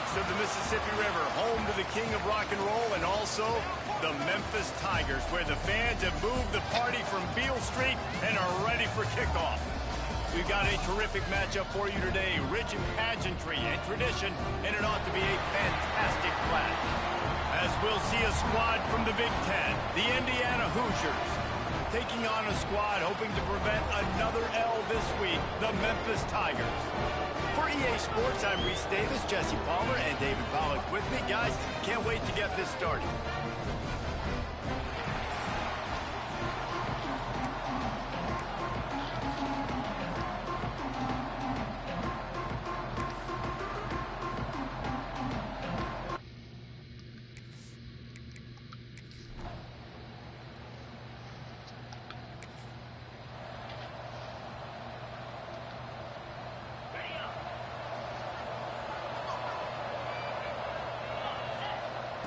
banks of the Mississippi River, home to the king of rock and roll and also the Memphis Tigers, where the fans have moved the party from Beale Street and are ready for kickoff. We've got a terrific matchup for you today, rich in pageantry and tradition, and it ought to be a fantastic clash. As we'll see a squad from the Big Ten, the Indiana Hoosiers, taking on a squad hoping to prevent another L this week, the Memphis Tigers. For EA Sports, I'm Reese Davis, Jesse Palmer, and David Pollack with me. Guys, can't wait to get this started.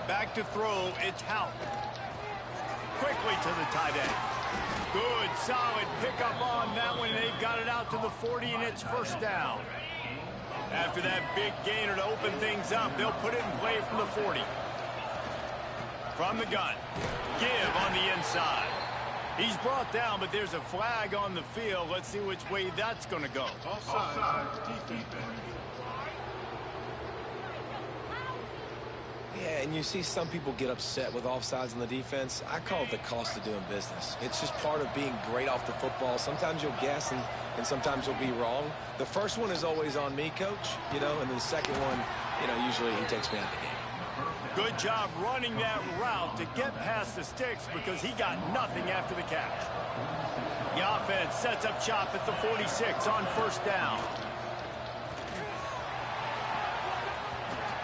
Back to throw, it's Hout. Quickly to the tight end. Good, solid pickup on that one. They've got it out to the 40, and it's first down. After that big gainer to open things up, they'll put it in play from the 40. From the gun. Give on the inside. He's brought down, but there's a flag on the field. Let's see which way that's going to go. Offside. Defense. Yeah, and you see some people get upset with offsides on the defense. I call it the cost of doing business. It's just part of being great off the football. Sometimes you'll guess and sometimes you'll be wrong. The first one is always on me, coach, and then the second one, usually he takes me out of the game. Good job running that route to get past the sticks because he got nothing after the catch. The offense sets up shop at the 46 on first down.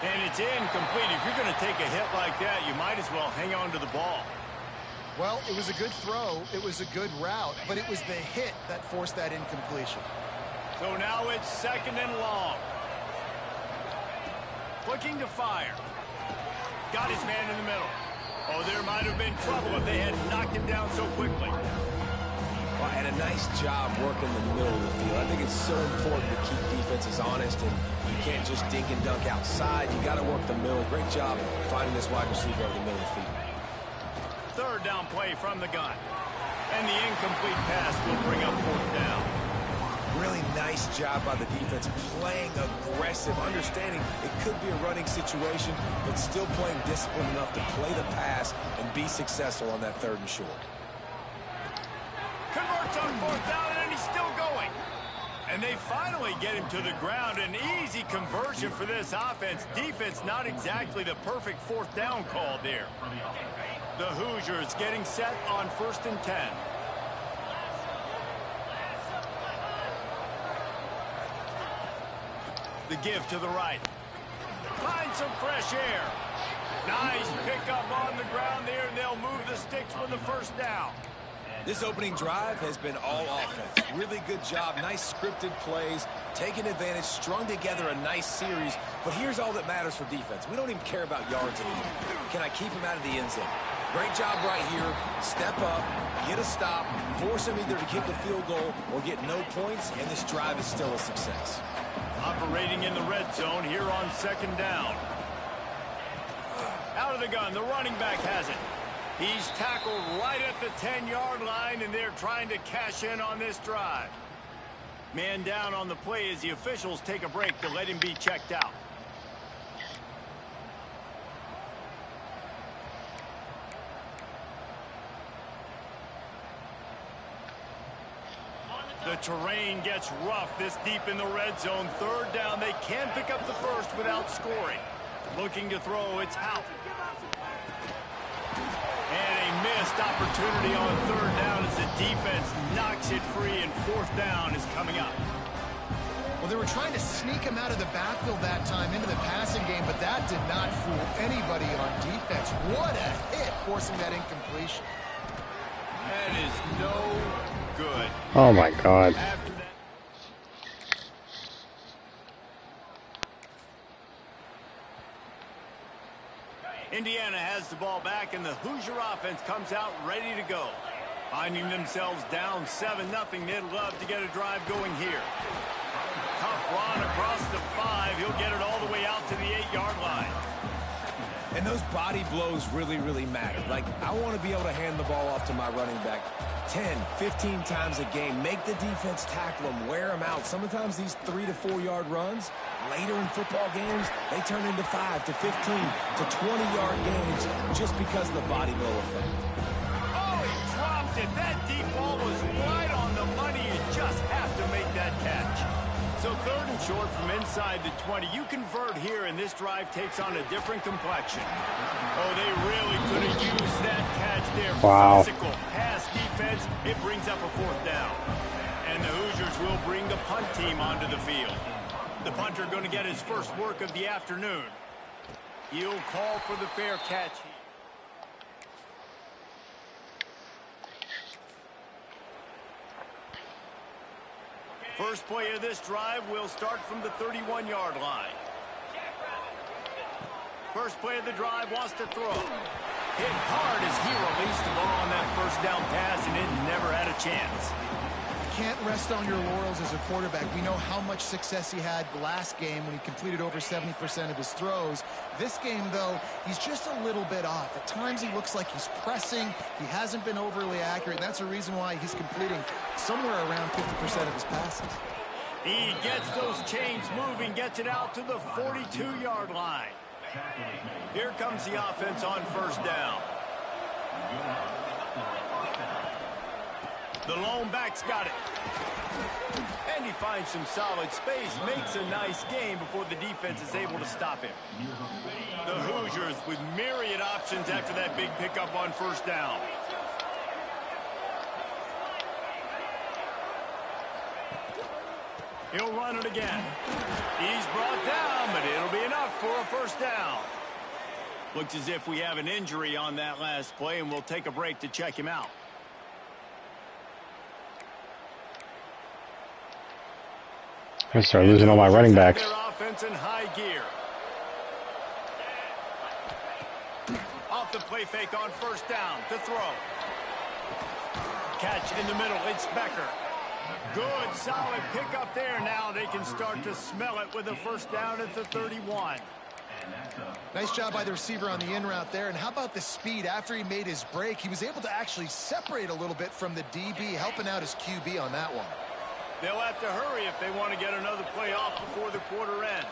And it's incomplete. If you're going to take a hit like that, you might as well hang on to the ball. Well, it was a good throw. It was a good route, but it was the hit that forced that incompletion. So now it's second and long. Looking to fire. Got his man in the middle. Oh, there might have been trouble if they had knocked him down so quickly. Well, and a nice job working the middle of the field. I think it's so important to keep defenses honest, and you can't just dink and dunk outside. You got to work the middle. Great job finding this wide receiver over the middle of the field. Third down play from the gun. And the incomplete pass will bring up fourth down. Really nice job by the defense, playing aggressive, understanding it could be a running situation, but still playing disciplined enough to play the pass and be successful on that third and short. Converts on fourth down, and he's still going. And they finally get him to the ground. An easy conversion for this offense. Defense, not exactly the perfect fourth down call there. The Hoosiers getting set on 1st and 10. The give to the right. Find some fresh air. Nice pickup on the ground there, and they'll move the sticks with the first down. This opening drive has been all offense. Really good job. Nice scripted plays, taking advantage, strung together a nice series. But here's all that matters for defense. We don't even care about yards anymore. Can I keep him out of the end zone? Great job right here. Step up, get a stop, force him either to kick a field goal or get no points, and this drive is still a success. Operating in the red zone here on second down. Out of the gun, the running back has it. He's tackled right at the 10-yard line, and they're trying to cash in on this drive. Man down on the play as the officials take a break to let him be checked out. The terrain gets rough this deep in the red zone. Third down, they can pick up the first without scoring. Looking to throw, it's Hout. And a missed opportunity on third down as the defense knocks it free, and fourth down is coming up. Well, they were trying to sneak him out of the backfield that time into the passing game, but that did not fool anybody on defense. What a hit, forcing that incompletion. That is no good. Oh, my God. After that, Indiana has the ball back, and the Hoosier offense comes out ready to go. Finding themselves down 7-0, they'd love to get a drive going here. Tough run across the 5. He'll get it all the way out to the 8-yard line. And those body blows really, really matter. Like, I want to be able to hand the ball off to my running back 10, 15 times a game. Make the defense tackle them, wear them out. Sometimes these 3 to 4 yard runs, later in football games, they turn into 5 to 15 to 20-yard games just because of the body blow effect. Oh, he dropped it. That deep ball was right on the money. You just have to make that catch. So 3rd and short from inside the 20. You convert here, and this drive takes on a different complexion. Oh, they really could have used that catch there. Wow. Physical pass defense. It brings up a 4th down. And the Hoosiers will bring the punt team onto the field. The punter going to get his first work of the afternoon. He'll call for the fair catch. First play of this drive will start from the 31-yard line. First play of the drive wants to throw. Hit hard as he released the ball on that first down pass, and it never had a chance. You can't rest on your laurels as a quarterback. We know how much success he had last game when he completed over 70% of his throws. This game, though, he's just a little bit off. At times he looks like he's pressing. He hasn't been overly accurate, and that's the reason why he's completing somewhere around 50% of his passes. He gets those chains moving, gets it out to the 42-yard line. Here comes the offense on first down. The lone back's got it. And he finds some solid space, makes a nice gain before the defense is able to stop him. The Hoosiers with myriad options after that big pickup on first down. He'll run it again. He's brought down, but it'll be enough for a first down. Looks as if we have an injury on that last play, and we'll take a break to check him out. I start losing all my running backs. Their offense in high gear. Off the play fake on first down to throw. Catch in the middle. It's Becker. Good, solid pickup there. Now they can start to smell it with a first down at the 31. Nice job by the receiver on the in route there. And how about the speed? After he made his break, he was able to actually separate a little bit from the DB, helping out his QB on that one. They'll have to hurry if they want to get another play off before the quarter ends.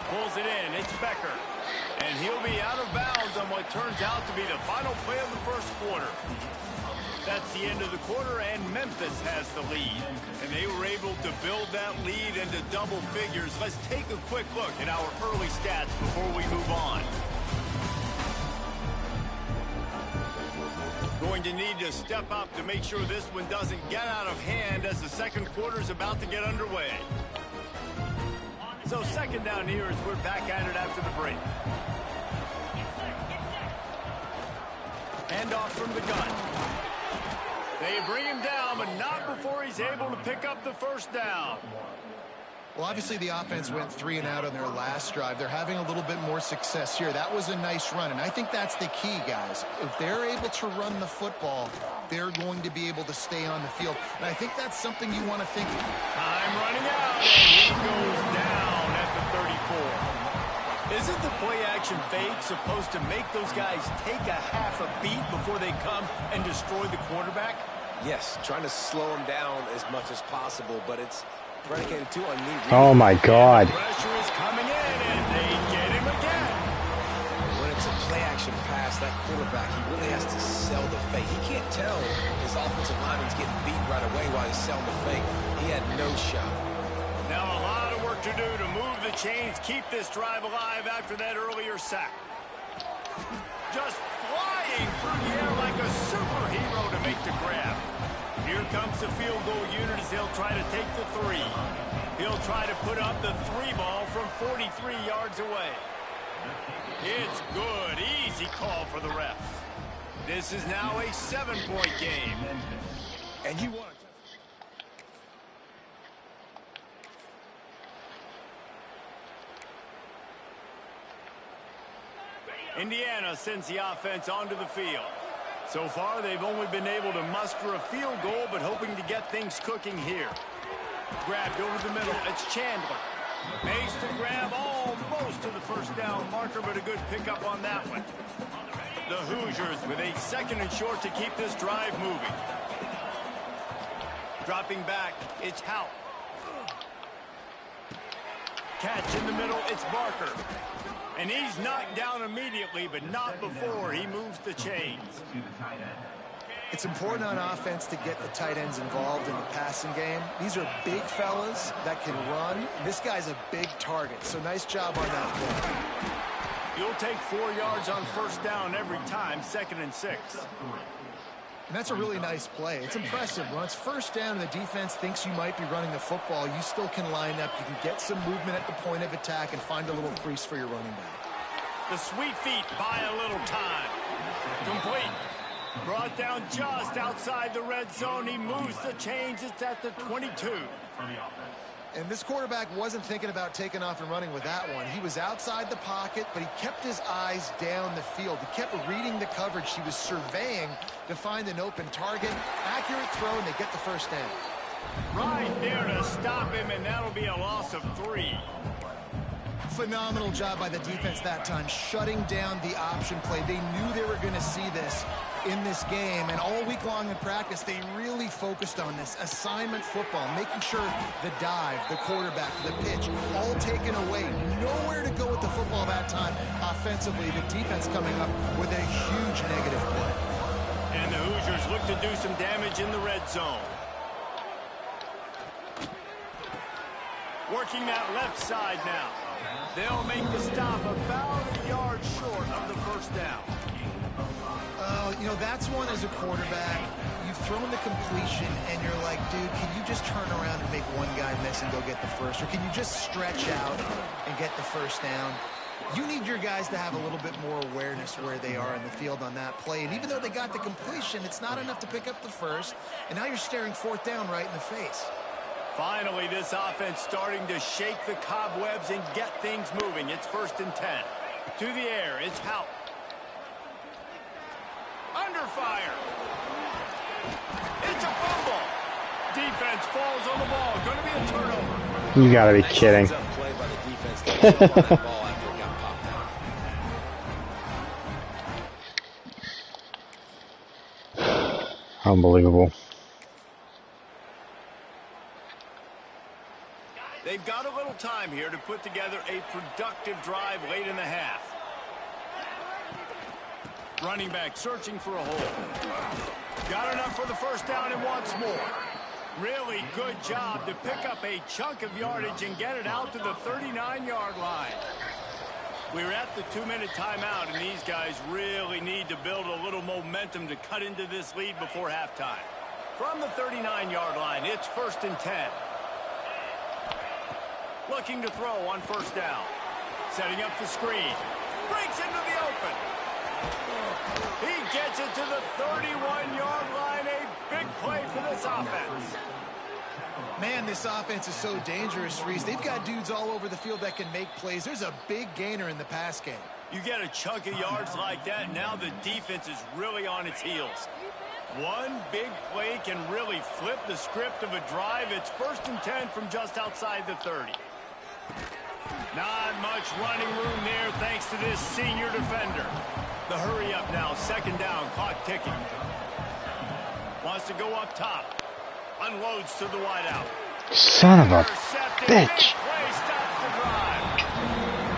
Pulls it in. It's Becker. And he'll be out of bounds on what turns out to be the final play of the first quarter. That's the end of the quarter, and Memphis has the lead. And they were able to build that lead into double figures. Let's take a quick look at our early stats before we move on. Going to need to step up to make sure this one doesn't get out of hand as the second quarter is about to get underway. So second down here as we're back at it after the break. Handoff from the gun. They bring him down, but not before he's able to pick up the first down. Well, obviously the offense went 3 and out on their last drive. They're having a little bit more success here. That was a nice run, and I think that's the key, guys. If they're able to run the football, they're going to be able to stay on the field. And I think that's something you want to think. Time running out, and he goes down at the 34. Isn't the play-action fake supposed to make those guys take a half a beat before they come and destroy the quarterback? Yes, trying to slow him down as much as possible, but it's predicated too on knee. Oh my God. Pressure is coming in, and they get him again. When it's a play-action pass, that quarterback, he really has to sell the fake. He can't tell his offensive lineman's getting beat right away while he's selling the fake. He had no shot. Now a lot of work to do to move the chains, keep this drive alive after that earlier sack. Just flying through the air like a superhero to make the grab. Here comes the field goal unit as they'll try to take the 3. He'll try to put up the 3 ball from 43 yards away. It's good. Easy call for the ref. This is now a 7-point game. And you want Indiana sends the offense onto the field. So far, they've only been able to muster a field goal, but hoping to get things cooking here. Grabbed over the middle. It's Chandler. Makes the grab almost to the first down marker, but a good pickup on that one. The Hoosiers with a 2nd and short to keep this drive moving. Dropping back, it's Hout. Catch in the middle, it's Barker. And he's knocked down immediately, but not before he moves the chains. It's important on offense to get the tight ends involved in the passing game. These are big fellas that can run. This guy's a big target, so nice job on that play. You'll take 4 yards on first down every time, 2nd and 6. And that's a really nice play. It's impressive. When it's first down and the defense thinks you might be running the football, you still can line up. You can get some movement at the point of attack and find a little crease for your running back. The sweet feet buy a little time. Complete. Brought down just outside the red zone. He moves the chains. It's at the 22. And this quarterback wasn't thinking about taking off and running with that one. He was outside the pocket, but he kept his eyes down the field. He kept reading the coverage. He was surveying to find an open target. Accurate throw, and they get the first down. Right there to stop him, and that'll be a loss of 3. Phenomenal job by the defense that time, shutting down the option play. They knew they were going to see this in this game, and all week long in practice, they really focused on this assignment football, making sure the dive, the quarterback, the pitch, all taken away. Nowhere to go with the football that time offensively. The defense coming up with a huge negative play. And the Hoosiers look to do some damage in the red zone. Working that left side now. They'll make the stop about a yard short of the first down. You know, that's one as a quarterback. You've thrown the completion, and you're like, dude, can you just turn around and make one guy miss and go get the first? Or can you just stretch out and get the first down? You need your guys to have a little bit more awareness where they are in the field on that play. And even though they got the completion, it's not enough to pick up the first. And now you're staring 4th down right in the face. Finally, this offense starting to shake the cobwebs and get things moving. It's 1st and 10. To the air, it's Hout. Under fire. It's a fumble. Defense falls on the ball. Going to be a turnover. You gotta be kidding. Play by the defense to jump on that ball after it got popped out. Unbelievable. They've got a little time here to put together a productive drive late in the half. Running back searching for a hole. Got enough for the first down and wants more. Really good job to pick up a chunk of yardage and get it out to the 39-yard line. We're at the 2-minute timeout, and these guys really need to build a little momentum to cut into this lead before halftime. From the 39-yard line, it's 1st and 10. Looking to throw on first down. Setting up the screen. Breaks into the open. He gets it to the 31-yard line. A big play for this offense. Man, this offense is so dangerous, Reese. They've got dudes all over the field that can make plays. There's a big gainer in the pass game. You get a chunk of yards like that, now the defense is really on its heels. One big play can really flip the script of a drive. It's 1st and 10 from just outside the 30. Not much running room there thanks to this senior defender. The hurry up now, 2nd down, clock ticking. Wants to go up top. Unloads to the wideout. Son of a bitch. Play stops the drive.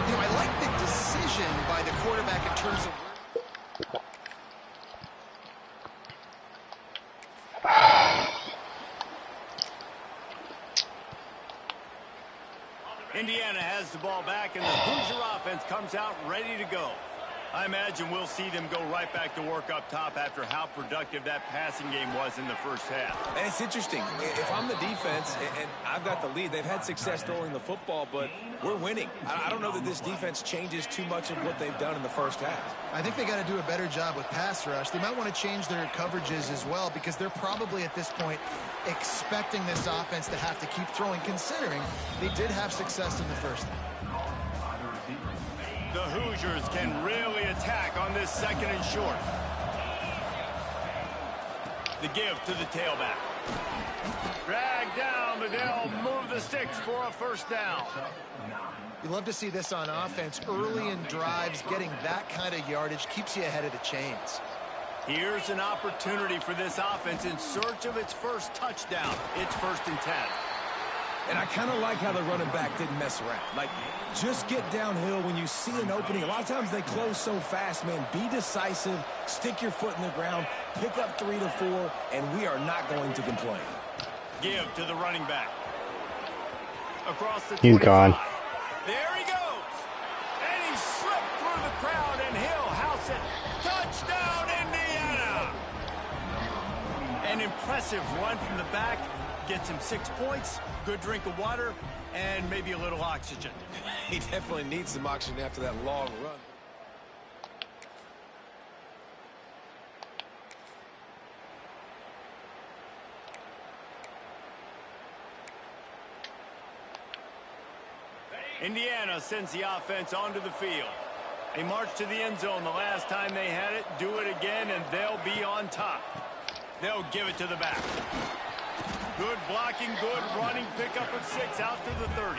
You know, I like the decision by the quarterback in terms of... Indiana has the ball back, and the Hoosier offense comes out ready to go. I imagine we'll see them go right back to work up top after how productive that passing game was in the first half. And it's interesting. If I'm the defense and I've got the lead, they've had success throwing the football, but we're winning. I don't know that this defense changes too much of what they've done in the first half. I think they got to do a better job with pass rush. They might want to change their coverages as well, because they're probably at this point expecting this offense to have to keep throwing, considering they did have success in the first half. The Hoosiers can really attack on this 2nd and short. The give to the tailback. Drag down, but they'll move the sticks for a first down. You love to see this on offense. Early in drives, getting that kind of yardage keeps you ahead of the chains. Here's an opportunity for this offense in search of its first touchdown. It's 1st and 10. And I kind of like how the running back didn't mess around. Like, just get downhill when you see an opening. A lot of times they close so fast, man. Be decisive, stick your foot in the ground, pick up 3 to 4, and we are not going to complain. Give to the running back. Across the 25. He's gone. There he goes. And he slipped through the crowd, and he'll house it. Touchdown, Indiana! An impressive run from the back. Gets him 6 points, good drink of water, and maybe a little oxygen. He definitely needs some oxygen after that long run. Indiana sends the offense onto the field. They march to the end zone the last time they had it, do it again, and they'll be on top. They'll give it to the back. Good blocking, good running, pickup of 6 out to the 30.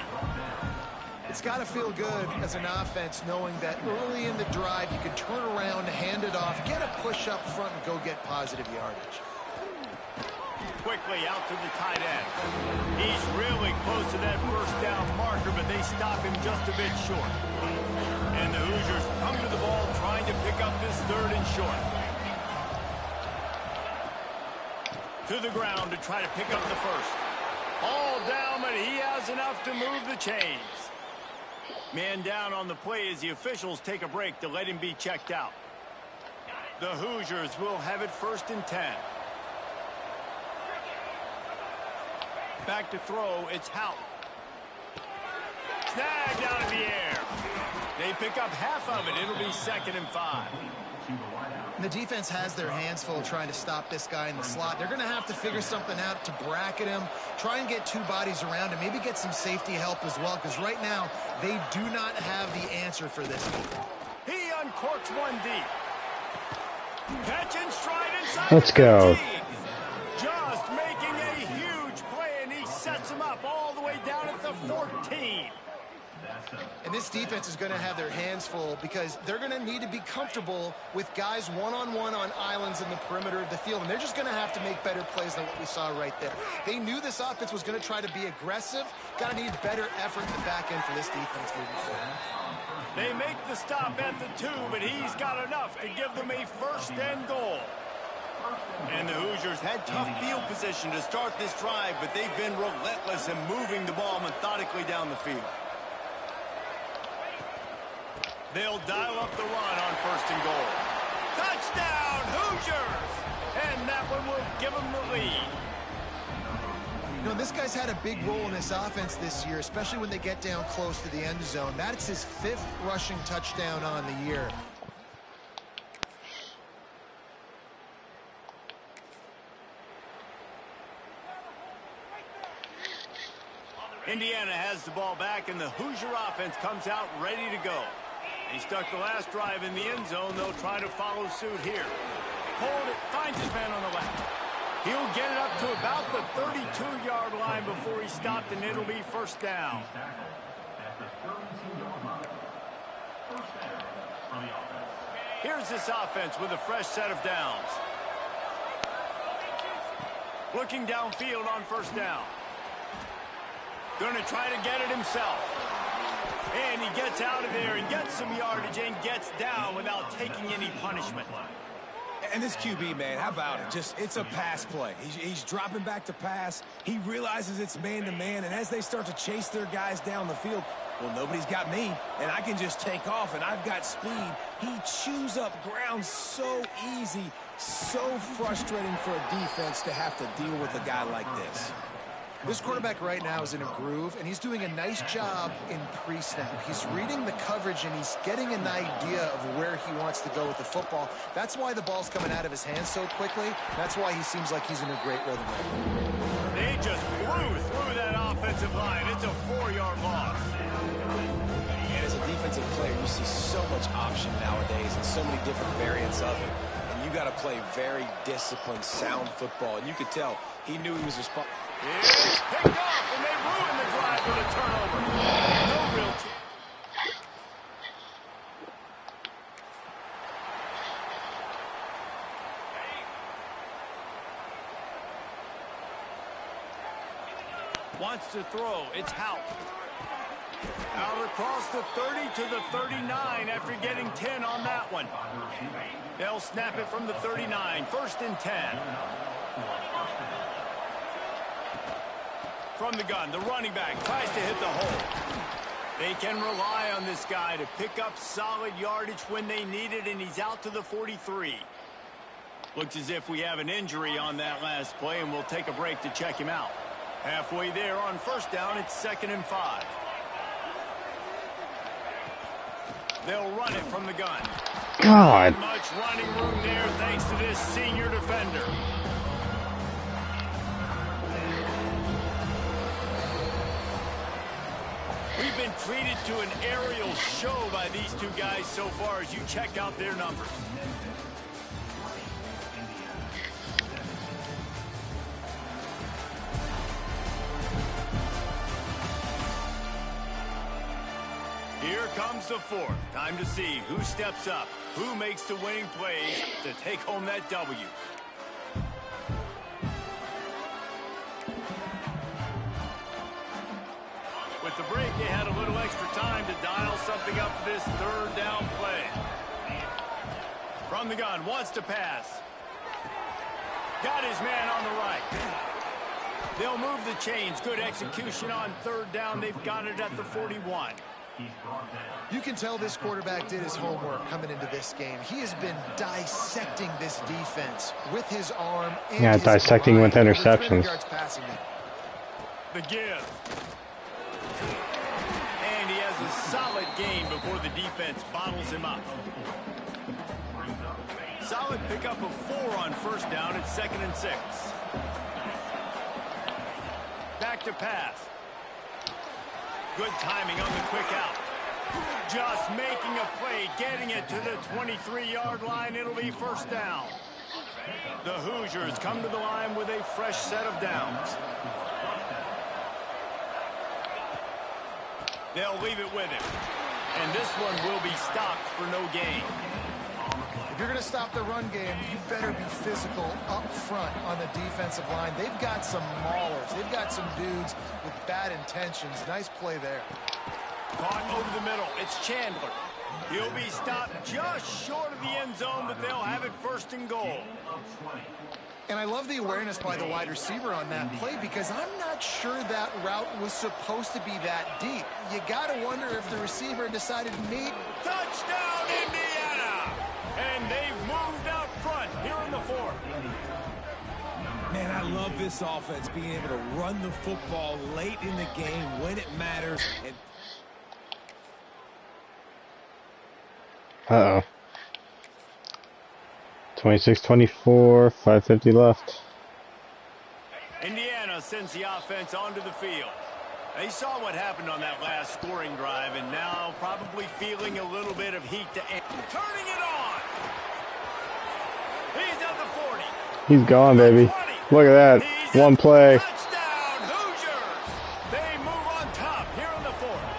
It's got to feel good as an offense knowing that early in the drive you can turn around, hand it off, get a push up front, and go get positive yardage. Quickly out to the tight end. He's really close to that first down marker, but they stop him just a bit short. And the Hoosiers come to the ball trying to pick up this 3rd and short. To the ground to try to pick up the first. All down, but he has enough to move the chains. Man down on the play as the officials take a break to let him be checked out. The Hoosiers will have it 1st and 10. Back to throw, it's Houck. Snagged out of the air. They pick up half of it. It'll be 2nd and 5. The defense has their hands full trying to stop this guy in the slot. They're going to have to figure something out to bracket him, try and get 2 bodies around him, maybe get some safety help as well, because right now they do not have the answer for this. He uncorks one deep. Catch and stride inside. Let's go. Just making a huge play, and he sets him up all the way down at the 14. And this defense is going to have their hands full because they're going to need to be comfortable with guys one-on-one on islands in the perimeter of the field. And they're just going to have to make better plays than what we saw right there. They knew this offense was going to try to be aggressive. Got to need better effort in the back end for this defense moving forward. They make the stop at the 2, but he's got enough to give them a 1st and goal. And the Hoosiers had tough field position to start this drive, but they've been relentless in moving the ball methodically down the field. They'll dial up the run on 1st and goal. Touchdown, Hoosiers! And that one will give them the lead. You know, this guy's had a big role in this offense this year, especially when they get down close to the end zone. That's his 5th rushing touchdown on the year. Indiana has the ball back, and the Hoosier offense comes out ready to go. He stuck the last drive in the end zone. They'll try to follow suit here. Hold it, finds his man on the left. He'll get it up to about the 32-yard line before he's stopped, and it'll be 1st down. Here's this offense with a fresh set of downs. Looking downfield on 1st down. Going to try to get it himself. And he gets out of there and gets some yardage and gets down without taking any punishment. And this QB, man, how about it? It's a pass play. He's dropping back to pass. He realizes it's man-to-man, and as they start to chase their guys down the field, well, nobody's got me, and I can just take off, and I've got speed. He chews up ground so easy, so frustrating for a defense to have to deal with a guy like this. This quarterback right now is in a groove, and he's doing a nice job in pre-snap. He's reading the coverage, and he's getting an idea of where he wants to go with the football. That's why the ball's coming out of his hands so quickly. That's why he seems like he's in a great rhythm right now. They just blew through that offensive line. It's a 4-yard loss. And as a defensive player, you see so much option nowadays and so many different variants of it. And you got to play very disciplined, sound football. And you could tell he knew he was responsible. It's picked off, and they ruin the drive with a turnover. No real chance. Wants to throw. It's Hout. Out across the 30 to the 39 after getting 10 on that one. They'll snap it from the 39. 1st and 10. From the gun, the running back tries to hit the hole. They can rely on this guy to pick up solid yardage when they need it, and he's out to the 43. Looks as if we have an injury on that last play, and we'll take a break to check him out. Halfway there on 1st down, it's 2nd and 5. They'll run it from the gun. God. Not much running room there thanks to this senior defender. We've been treated to an aerial show by these two guys so far as you check out their numbers. Here comes the 4th. Time to see who steps up, who makes the winning plays to take home that W. With the break, they had a little extra time to dial something up for this 3rd down play. From the gun, wants to pass. Got his man on the right. They'll move the chains. Good execution on 3rd down. They've got it at the 41. You can tell this quarterback did his homework coming into this game. He has been dissecting this defense with his arm and Yeah, his dissecting mind. with interceptions. Yards passing it. The give. And he has a solid game before the defense bottles him up. Solid pickup of 4 on 1st down. It's 2nd and 6. Back to pass. Good timing on the quick out. Just making a play, getting it to the 23-yard line. It'll be 1st down. The Hoosiers come to the line with a fresh set of downs. They'll leave it with him. And this one will be stopped for no gain. If you're going to stop the run game, you better be physical up front on the defensive line. They've got some maulers. They've got some dudes with bad intentions. Nice play there. Caught over the middle. It's Chandler. He'll be stopped just short of the end zone, but they'll have it 1st and goal. And I love the awareness by the wide receiver on that play because I'm not sure that route was supposed to be that deep. You got to wonder if the receiver decided to meet. Touchdown, Indiana! And they've moved out front here in the 4th. Man, I love this offense, being able to run the football late in the game when it matters. And Uh-oh. 26-24, 5:50 left. Indiana sends the offense onto the field. They saw what happened on that last scoring drive, and now probably feeling a little bit of heat to end. Turning it on. He's at the 40. He's gone, baby. Look at that. He's One play. Touchdown, Hoosiers. They move on top here in the 4th.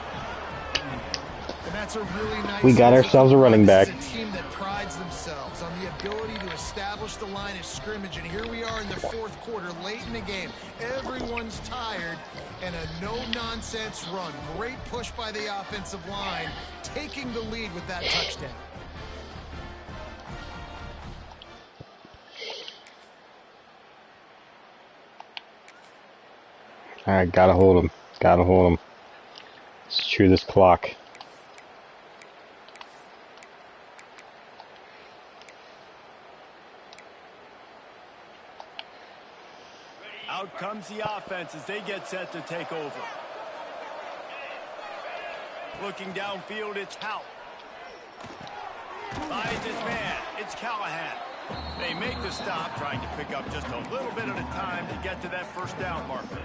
And that's a really nice. We got ourselves a running back. This is a team that prides themselves on the ability to establish the line of scrimmage. And here we are in the 4th quarter, late in the game. Everyone's tired, and a no-nonsense run. Great push by the offensive line, taking the lead with that touchdown. All right, gotta hold him. Gotta hold him. Let's chew this clock. Out comes the offense as they get set to take over. Looking downfield, it's Hout. Finds his man. It's Callahan. They make the stop, trying to pick up just a little bit at a time to get to that 1st down marker.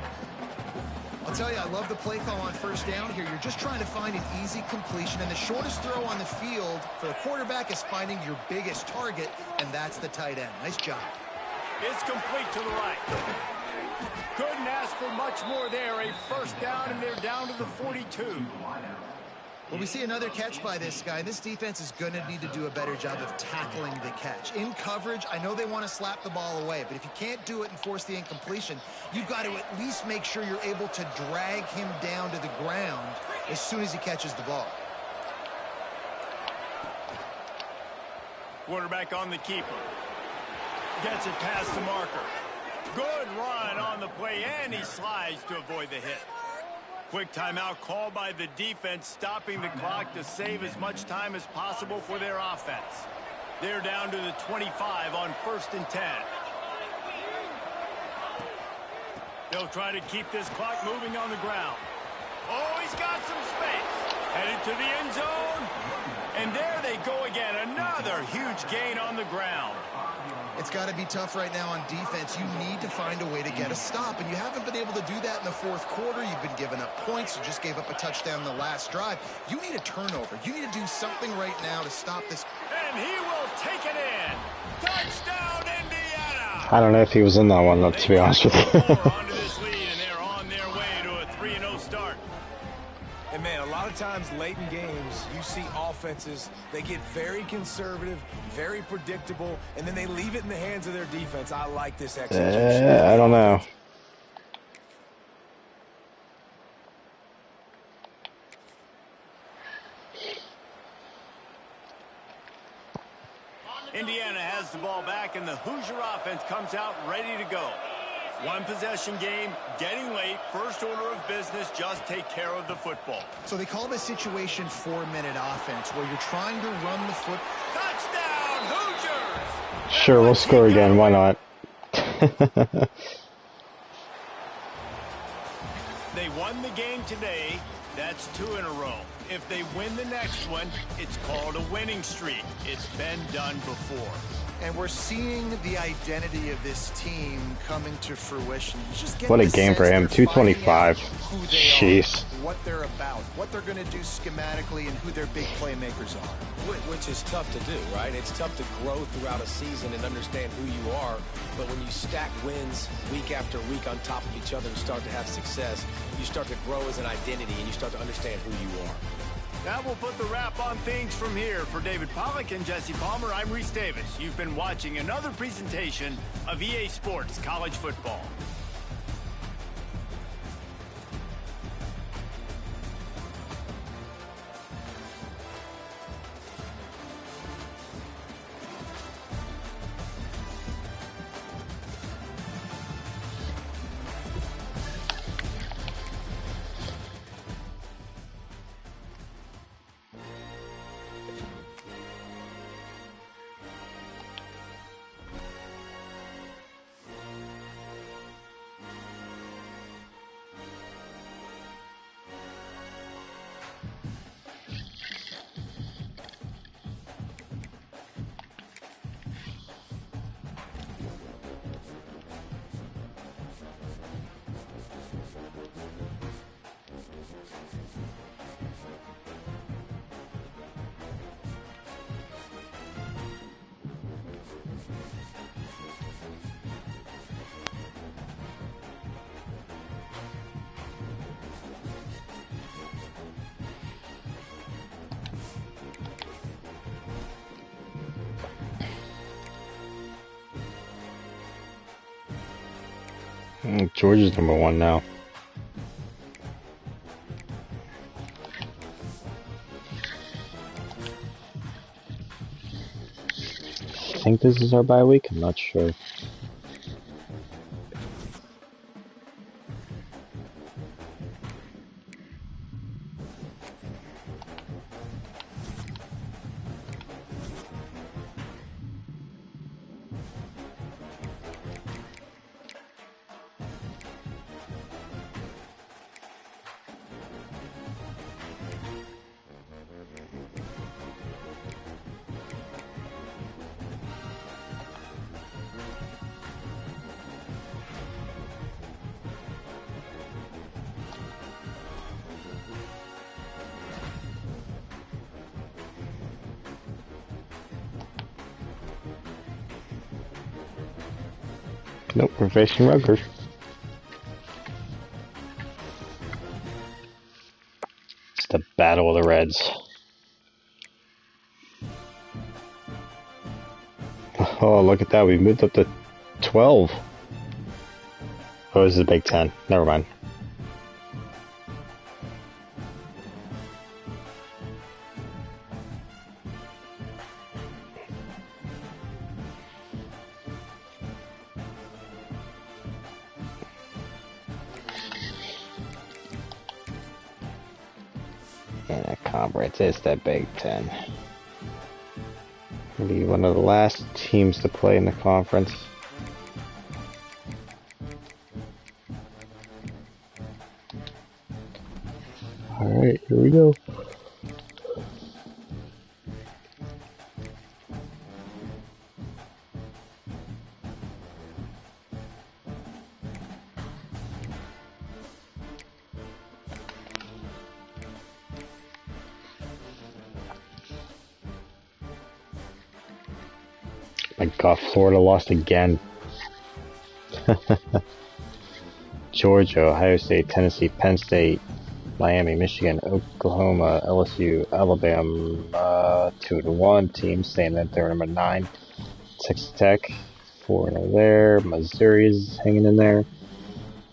I'll tell you, I love the play call on first down here. You're just trying to find an easy completion, and the shortest throw on the field for a quarterback is finding your biggest target, and that's the tight end. Nice job. It's complete to the right. Couldn't ask for much more there. A first down, and they're down to the 42. Well, we see another catch by this guy. This defense is going to need to do a better job of tackling the catch. In coverage, I know they want to slap the ball away, but if you can't do it and force the incompletion, you've got to at least make sure you're able to drag him down to the ground as soon as he catches the ball. Quarterback on the keeper. Gets it past the marker. Good run on the play, and he slides to avoid the hit. Quick timeout called by the defense, stopping the clock to save as much time as possible for their offense. They're down to the 25 on 1st and 10. They'll try to keep this clock moving on the ground. Oh, he's got some space. Headed to the end zone. And there they go again. Another huge gain on the ground. It's got to be tough right now on defense. You need to find a way to get a stop, and you haven't been able to do that in the 4th quarter. You've been giving up points. You just gave up a touchdown the last drive. You need a turnover. You need to do something right now to stop this. And he will take it in. Touchdown, Indiana! I don't know if he was in that one, to be honest with you. Onto this lead, and they're on their way to a 3-0 start. And man, a lot of times late in games, you see offenses, they get very conservative, very predictable, and then they leave it in the hands of their defense. I like this execution. I don't know. Indiana has the ball back, and the Hoosier offense comes out ready to go. One possession game, getting late, first order of business, just take care of the football. So they call this situation 4-minute offense, where you're trying to run the foot. Touchdown, Hoosiers! Sure, we'll score again. Why not? They won the game today. That's 2 in a row. If they win the next one, it's called a winning streak. It's been done before. And we're seeing the identity of this team coming to fruition. What a game for him. 225. Jeez. What they're about, what they're going to do schematically, and who their big playmakers are. Which is tough to do, right? It's tough to grow throughout a season and understand who you are. But when you stack wins week after week on top of each other and start to have success, you start to grow as an identity and you start to understand who you are. That will put the wrap on things from here. For David Pollack and Jesse Palmer, I'm Reese Davis. You've been watching another presentation of EA Sports College Football. Georgia's #1 now. I think this is our bye week. I'm not sure. Nope, we're facing Rutgers. It's the battle of the Reds. Oh, look at that. We moved up to 12. Oh, this is the Big 10. Never mind. And that conference is the Big 10. Be one of the last teams to play in the conference. Alright, here we go. My God, Florida lost again. Georgia, Ohio State, Tennessee, Penn State, Miami, Michigan, Oklahoma, LSU, Alabama, 2-1 teams staying at their number 9. Texas Tech, 4-0 there. Missouri's hanging in there.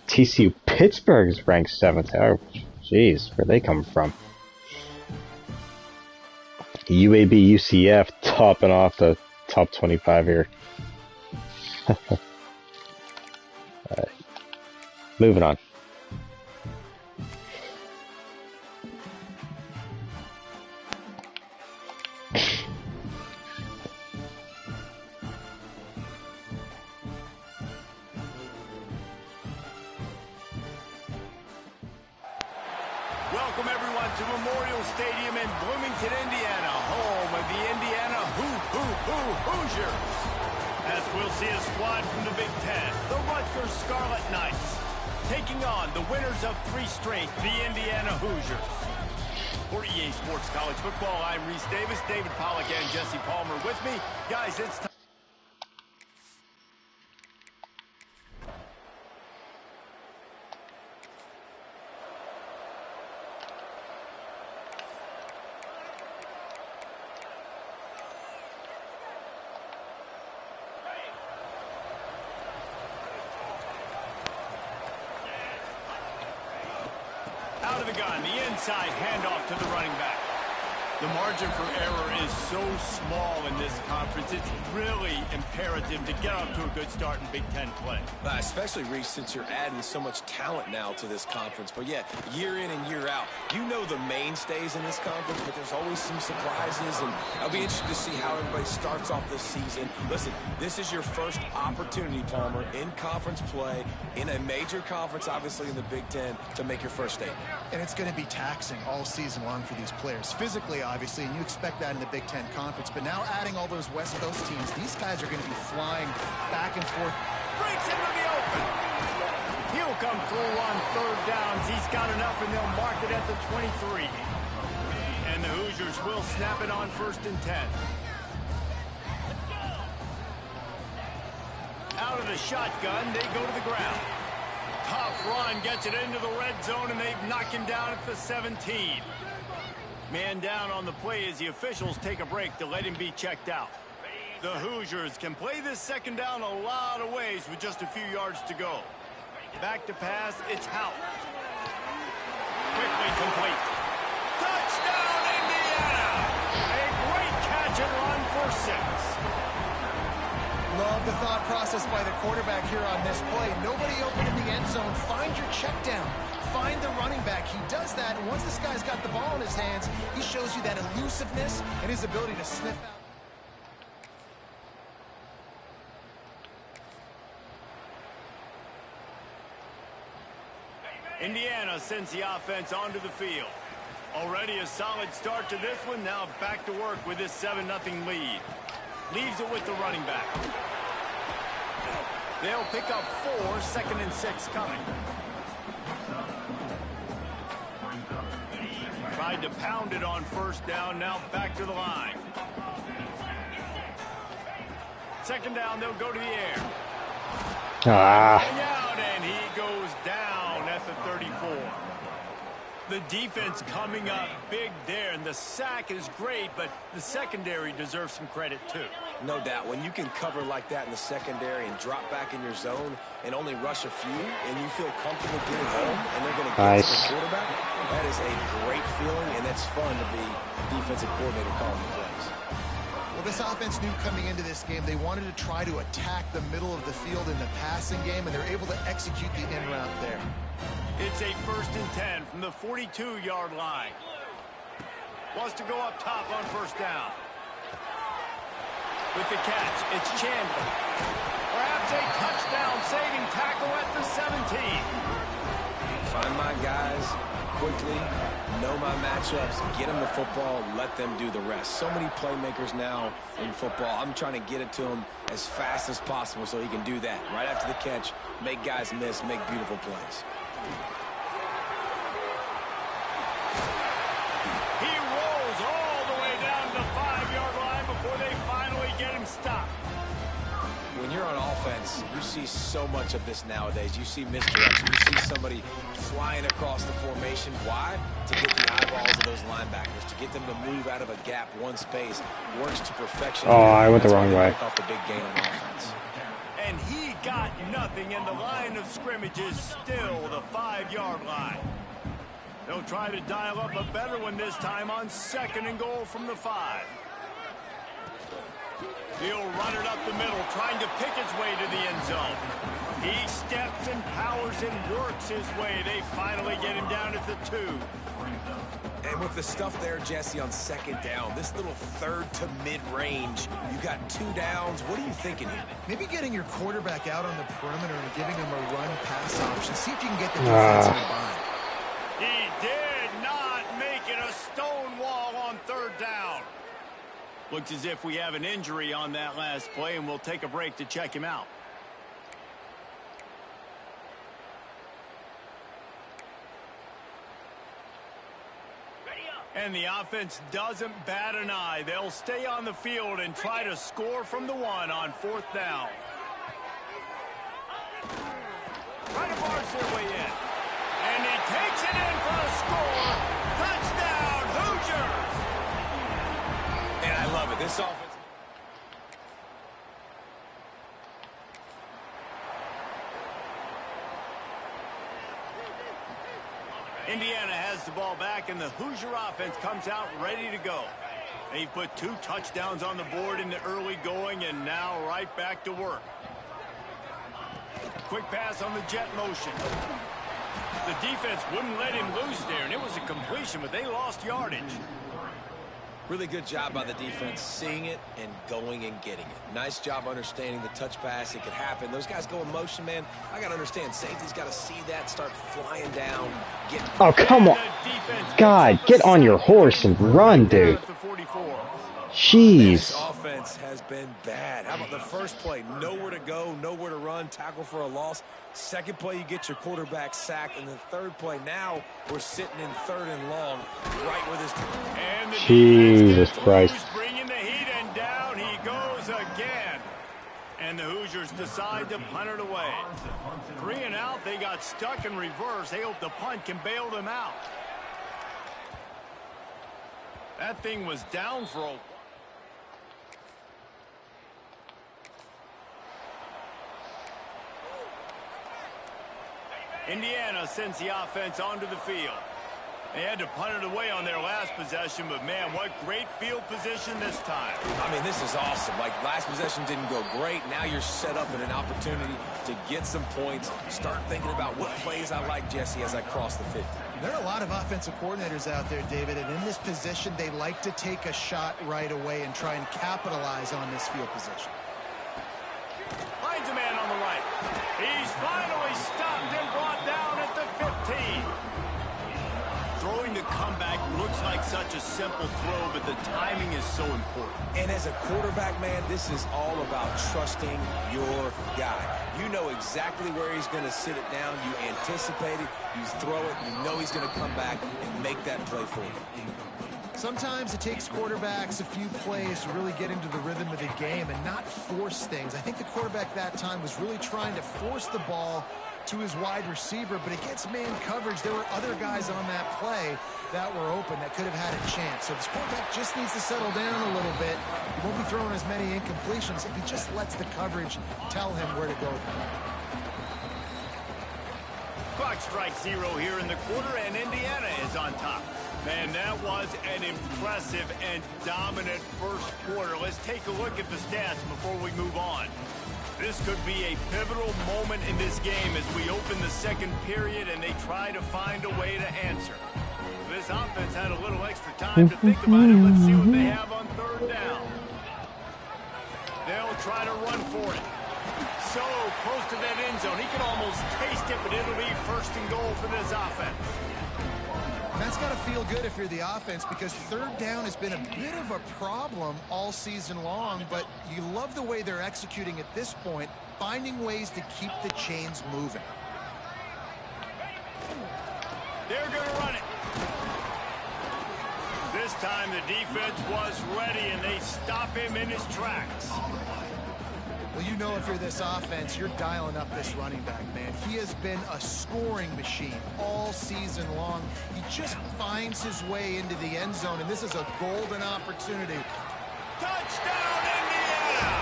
TCU, Pittsburgh is ranked 7th. Oh, jeez, where they come from? UAB, UCF topping off the top 25 here. Alright. Moving on. Welcome everyone to Memorial Stadium in Bloomington, Indiana, home of the Indiana Hoosiers. As we'll see a squad from the Big Ten, the Rutgers Scarlet Knights, taking on the winners of 3 straight, the Indiana Hoosiers. For EA Sports College Football, I'm Reese Davis, David Pollack, and Jesse Palmer with me. Guys, it's time. Out of the gun, the inside handoff to the running back. The margin for error is so small in this conference. It's really imperative to get off to a good start in Big Ten play. Especially, Reese, since you're adding so much talent now to this conference. But yeah, year in and year out, you know the mainstays in this conference, but there's always some surprises, and I'll be interested to see how everybody starts off this season. Listen, this is your first opportunity, Palmer, in conference play, in a major conference, obviously in the Big Ten, to make your first statement. And it's going to be taxing all season long for these players. Physically, obviously, and you expect that in the Big Ten Conference. But now adding all those West Coast teams, these guys are going to be flying back and forth. Breaks into the open. He'll come through on 3rd downs. He's got enough, and they'll mark it at the 23. And the Hoosiers will snap it on 1st and 10. Out of the shotgun, they go to the ground. Tough run, gets it into the red zone, and they knock him down at the 17. Man down on the play as the officials take a break to let him be checked out. The Hoosiers can play this 2nd down a lot of ways with just a few yards to go. Back to pass, it's Hout. Quickly complete. Touchdown, Indiana! A great catch and run for 6. Love the thought process by the quarterback here on this play. Nobody open in the end zone. Find your check down. Find the running back. He does that, and once this guy's got the ball in his hands, he shows you that elusiveness and his ability to sniff out. Indiana sends the offense onto the field. Already a solid start to this one. Now back to work with this 7-0 lead. Leaves it with the running back. They'll pick up 4, 2nd and 6 coming. Tried to pound it on 1st down, now back to the line. 2nd down, they'll go to the air. Ah. Out, and he goes down at the 34. The defense coming up big there, and the sack is great, but the secondary deserves some credit too. No doubt. When you can cover like that in the secondary and drop back in your zone and only rush a few, and you feel comfortable getting home, and they're going to get to the quarterback, that is a great feeling, and that's fun to be a defensive coordinator calling the plays. Well, this offense knew coming into this game they wanted to try to attack the middle of the field in the passing game, and they're able to execute the in route there. It's a 1st and 10 from the 42-yard line. Wants to go up top on 1st down. With the catch, it's Chandler. Perhaps a touchdown-saving tackle at the 17. Find my guys quickly, know my matchups, get them the football, let them do the rest. So many playmakers now in football. I'm trying to get it to him as fast as possible so he can do that. Right after the catch, make guys miss, make beautiful plays. He rolls all the way down to the 5-yard line before they finally get him stopped. When you're on offense, you see so much of this nowadays. You see misdirection. You see somebody flying across the formation. Why? To get the eyeballs of those linebackers, to get them to move out of a gap, one space. Works to perfection. Oh, I went the wrong way. Off the big gain on offense. And he got nothing, and the line of scrimmage is still the 5-yard line. They'll try to dial up a better one this time on 2nd and goal from the 5. He'll run it up the middle, trying to pick his way to the end zone. He steps and powers and works his way. They finally get him down at the 2. And with the stuff there, Jesse, on 2nd down, this little 3rd to mid-range, you got 2 downs. What are you thinking here? Maybe getting your quarterback out on the perimeter and giving him a run-pass option. See if you can get the defense in the bind. He did not make it a stone wall on 3rd down. Looks as if we have an injury on that last play, and we'll take a break to check him out. And the offense doesn't bat an eye. They'll stay on the field and try to score from the 1 on 4th down. Try to march their way in. And he takes it in for a score. Touchdown, Hoosiers! And I love it. This offense. Indiana has the ball back, and the Hoosier offense comes out ready to go. They put 2 touchdowns on the board in the early going, and now right back to work. Quick pass on the jet motion. The defense wouldn't let him loose there, and it was a completion, but they lost yardage. Really good job by the defense, seeing it and going and getting it. Nice job understanding the touch pass. It could happen. Those guys go in motion, man. I got to understand. Safety's got to see that, start flying down. Oh, come on. God, get on your horse and run, dude. Jeez. This offense has been bad. How about the first play? Nowhere to go, nowhere to run, tackle for a loss. 2nd play, you get your quarterback sacked. And the 3rd play, now we're sitting in 3rd and long, right where this. And the Jesus Christ. Bringing the heat, and down he goes again. And the Hoosiers decide to punt it away. 3 and out, they got stuck in reverse. They hope the punt can bail them out. That thing was down for a... Indiana sends the offense onto the field. They had to punt it away on their last possession, but man, what great field position this time. I mean, this is awesome. Like, last possession didn't go great. Now you're set up in an opportunity to get some points. Start thinking about what plays I like, Jesse, as I cross the 50. There are a lot of offensive coordinators out there, David, and in this position, they like to take a shot right away and try and capitalize on this field position. Finds a man on the right. He's finally stopped and brought down at the 15. Throwing the comeback looks like such a simple throw, but the timing is so important. And as a quarterback, man, this is all about trusting your guy. You know exactly where he's going to sit it down. You anticipate it. You throw it. You know he's going to come back and make that play for you. Sometimes it takes quarterbacks a few plays to really get into the rhythm of the game and not force things. I think the quarterback that time was really trying to force the ball to his wide receiver, but against man coverage, there were other guys on that play that were open that could have had a chance. So this quarterback just needs to settle down a little bit. He won't be throwing as many incompletions if he just lets the coverage tell him where to go. Clock strikes 0 here in the quarter, and Indiana is on top. Man, that was an impressive and dominant first quarter. Let's take a look at the stats before we move on. This could be a pivotal moment in this game as we open the second period and they try to find a way to answer. This offense had a little extra time to think about it. Let's see what they have on third down. They'll try to run for it. So close to that end zone. He can almost taste it, but it'll be first and goal for this offense. And that's got to feel good if you're the offense, because third down has been a bit of a problem all season long, but you love the way they're executing at this point, finding ways to keep the chains moving. They're going to run it. This time the defense was ready, and they stop him in his tracks. Well, you know if you're this offense, you're dialing up this running back, man. He has been a scoring machine all season long. He just finds his way into the end zone, and this is a golden opportunity. Touchdown, Indiana!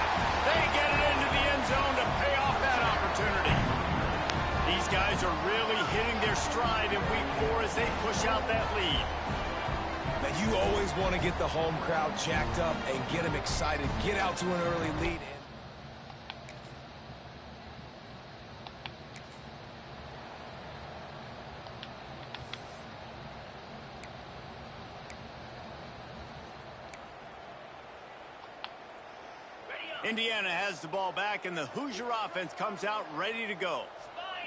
They get it into the end zone to pay off that opportunity. These guys are really hitting their stride in week 4 as they push out that lead. Now, you always want to get the home crowd jacked up and get them excited, get out to an early lead. Indiana has the ball back, and the Hoosier offense comes out ready to go.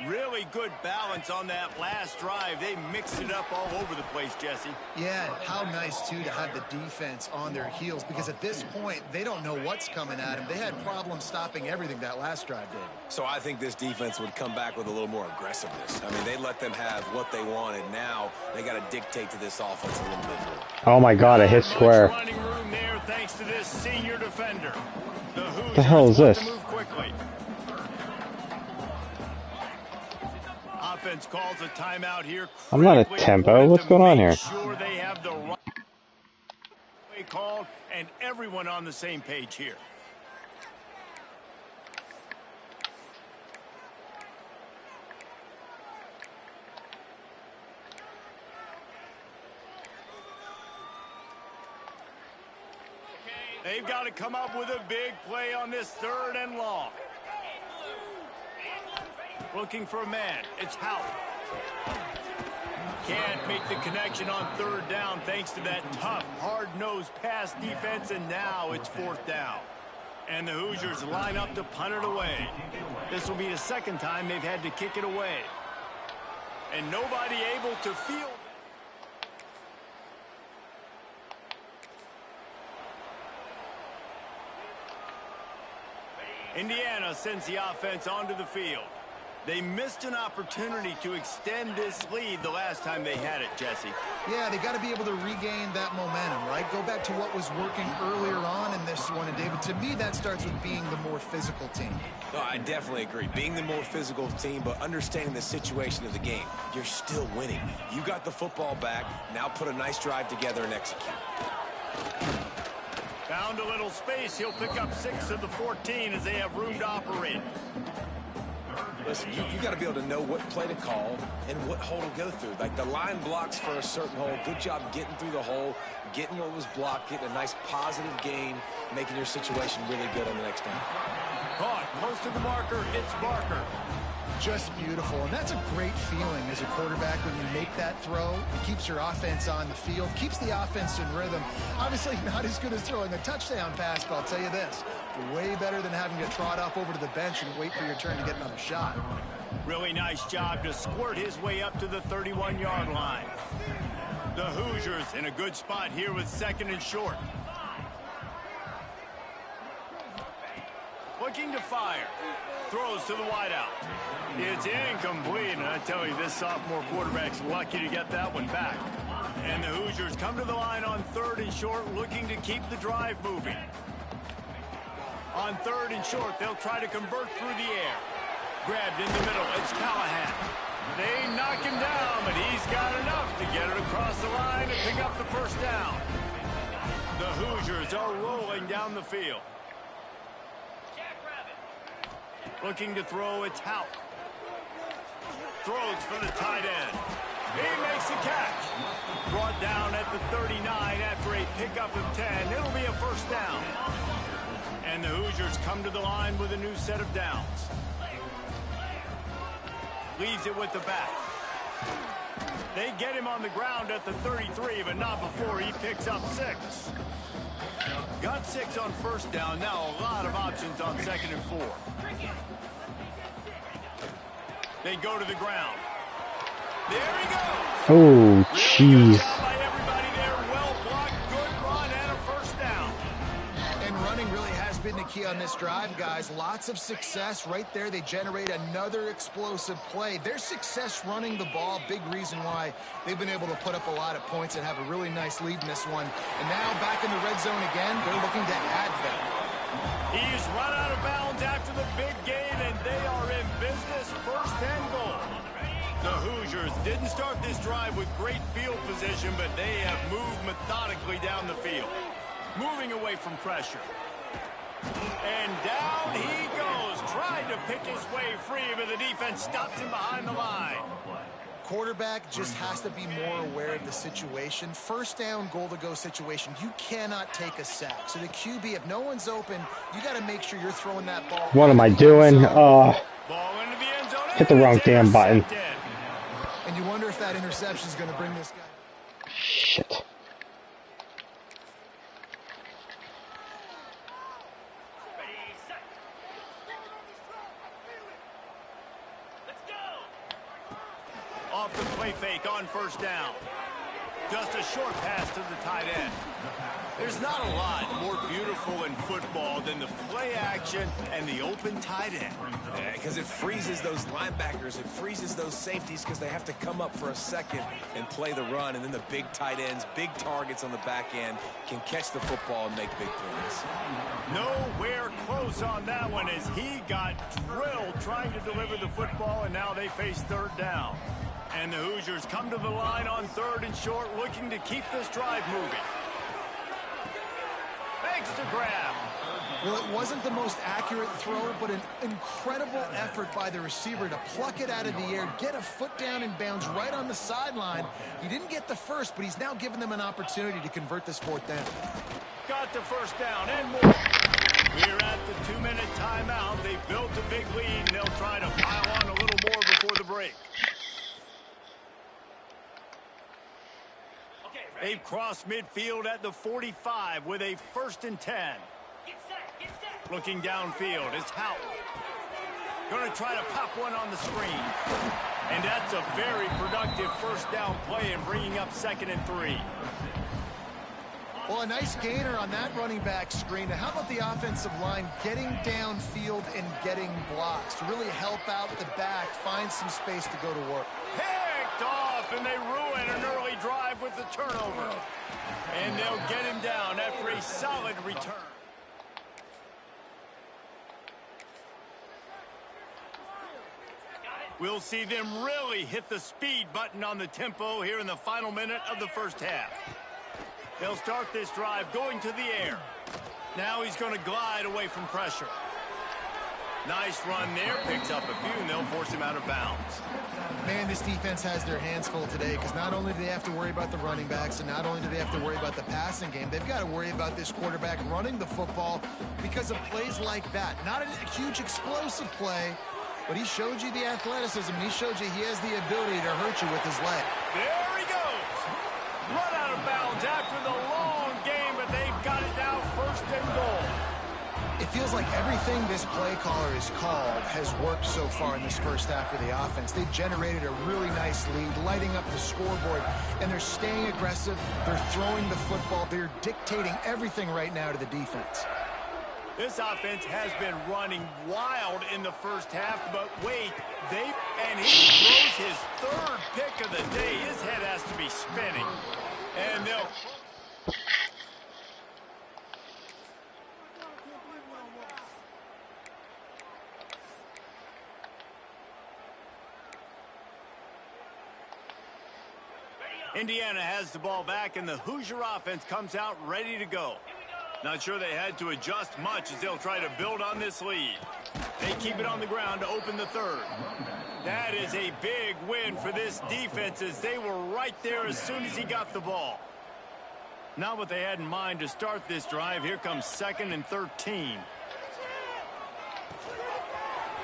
Really good balance on that last drive. They mixed it up all over the place, Jesse. Yeah, how nice, too, to have the defense on their heels, because at this point, they don't know what's coming at them. They had problems stopping everything that last drive did. So I think this defense would come back with a little more aggressiveness. I mean, they let them have what they wanted. Now they got to dictate to this offense a little bit more. Oh my God, I hit square. Running room there thanks to this senior defender. What the hell is this? Move quickly. Offense calls a timeout here. I'm not a tempo. What's going on here? Sure they have the right play called and everyone on the same page here. They've got to come up with a big play on this 3rd and long. Looking for a man. It's Howard. Can't make the connection on 3rd down thanks to that tough, hard-nosed pass defense, and now it's 4th down. And the Hoosiers line up to punt it away. This will be the 2nd time they've had to kick it away. And nobody able to field. Indiana sends the offense onto the field. They missed an opportunity to extend this lead the last time they had it, Jesse. Yeah, they got to be able to regain that momentum, right? Go back to what was working earlier on in this one. And, David, to me, that starts with being the more physical team. No, I definitely agree. Being the more physical team, but understanding the situation of the game. You're still winning. You got the football back. Now put a nice drive together and execute. Found a little space. He'll pick up 6 of the 14 as they have room to operate. Listen, you got to be able to know what play to call and what hole to go through. Like the line blocks for a certain hole. Good job getting through the hole, getting what was blocked, getting a nice positive gain, making your situation really good on the next down. Caught close to the marker. It's Barker. Just beautiful, and that's a great feeling as a quarterback when you make that throw. It keeps your offense on the field, keeps the offense in rhythm. Obviously not as good as throwing a touchdown pass, but I'll tell you this, way better than having to trot off over to the bench and wait for your turn to get another shot. Really nice job to squirt his way up to the 31-yard line. The Hoosiers in a good spot here with 2nd and short. Looking to fire. Throws to the wideout. It's incomplete, and I tell you, this sophomore quarterback's lucky to get that one back. And the Hoosiers come to the line on 3rd and short, looking to keep the drive moving. On 3rd and short, they'll try to convert through the air. Grabbed in the middle, it's Callahan. They knock him down, but he's got enough to get it across the line and pick up the first down. The Hoosiers are rolling down the field. Looking to throw, it's Hout. Throws for the tight end. He makes a catch. Brought down at the 39 after a pickup of 10. It'll be a first down. And the Hoosiers come to the line with a new set of downs. Leaves it with the back. They get him on the ground at the 33, but not before he picks up 6. Got 6 on first down. Now a lot of options on 2nd and 4. They go to the ground. There he goes. Oh, jeez. By everybody there. Well blocked. Good run and a first down. And running really has been the key on this drive, guys. Lots of success right there. They generate another explosive play. Their success running the ball, big reason why they've been able to put up a lot of points and have a really nice lead in this one. And now back in the red zone again, they're looking to add them. He's run out of bounds after the big gain, and they are in business. 1st and goal. The Hoosiers didn't start this drive with great field position, but they have moved methodically down the field. Moving away from pressure. And down he goes. Tried to pick his way free, but the defense stops him behind the line. Quarterback just has to be more aware of the situation. 1st down, goal-to-go situation. You cannot take a sack. So the QB, if no one's open, you got to make sure you're throwing that ball. What am I doing? Ball into the end zone. Hit the wrong damn button. And you wonder if that interception is going to bring this guy. Shit. Off the play fake on 1st down. Just a short pass to the tight end. There's not a lot more beautiful in football than the play action and the open tight end. Yeah, because it freezes those linebackers. It freezes those safeties because they have to come up for a second and play the run. And then the big tight ends, big targets on the back end can catch the football and make big plays. Nowhere close on that one as he got drilled trying to deliver the football, and now they face 3rd down. And the Hoosiers come to the line on 3rd and short, looking to keep this drive moving. Thanks to grab. Well, it wasn't the most accurate throw, but an incredible effort by the receiver to pluck it out of the air, get a foot down and bounce right on the sideline. He didn't get the first, but he's now given them an opportunity to convert this 4th down. Got the first down and more. We're at the 2-minute timeout. They built a big lead, and they'll try to pile on a little more before the break. They've crossed midfield at the 45 with a 1st and 10. Looking downfield, it's Hout. Going to try to pop one on the screen. And that's a very productive 1st down play and bringing up 2nd and 3. Well, a nice gainer on that running back screen. Now, how about the offensive line getting downfield and getting blocks to really help out the back, find some space to go to work? Picked off, and they ruin an early drive with the turnover. And they'll get him down after a solid return. We'll see them really hit the speed button on the tempo here in the final minute of the 1st half. They'll start this drive going to the air. Now he's going to glide away from pressure. Nice run there, picks up a few, and they'll force him out of bounds. Man, this defense has their hands full today because not only do they have to worry about the running backs and not only do they have to worry about the passing game, they've got to worry about this quarterback running the football because of plays like that. Not a huge explosive play, but he showed you the athleticism, and he showed you he has the ability to hurt you with his leg. There he goes. Run out of bounds after the long game, but they've got it now 1st and goal. It feels like everything this play caller has called has worked so far in this 1st half of the offense. They've generated a really nice lead, lighting up the scoreboard, and they're staying aggressive. They're throwing the football. They're dictating everything right now to the defense. This offense has been running wild in the 1st half, but wait, he throws his third pick of the day. His head has to be spinning. And they'll... Indiana has the ball back, and the Hoosier offense comes out ready to go. Not sure they had to adjust much as they'll try to build on this lead. They keep it on the ground to open the third. That is a big win for this defense as they were right there as soon as he got the ball. Not what they had in mind to start this drive. Here comes 2nd and 13.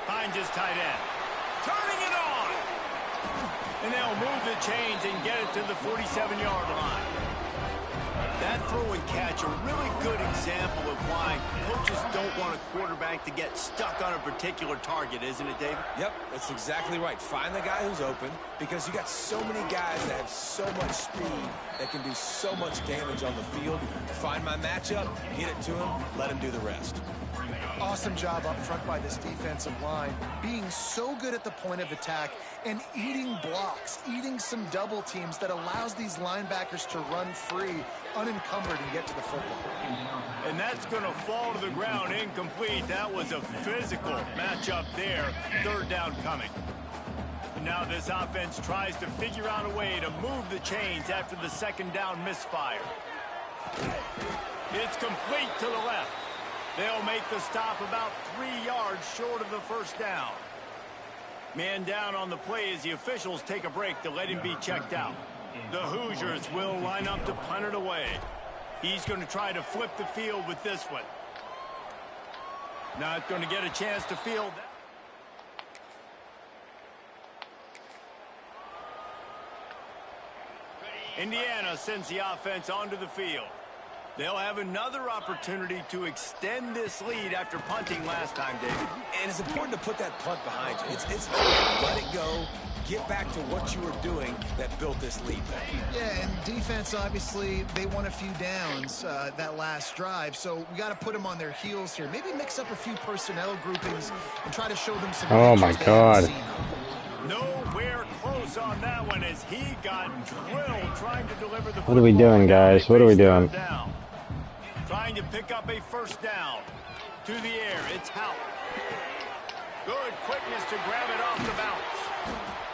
Finds his tight end. Turning it on! And they'll move the chains and get it to the 47-yard line. That throw and catch, a really good example of why coaches don't want a quarterback to get stuck on a particular target, isn't it, David? Yep, that's exactly right. Find the guy who's open because you got so many guys that have so much speed that can do so much damage on the field. Find my matchup, get it to him, let him do the rest. Awesome job up front by this defensive line, being so good at the point of attack and eating blocks, eating some double teams that allows these linebackers to run free, unencumbered, and get to the football. And that's going to fall to the ground incomplete. That was a physical matchup there. 3rd down coming. And now this offense tries to figure out a way to move the chains after the 2nd down misfire. It's complete to the left. They'll make the stop about 3 yards short of the 1st down. Man down on the play as the officials take a break to let him be checked out. The Hoosiers will line up to punt it away. He's going to try to flip the field with this one. Not going to get a chance to field that. Indiana sends the offense onto the field. They'll have another opportunity to extend this lead after punting last time, David. And it's important to put that punt behind you. It's let it go, get back to what you were doing that built this lead back. Yeah, and defense, obviously, they won a few downs that last drive, so we got to put them on their heels here. Maybe mix up a few personnel groupings and try to show them some... Oh, my God. Nowhere close on that one as he got drilled trying to deliver the... What are we doing, guys? What are we doing? Trying to pick up a 1st down. To the air, it's Howard. Good quickness to grab it off the bounce.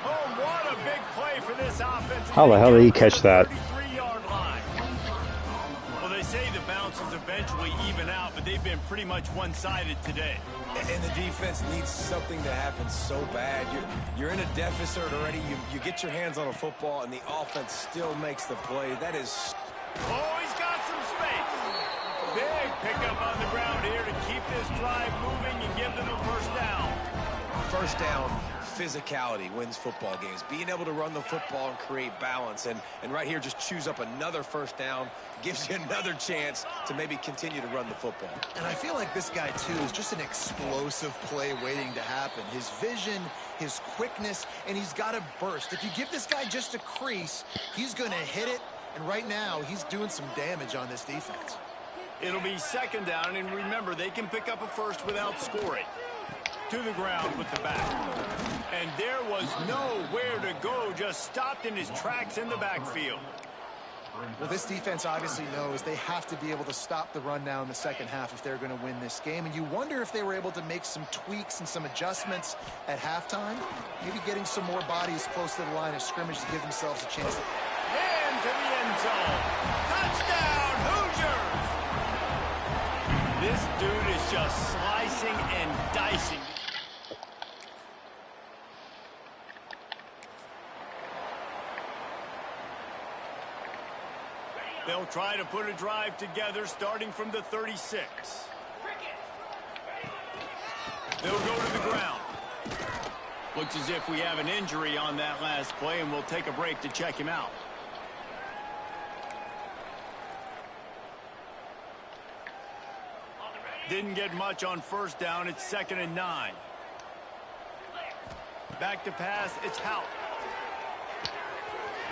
Oh, what a big play for this offense. How the hell did he catch that? 33-yard line. Well, they say the bounces eventually even out, but they've been pretty much one-sided today. And the defense needs something to happen so bad. You're in a deficit already. You get your hands on a football, and the offense still makes the play. That is... Oh, he's got some space. Big pickup on the ground here to keep this drive moving and give them a 1st down. 1st down, physicality wins football games. Being able to run the football and create balance. And right here, just choose up another 1st down. Gives you another chance to maybe continue to run the football. And I feel like this guy, too, is just an explosive play waiting to happen. His vision, his quickness, and he's got a burst. If you give this guy just a crease, he's going to hit it. And right now, he's doing some damage on this defense. It'll be 2nd down, and remember, they can pick up a 1st without scoring. To the ground with the back. And there was nowhere to go, just stopped in his tracks in the backfield. Well, this defense obviously knows they have to be able to stop the run now in the 2nd half if they're going to win this game. And you wonder if they were able to make some tweaks and some adjustments at halftime. Maybe getting some more bodies close to the line of scrimmage to give themselves a chance. And to the end zone. Touchdown, Hoosiers! This dude is just slicing and dicing. They'll try to put a drive together starting from the 36. They'll go to the ground. Looks as if we have an injury on that last play, and we'll take a break to check him out. Didn't get much on 1st down. It's 2nd and 9. Back to pass. It's Howard.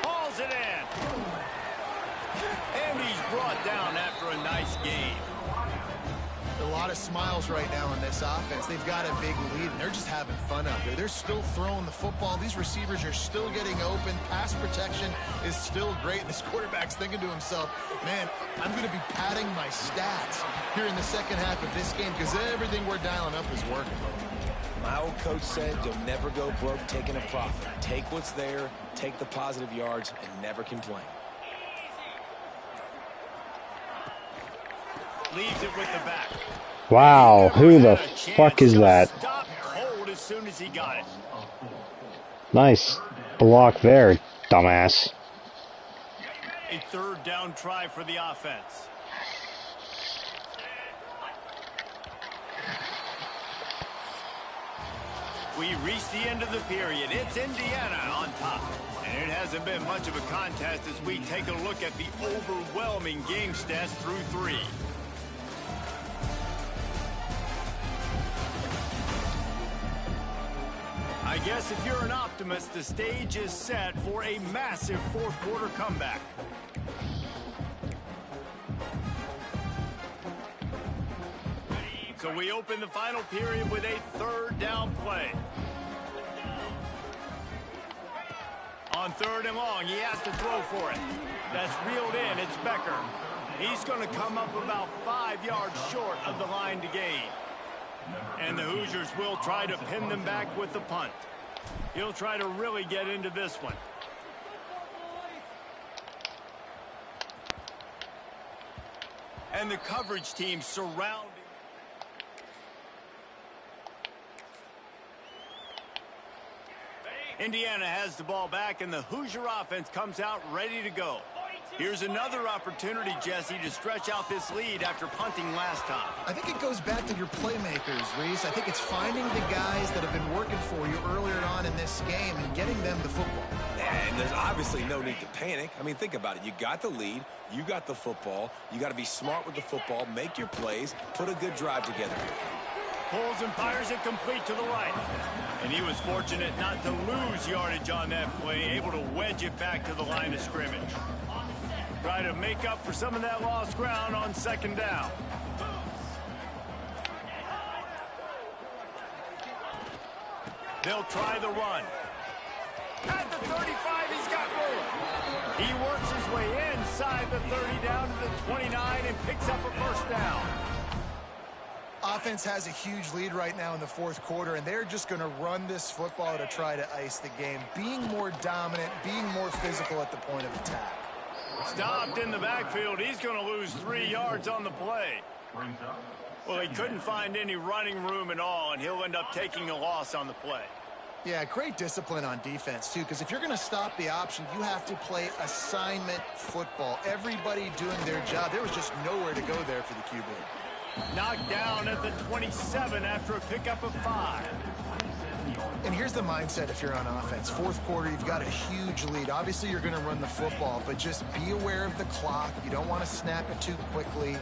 Hauls it in. And he's brought down after a nice gain. A lot of smiles right now on this offense. They've got a big lead, and they're just having fun out there. They're still throwing the football. These receivers are still getting open. Pass protection is still great. And this quarterback's thinking to himself, man, I'm going to be padding my stats here in the second half of this game because everything we're dialing up is working. My old coach said you'll never go broke taking a profit. Take what's there, take the positive yards, and never complain. Leaves it with the back. Wow, who the fuck is that? Stopped cold as soon as he got it. Nice block there, dumbass. A third down try for the offense. We reach the end of the period. It's Indiana on top. And it hasn't been much of a contest as we take a look at the overwhelming game stats through 3. I guess if you're an optimist, the stage is set for a massive fourth quarter comeback. So we open the final period with a third down play. On 3rd and long, he has to throw for it. That's reeled in. It's Becker. He's going to come up about 5 yards short of the line to gain. And the Hoosiers will try to pin them back with the punt. He'll try to really get into this one. And the coverage team surrounding. Indiana has the ball back, and the Hoosier offense comes out ready to go. Here's another opportunity, Jesse, to stretch out this lead after punting last time. I think it goes back to your playmakers, Reese. I think it's finding the guys that have been working for you earlier on in this game and getting them the football. And there's obviously no need to panic. I mean, think about it. You got the lead. You got the football. You got to be smart with the football, make your plays, put a good drive together. Pulls and fires it complete to the right. And he was fortunate not to lose yardage on that play, able to wedge it back to the line of scrimmage. Try to make up for some of that lost ground on 2nd down. They'll try the run. At the 35, he's got room. He works his way inside the 30 down to the 29 and picks up a first down. Offense has a huge lead right now in the fourth quarter, and they're just going to run this football to try to ice the game. Being more dominant, being more physical at the point of attack. Stopped in the backfield. He's going to lose 3 yards on the play. Well, he couldn't find any running room at all, and he'll end up taking a loss on the play. Yeah, great discipline on defense, too, because if you're going to stop the option, you have to play assignment football. Everybody doing their job. There was just nowhere to go there for the QB. Knocked down at the 27 after a pickup of 5. And here's the mindset if you're on offense. Fourth quarter, you've got a huge lead. Obviously, you're going to run the football, but just be aware of the clock. You don't want to snap it too quickly.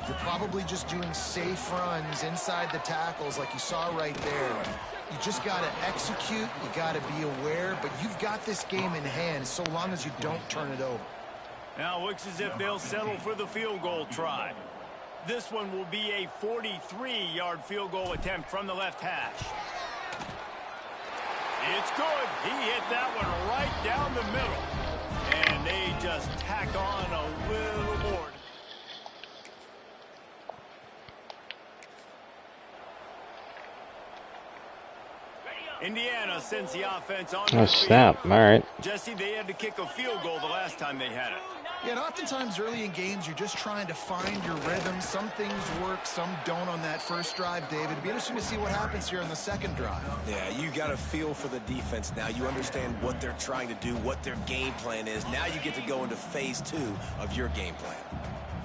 You're probably just doing safe runs inside the tackles like you saw right there. You just got to execute. You got to be aware, but you've got this game in hand so long as you don't turn it over. Now looks as if they'll settle for the field goal try. This one will be a 43-yard field goal attempt from the left hash. It's good. He hit that one right down the middle. And they just tack on a little more. Indiana sends the offense on. Oh, snap. All right. Jesse, they had to kick a field goal the last time they had it. Yeah, and oftentimes early in games, you're just trying to find your rhythm. Some things work, some don't on that first drive, David. It'd be interesting to see what happens here on the second drive. Yeah, you got a feel for the defense now. You understand what they're trying to do, what their game plan is. Now you get to go into phase 2 of your game plan.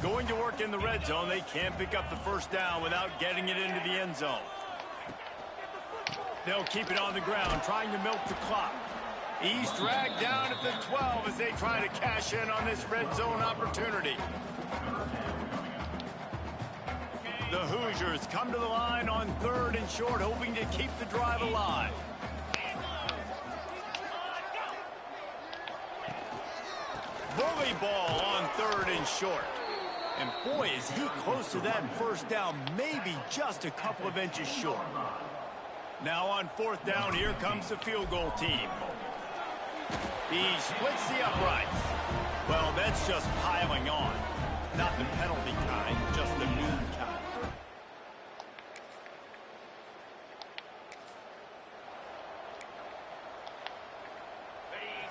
Going to work in the red zone, they can't pick up the first down without getting it into the end zone. They'll keep it on the ground, trying to milk the clock. He's dragged down at the 12 as they try to cash in on this red zone opportunity. The Hoosiers come to the line on 3rd and short, hoping to keep the drive alive. Bully ball on 3rd and short. And boy, is he close to that first down, maybe just a couple of inches short. Now on 4th down, here comes the field goal team. He splits the uprights. Well, that's just piling on. Not the penalty kind, just the noon kind.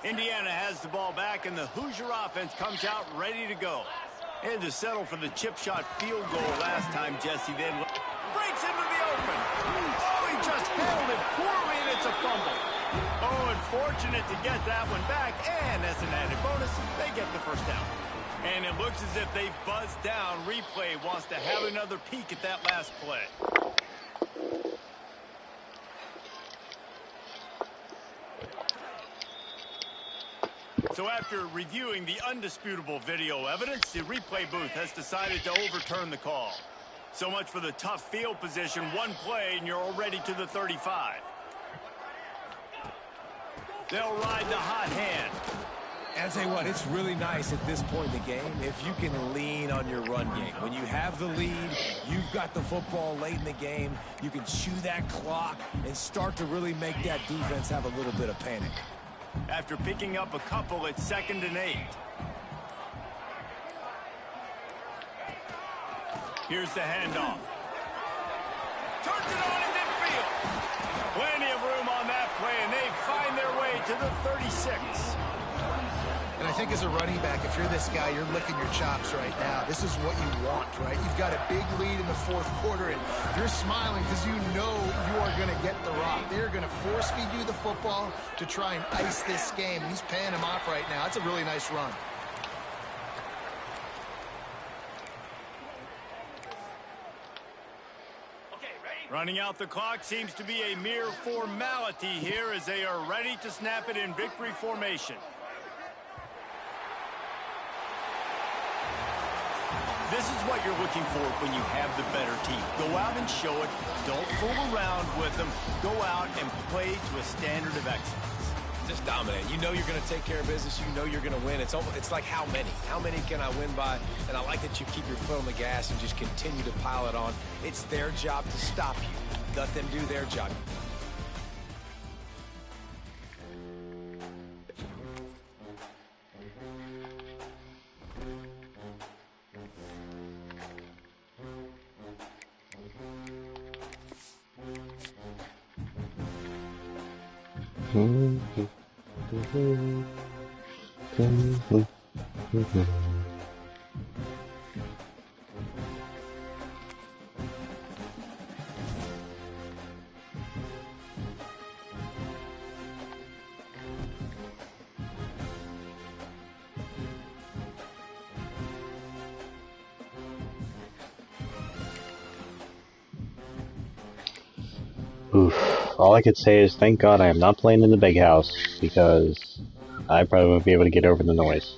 Indiana has the ball back, and the Hoosier offense comes out ready to go. And to settle for the chip shot field goal last time, Jesse then breaks into the open. Oh, he just handled it poorly, and it's a fumble. Oh, unfortunate to get that one back, and as an added bonus, they get the first down. And it looks as if they've buzzed down. Replay wants to have another peek at that last play. So after reviewing the undisputable video evidence, the replay booth has decided to overturn the call. So much for the tough field position. One play, and you're already to the 35. They'll ride the hot hand. And I'll tell you what, it's really nice at this point in the game if you can lean on your run game. When you have the lead, you've got the football late in the game, you can chew that clock and start to really make that defense have a little bit of panic. After picking up a couple, it's 2nd and 8. Here's the handoff. Turns it on in midfield. Plenty of room on that play, and they find their way to the 36. And I think as a running back, if you're this guy, you're licking your chops right now. This is what you want, right? You've got a big lead in the 4th quarter, and you're smiling because you know you are going to get the rock. They're going to force feed you the football to try and ice this game. He's paying him off right now. That's a really nice run. Running out the clock seems to be a mere formality here as they are ready to snap it in victory formation. This is what you're looking for when you have the better team. Go out and show it. Don't fool around with them. Go out and play to a standard of excellence. Just dominate. You know you're going to take care of business. You know you're going to win. It's like how many? How many can I win by? And I like that you keep your foot on the gas and just continue to pile it on. It's their job to stop you. Let them do their job. Oof. All I could say is thank God I am not playing in the big house, because I probably won't be able to get over the noise.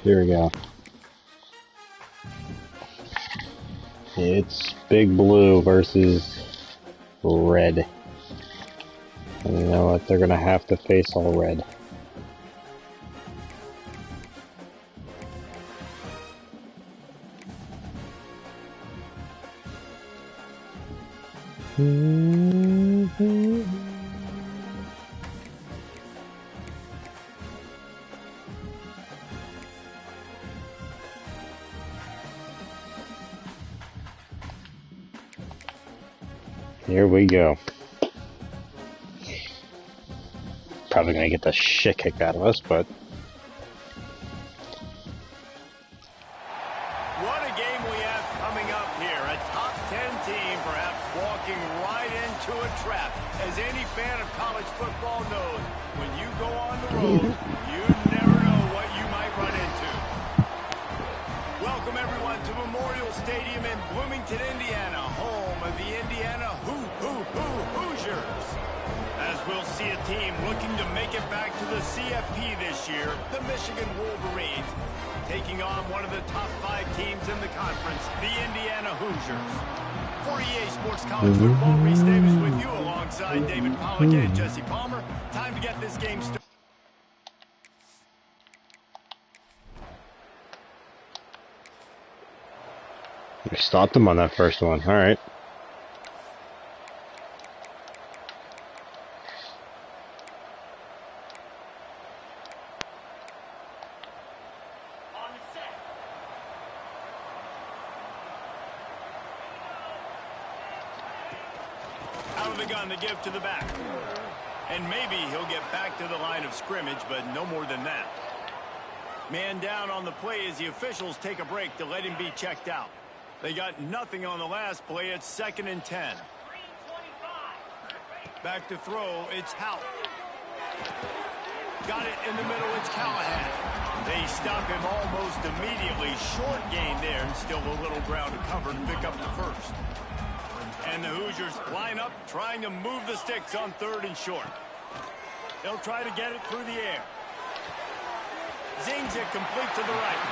Here we go. It's Big Blue versus Red. And you know what? They're gonna have to face all red. Here we go. Probably gonna get the shit kicked out of us, but What a game we have coming up here. A top 10 team perhaps walking right into a trap. As any fan of college football knows, when you go on the road, you never know what you might run into. Welcome everyone to Memorial Stadium in Bloomington, Indiana, home of the Indiana Hoosiers. As we'll see a team looking to make it back to the CFP this year, the Michigan Wolverines, taking on one of the top 5 teams in the conference, the Indiana Hoosiers. For EA Sports College Football, Reese Davis with you alongside David Pollack and Jesse Palmer. Time to get this game started. we stopped them on that first one. All right. Out of the gun to give to the back. And maybe he'll get back to the line of scrimmage, but no more than that. Man down on the play as the officials take a break to let him be checked out. They got nothing on the last play. It's 2nd and 10. Back to throw. It's Hout. Got it in the middle. It's Callahan. They stop him almost immediately. Short gain there and still a little ground to cover to pick up the first. And the Hoosiers line up, trying to move the sticks on 3rd and short. They'll try to get it through the air. Zings it complete to the right.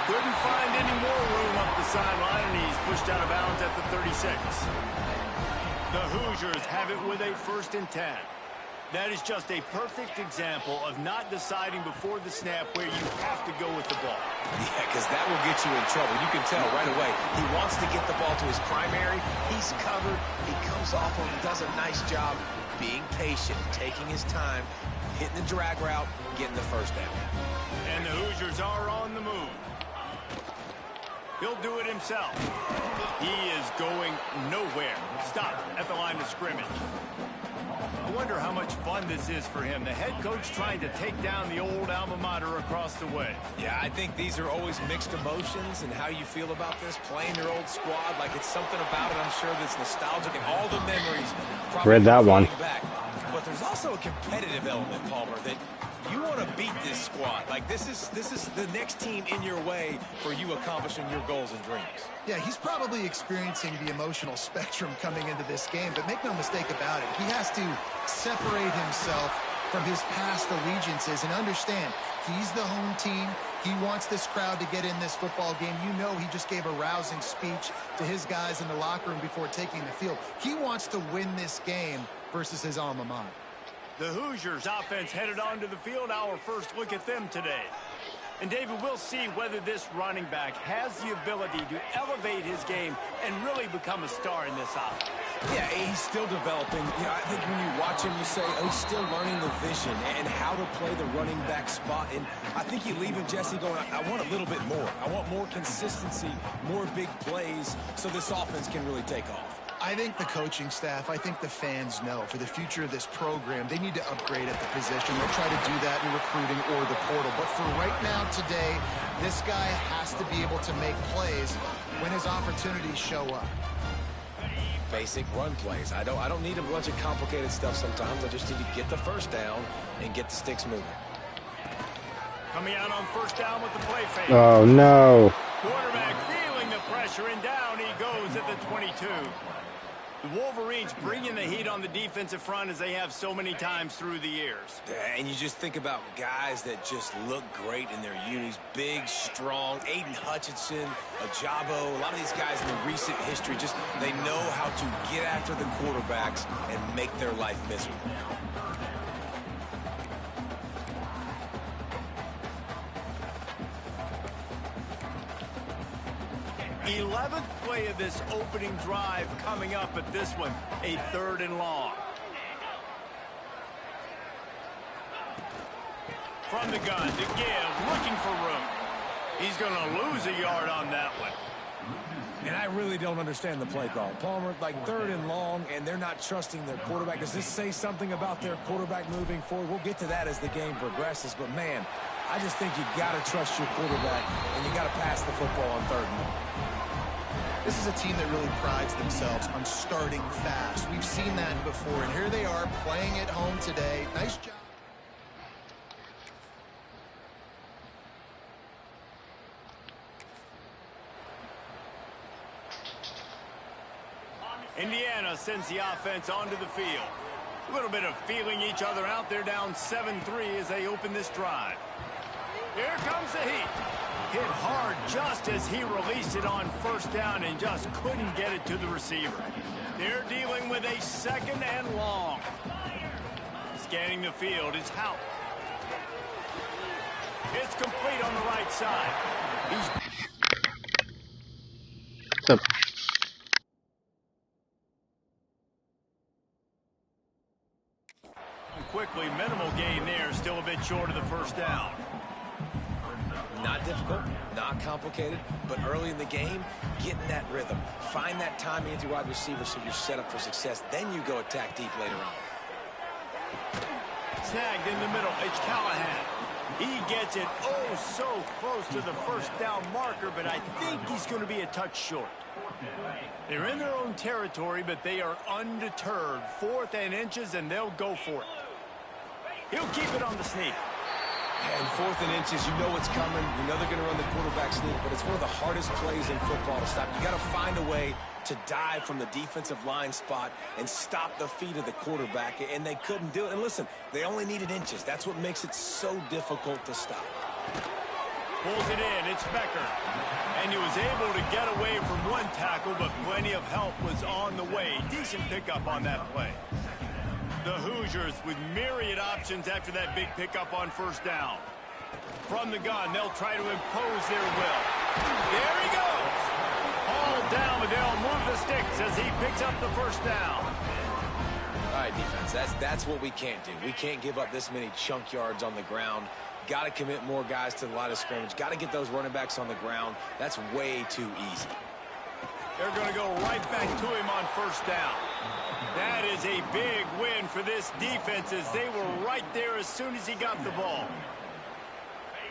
Couldn't find any more room up the sideline, and he's pushed out of bounds at the 36. The Hoosiers have it with a 1st and 10. That is just a perfect example of not deciding before the snap where you have to go with the ball. Yeah, because that will get you in trouble. You can tell right away. He wants to get the ball to his primary. He's covered. He comes off and does a nice job being patient, taking his time, hitting the drag route, getting the first down. And the Hoosiers are on the move. He'll do it himself. He is going nowhere. Stop at the line of scrimmage. I wonder how much fun this is for him. The head coach trying to take down the old alma mater across the way. Yeah, I think these are always mixed emotions, and how you feel about this, playing your old squad, like it's something about it, I'm sure, that's nostalgic, and all the memories. Read that one. Back. But there's also a competitive element, Palmer, that you want to beat this squad. Like, this is the next team in your way for you accomplishing your goals and dreams. Yeah, he's probably experiencing the emotional spectrum coming into this game, but make no mistake about it. He has to separate himself from his past allegiances and understand he's the home team. He wants this crowd to get in this football game. You know, he just gave a rousing speech to his guys in the locker room before taking the field. He wants to win this game versus his alma mater. The Hoosiers offense headed onto the field. Our first look at them today. And David, we'll see whether this running back has the ability to elevate his game and really become a star in this offense. Yeah, he's still developing. You know, I think when you watch him, you say, oh, he's still learning the vision and how to play the running back spot. And I think you leave him, Jesse, going, I want a little bit more. I want more consistency, more big plays, so this offense can really take off. I think the coaching staff, I think the fans know for the future of this program, they need to upgrade at the position. They'll try to do that in recruiting or the portal. But for right now today, this guy has to be able to make plays when his opportunities show up. Basic run plays. I don't need a bunch of complicated stuff sometimes. I just need to get the first down and get the sticks moving. Coming out on first down with the play fake. Oh, no. Quarterback feeling the pressure, and down he goes at the 22. The Wolverines bringing the heat on the defensive front as they have so many times through the years. And you just think about guys that just look great in their unis. Big, strong, Aiden Hutchinson, Ajabo. A lot of these guys in the recent history, just they know how to get after the quarterbacks and make their life miserable. 11th play of this opening drive coming up at this one, a 3rd and long. From the gun to give, looking for room. He's going to lose a yard on that one. And I really don't understand the play call. Palmer, like 3rd and long, and they're not trusting their quarterback. Does this say something about their quarterback moving forward? We'll get to that as the game progresses. But, man, I just think you got to trust your quarterback, and you got to pass the football on 3rd and long. This is a team that really prides themselves on starting fast. We've seen that before, and here they are playing at home today. Nice job. Indiana sends the offense onto the field. A little bit of feeling each other out. They're down 7-3 as they open this drive. Here comes the heat. Hit hard just as he released it on 1st down and just couldn't get it to the receiver. They're dealing with a 2nd and long. Scanning the field is Hout. It's complete on the right side. What's up? Quickly, minimal gain there, still a bit short of the 1st down. Not difficult, not complicated, but early in the game, getting that rhythm. Find that timing at your wide receiver so you're set up for success. Then you go attack deep later on. Snagged in the middle, it's Callahan. He gets it so close to the 1st down marker, but I think he's going to be a touch short. They're in their own territory, but they are undeterred. 4th and inches, and they'll go for it. He'll keep it on the sneak. And 4th and inches, you know what's coming. You know they're going to run the quarterback sneak, but it's one of the hardest plays in football to stop. You got to find a way to dive from the defensive line spot and stop the feet of the quarterback, and they couldn't do it. And listen, they only needed inches. That's what makes it so difficult to stop. Pulls it in, it's Becker. And he was able to get away from one tackle, but plenty of help was on the way. Decent pickup on that play. The Hoosiers with myriad options after that big pickup on 1st down. From the gun, they'll try to impose their will. There he goes. All down, but they'll move the sticks as he picks up the 1st down. All right, defense, that's what we can't do. We can't give up this many chunk yards on the ground. Got to commit more guys to the line of scrimmage. Got to get those running backs on the ground. That's way too easy. They're going to go right back to him on 1st down. That is a big win for this defense as they were right there as soon as he got the ball.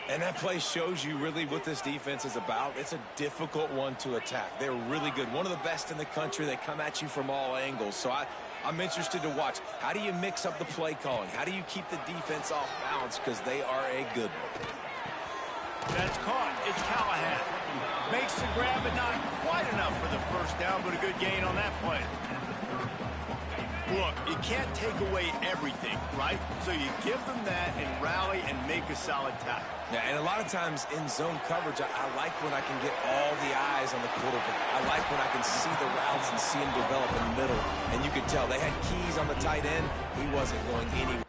And that play shows you really what this defense is about. It's a difficult one to attack. They're really good. One of the best in the country. They come at you from all angles. So I'm interested to watch. How do you mix up the play calling? How do you keep the defense off balance? Because they are a good one. That's caught. It's Callahan. Makes the grab, but not quite enough for the 1st down, but a good gain on that play. Look, you can't take away everything, right? So you give them that and rally and make a solid tackle. Yeah, and a lot of times in zone coverage, I like when I can get all the eyes on the quarterback. I like when I can see the routes and see him develop in the middle. And you could tell they had keys on the tight end. He wasn't going anywhere.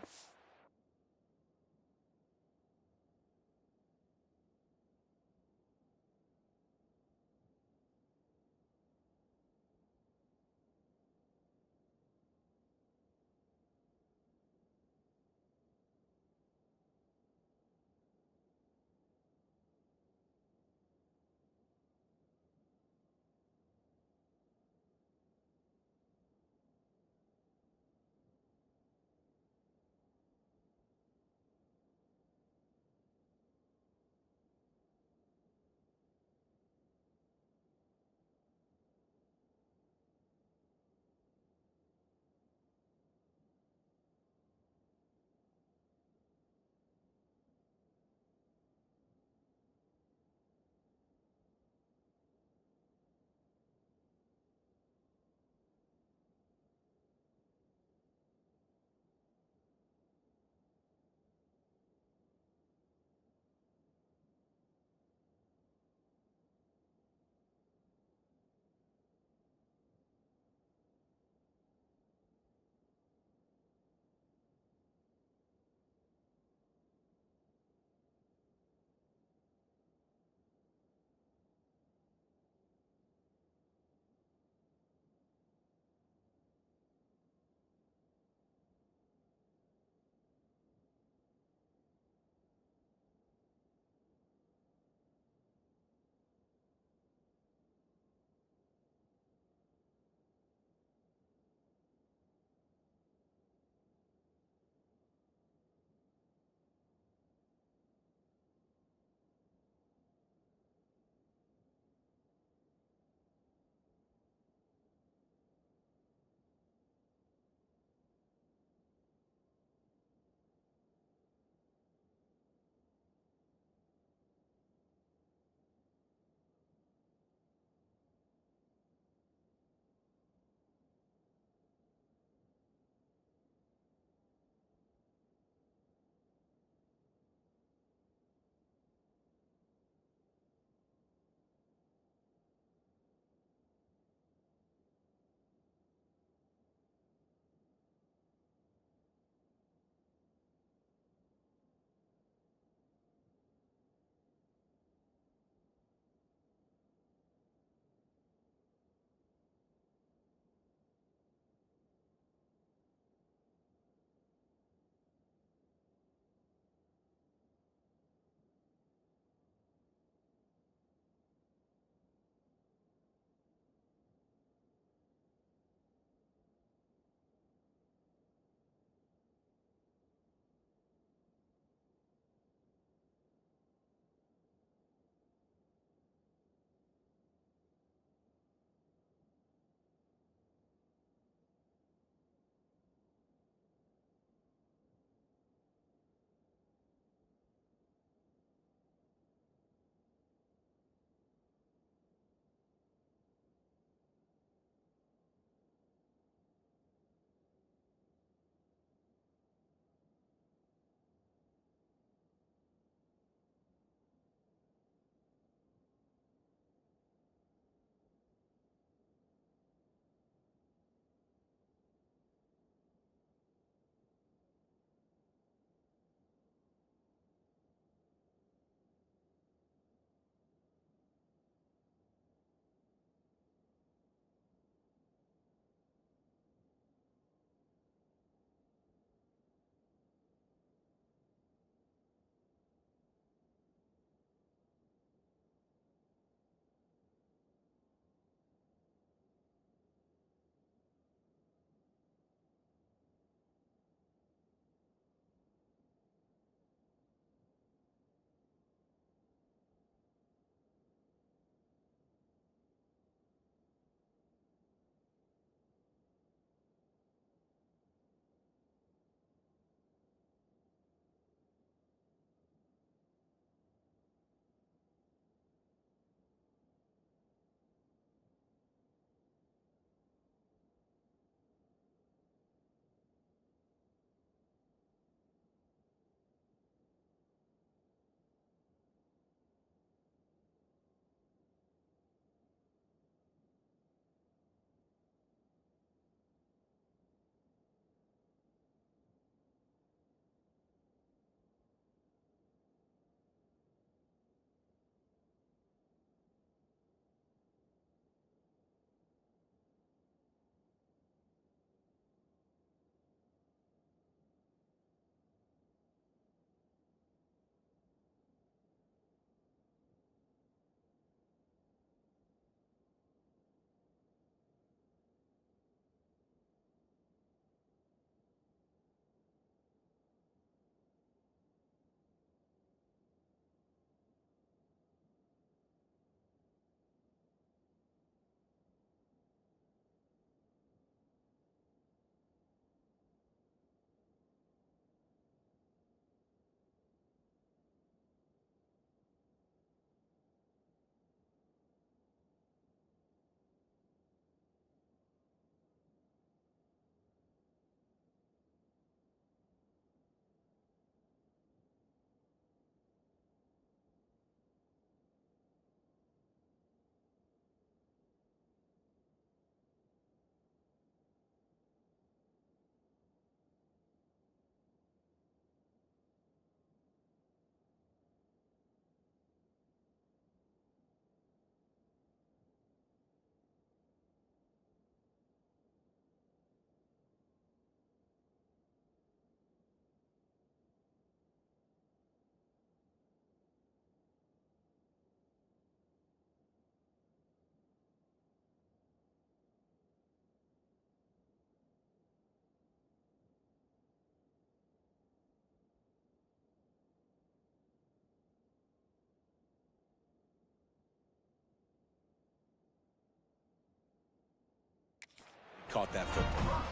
caught that football.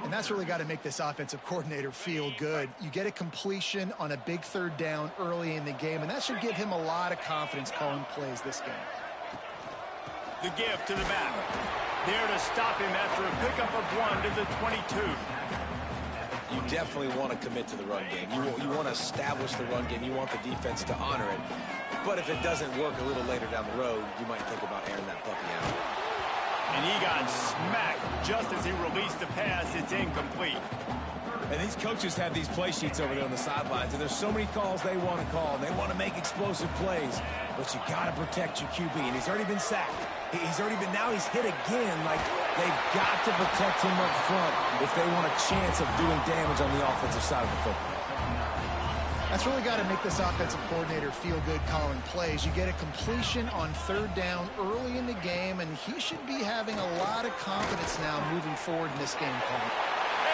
And that's really got to make this offensive coordinator feel good. You get a completion on a big third down early in the game, and that should give him a lot of confidence calling plays this game. The give to the back. There to stop him after a pickup of 1 to the 22. You definitely want to commit to the run game. You want to establish the run game. You want the defense to honor it. But if it doesn't work a little later down the road, you might think about airing that puppy out. And he got smacked just as he released the pass. It's incomplete. And these coaches have these play sheets over there on the sidelines, and there's so many calls they want to call. They want to make explosive plays, but you got to protect your QB, and he's already been sacked. Now he's hit again. Like, they've got to protect him up front if they want a chance of doing damage on the offensive side of the football. That's really got to make this offensive coordinator feel good calling plays. You get a completion on third down early in the game, and he should be having a lot of confidence now moving forward in this game plan.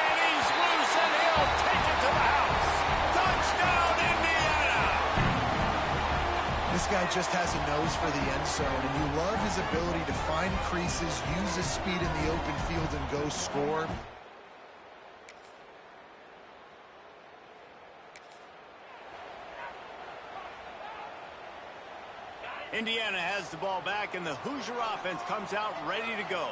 And he's loose, and he'll take it to the house. Touchdown, Indiana! This guy just has a nose for the end zone, and you love his ability to find creases, use his speed in the open field, and go score. Indiana has the ball back, and the Hoosier offense comes out ready to go.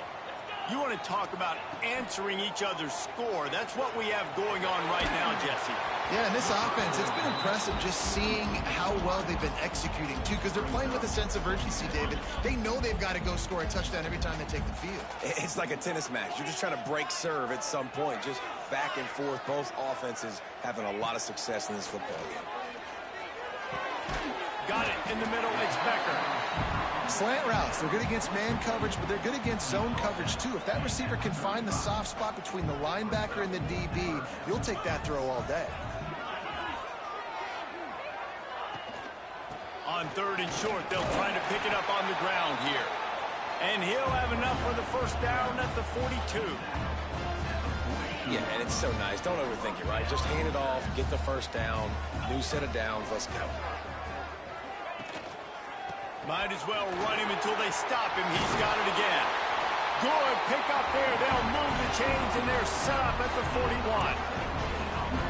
You want to talk about answering each other's score. That's what we have going on right now, Jesse. Yeah, and this offense, it's been impressive just seeing how well they've been executing, too, because they're playing with a sense of urgency, David. They know they've got to go score a touchdown every time they take the field. It's like a tennis match. You're just trying to break serve at some point, just back and forth. Both offenses having a lot of success in this football game. Got it in the middle. It's Becker. Slant routes, they're good against man coverage, but they're good against zone coverage, too. If that receiver can find the soft spot between the linebacker and the DB, you'll take that throw all day. On third and short, they'll try to pick it up on the ground here. And he'll have enough for the first down at the 42. Yeah, and it's so nice. Don't overthink it, right? Just hand it off, get the first down, new set of downs, let's go. Might as well run him until they stop him. He's got it again. Good pick up there. They'll move the chains, and they're set up at the 41.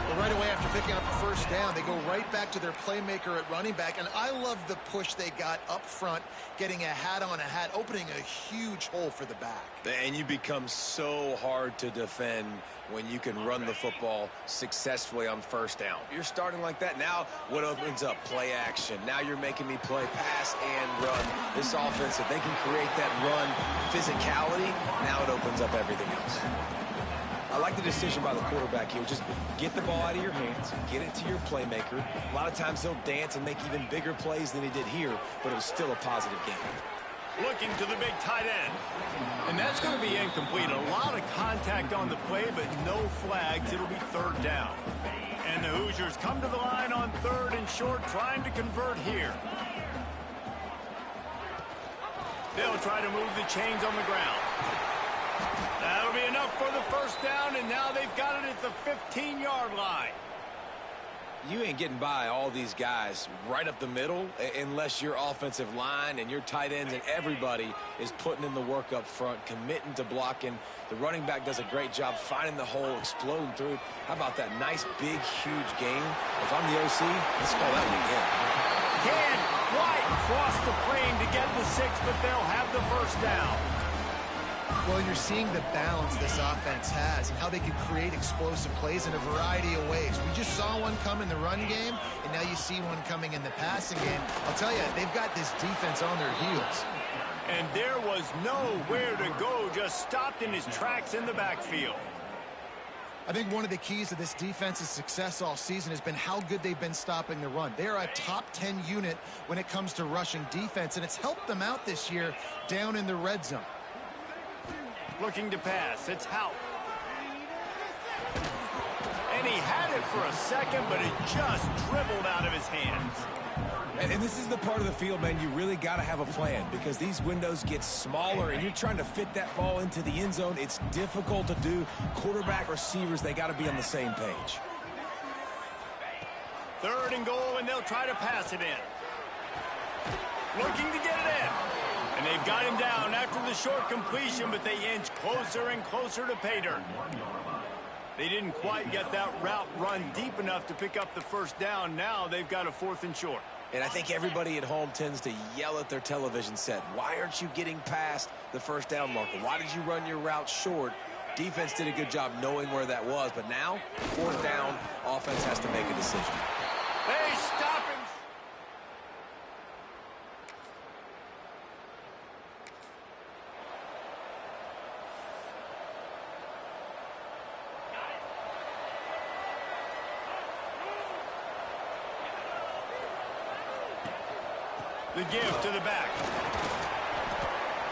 Well, right away after picking up the first down, they go right back to their playmaker at running back. And I love the push they got up front, getting a hat on a hat, opening a huge hole for the back. And you become so hard to defend when you can run the football successfully on first down. You're starting like that. Now what opens up? Play action. Now you're making me play pass and run. This offense, if they can create that run physicality, now it opens up everything else. I like the decision by the quarterback here. Just get the ball out of your hands, get it to your playmaker. A lot of times he'll dance and make even bigger plays than he did here, but it was still a positive game. Looking to the big tight end. And that's going to be incomplete. A lot of contact on the play, but no flags. It'll be third down. And the Hoosiers come to the line on third and short, trying to convert here. They'll try to move the chains on the ground. That'll be enough for the first down, and now they've got it at the 15-yard line. You ain't getting by all these guys right up the middle unless your offensive line and your tight ends and everybody is putting in the work up front, committing to blocking. The running back does a great job finding the hole, exploding through. How about that nice, big, huge game? If I'm the OC, let's call that one again. Can White cross the plane to get the 6, but they'll have the first down. Well, you're seeing the balance this offense has and how they can create explosive plays in a variety of ways. We just saw one come in the run game, and now you see one coming in the passing game. I'll tell you, they've got this defense on their heels. And there was nowhere to go, just stopped in his tracks in the backfield. I think one of the keys to this defense's success all season has been how good they've been stopping the run. They're a top 10 unit when it comes to rushing defense, and it's helped them out this year down in the red zone. Looking to pass, it's Hout. And he had it for a second, but it just dribbled out of his hands. And this is the part of the field, man, you really got to have a plan because these windows get smaller and you're trying to fit that ball into the end zone. It's difficult to do. Quarterback, receivers, they got to be on the same page. Third and goal, and they'll try to pass it in. Looking to get it in. And they've got him down after the short completion, but they inch closer and closer to pay dirt. They didn't quite get that route run deep enough to pick up the first down. Now they've got a 4th and short. And I think everybody at home tends to yell at their television set. Why aren't you getting past the first down marker? Why did you run your route short? Defense did a good job knowing where that was. But now, 4th down, offense has to make a decision. They stop him. The give to the back.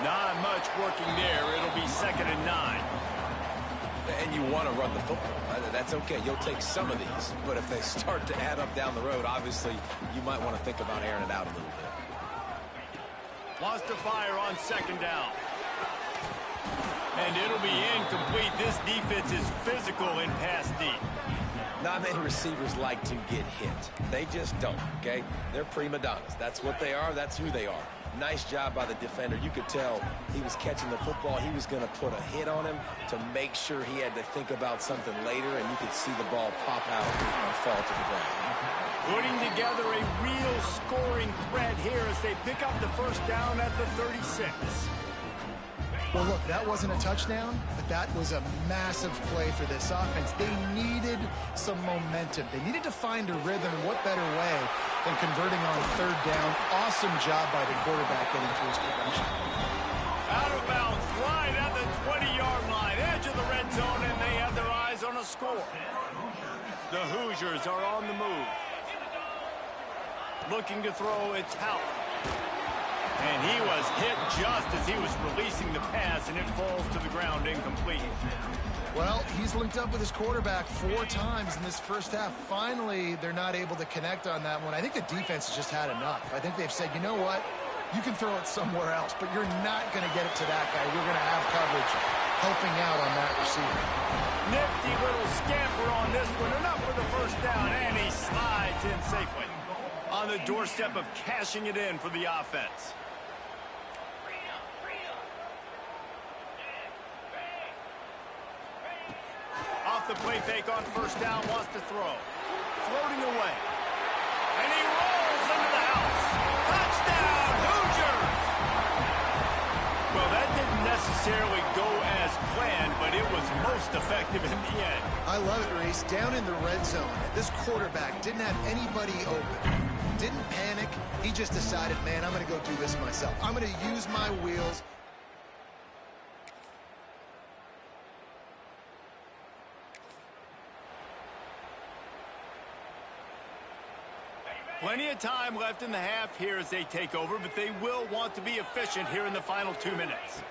Not much working there. It'll be 2nd and 9. And you want to run the football. That's okay. You'll take some of these. But if they start to add up down the road, obviously, you might want to think about airing it out a little bit. Wants to fire on 2nd down. And it'll be incomplete. This defense is physical in pass deep. Not many receivers like to get hit. They just don't, okay? They're prima donnas. That's what they are. That's who they are. Nice job by the defender. You could tell he was catching the football. He was going to put a hit on him to make sure he had to think about something later, and you could see the ball pop out and fall to the ground. Putting together a real scoring threat here as they pick up the first down at the 36. Well, look, that wasn't a touchdown, but that was a massive play for this offense. They needed some momentum. They needed to find a rhythm, and what better way than converting on 3rd down. Awesome job by the quarterback getting through his progression. Out of bounds, right at the 20-yard line, edge of the red zone, and they have their eyes on a score. The Hoosiers are on the move. Looking to throw, it's Howard. And he was hit just as he was releasing the pass, and it falls to the ground incomplete. Well, he's linked up with his quarterback 4 times in this first half. Finally, they're not able to connect on that one. I think the defense has just had enough. I think they've said, you know what? You can throw it somewhere else, but you're not going to get it to that guy. We're going to have coverage helping out on that receiver. Nifty little scamper on this one. Enough for the first down, and he slides in safely. On the doorstep of cashing it in for the offense. Off the play fake on first down, wants to throw. Floating away. And he rolls into the house. Touchdown, Hoosiers! Well, that didn't necessarily go as planned, but it was most effective in the end. I love it, Reese. Down in the red zone, this quarterback didn't have anybody open. Didn't panic. He just decided, man, I'm going to go do this myself. I'm going to use my wheels. Plenty of time left in the half here as they take over, but they will want to be efficient here in the final 2 minutes.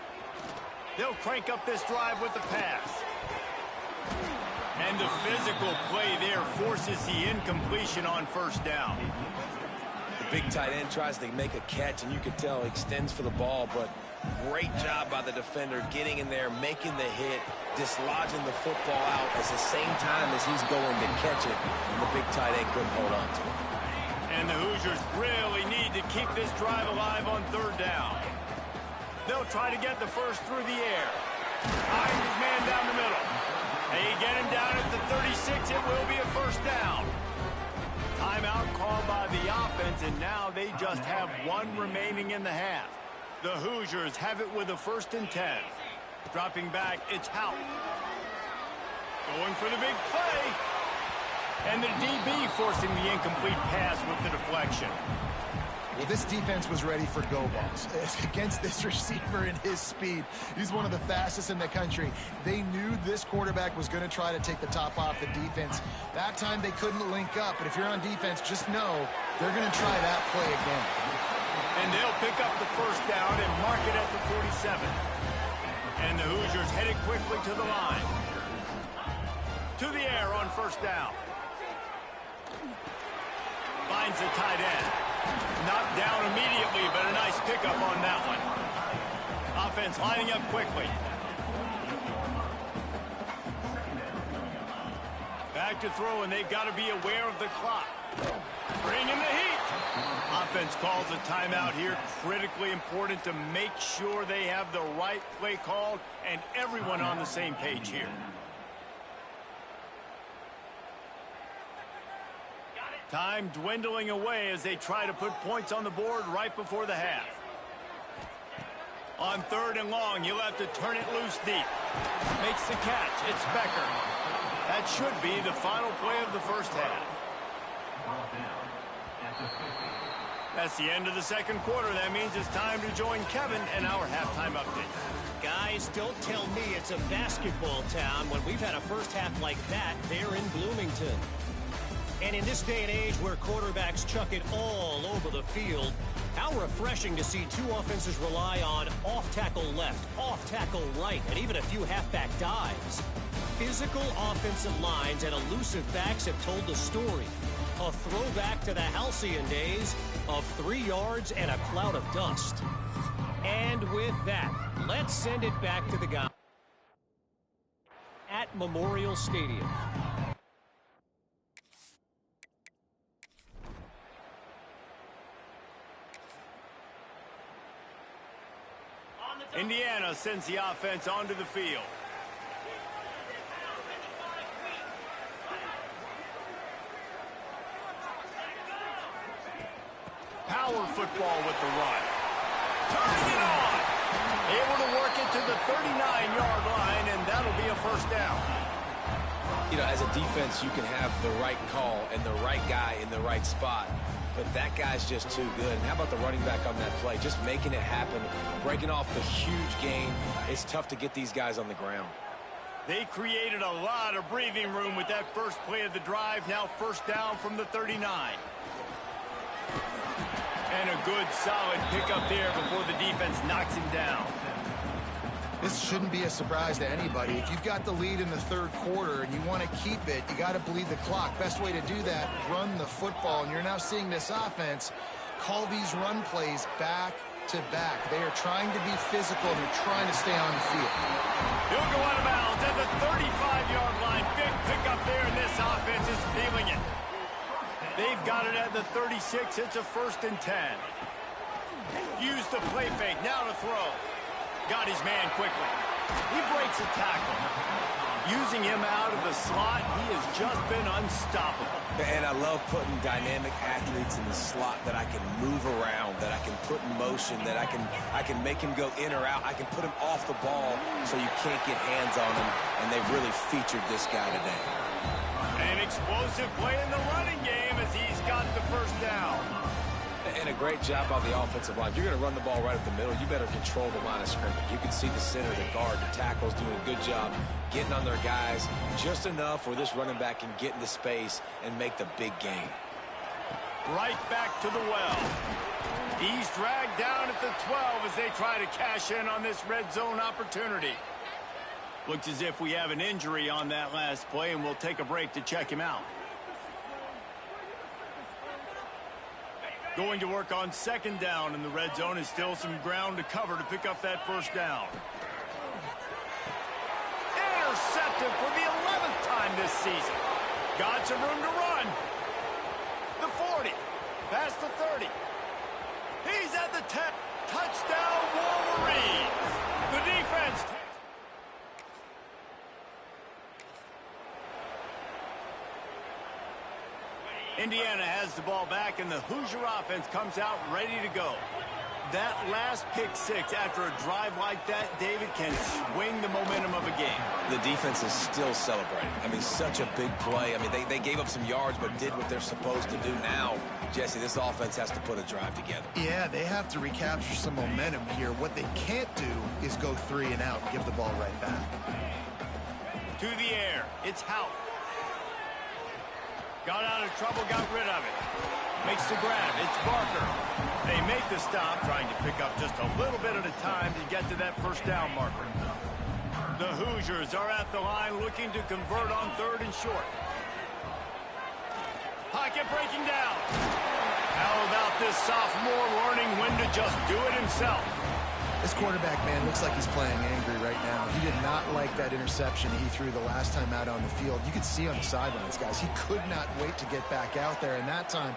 They'll crank up this drive with the pass. And the physical play there forces the incompletion on first down. The big tight end tries to make a catch, and you can tell he extends for the ball, but great job by the defender getting in there, making the hit, dislodging the football out at the same time as he's going to catch it, and the big tight end couldn't hold on to it. And the Hoosiers really need to keep this drive alive on 3rd down. They'll try to get the first through the air. Eyeing his man down the middle. They get him down at the 36. It will be a first down. Timeout called by the offense, and now they just have 1 remaining in the half. The Hoosiers have it with a 1st and 10. Dropping back, it's Howard. Going for the big play. And the DB forcing the incomplete pass with the deflection. Well, this defense was ready for go balls against this receiver and his speed. He's one of the fastest in the country. They knew this quarterback was going to try to take the top off the defense. That time they couldn't link up, but if you're on defense, just know they're going to try that play again. And they'll pick up the first down and mark it at the 47. And the Hoosiers headed quickly to the line. To the air on first down. Finds the tight end. Knocked down immediately, but a nice pickup on that one. Offense lining up quickly. Back to throw, and they've got to be aware of the clock. Bringing the heat. offense calls a timeout here. Critically important to make sure they have the right play called and everyone on the same page here. Time dwindling away as they try to put points on the board right before the half. On 3rd and long, he'll have to turn it loose deep. Makes the catch. It's Becker. That should be the final play of the first half. That's the end of the second quarter. That means it's time to join Kevin and our halftime update. Guys, don't tell me it's a basketball town when we've had a first half like that there in Bloomington. And in this day and age where quarterbacks chuck it all over the field, how refreshing to see two offenses rely on off-tackle left, off-tackle right, and even a few halfback dives. Physical offensive lines and elusive backs have told the story. A throwback to the halcyon days of 3 yards and a cloud of dust. And with that, let's send it back to the guy at Memorial Stadium. Indiana sends the offense onto the field. Power football with the run. Turning it on. Able to work it to the 39-yard line, and that'll be a first down. You know, as a defense, you can have the right call and the right guy in the right spot, but that guy's just too good. And how about the running back on that play? Just making it happen, breaking off the huge gain. It's tough to get these guys on the ground. They created a lot of breathing room with that first play of the drive. Now first down from the 39. And a good, solid pickup there before the defense knocks him down. This shouldn't be a surprise to anybody. If you've got the lead in the third quarter and you want to keep it, you got to bleed the clock. Best way to do that, run the football. And you're now seeing this offense call these run plays back to back. They are trying to be physical. They're trying to stay on the field. He'll go out of bounds at the 35-yard line. Big pickup there, and this offense is feeling it. They've got it at the 36. It's a 1st and 10. Use the play fake. Now to throw. Got his man quickly. He breaks a tackle. Using him out of the slot, he has just been unstoppable. And I love putting dynamic athletes in the slot that I can move around, that I can put in motion, that I can make him go in or out. I can put him off the ball so you can't get hands on him, and they've really featured this guy today. An explosive play in the running game as he's got the first down. And a great job by the offensive line. You're going to run the ball right up the middle. You better control the line of scrimmage. You can see the center, the guard, the tackles doing a good job getting on their guys just enough where this running back can get into space and make the big gain. Right back to the well. He's dragged down at the 12 as they try to cash in on this red zone opportunity. Looks as if we have an injury on that last play, and we'll take a break to check him out. Going to work on 2nd down in the red zone is still some ground to cover to pick up that first down. Intercepted for the 11th time this season. Got some room to run. The 40. Past the 30. He's at the 10. Touchdown, Wolverines. The defense takes. Indiana has the ball back, and the Hoosier offense comes out ready to go. That last pick six after a drive like that, David, can swing the momentum of a game. The defense is still celebrating. I mean, such a big play. I mean, they gave up some yards but did what they're supposed to do now. Jesse, this offense has to put a drive together. Yeah, they have to recapture some momentum here. What they can't do is go 3 and out and give the ball right back. To the air. It's Hout. Got out of trouble, got rid of it. Makes the grab. It's Barker. They make the stop, trying to pick up just a little bit at a time to get to that first down marker. The Hoosiers are at the line looking to convert on 3rd and short. Pocket breaking down. How about this sophomore learning when to just do it himself? This quarterback, man, looks like he's playing angry right now. He did not like that interception he threw the last time out on the field. You could see on the sidelines, guys. He could not wait to get back out there. And that time,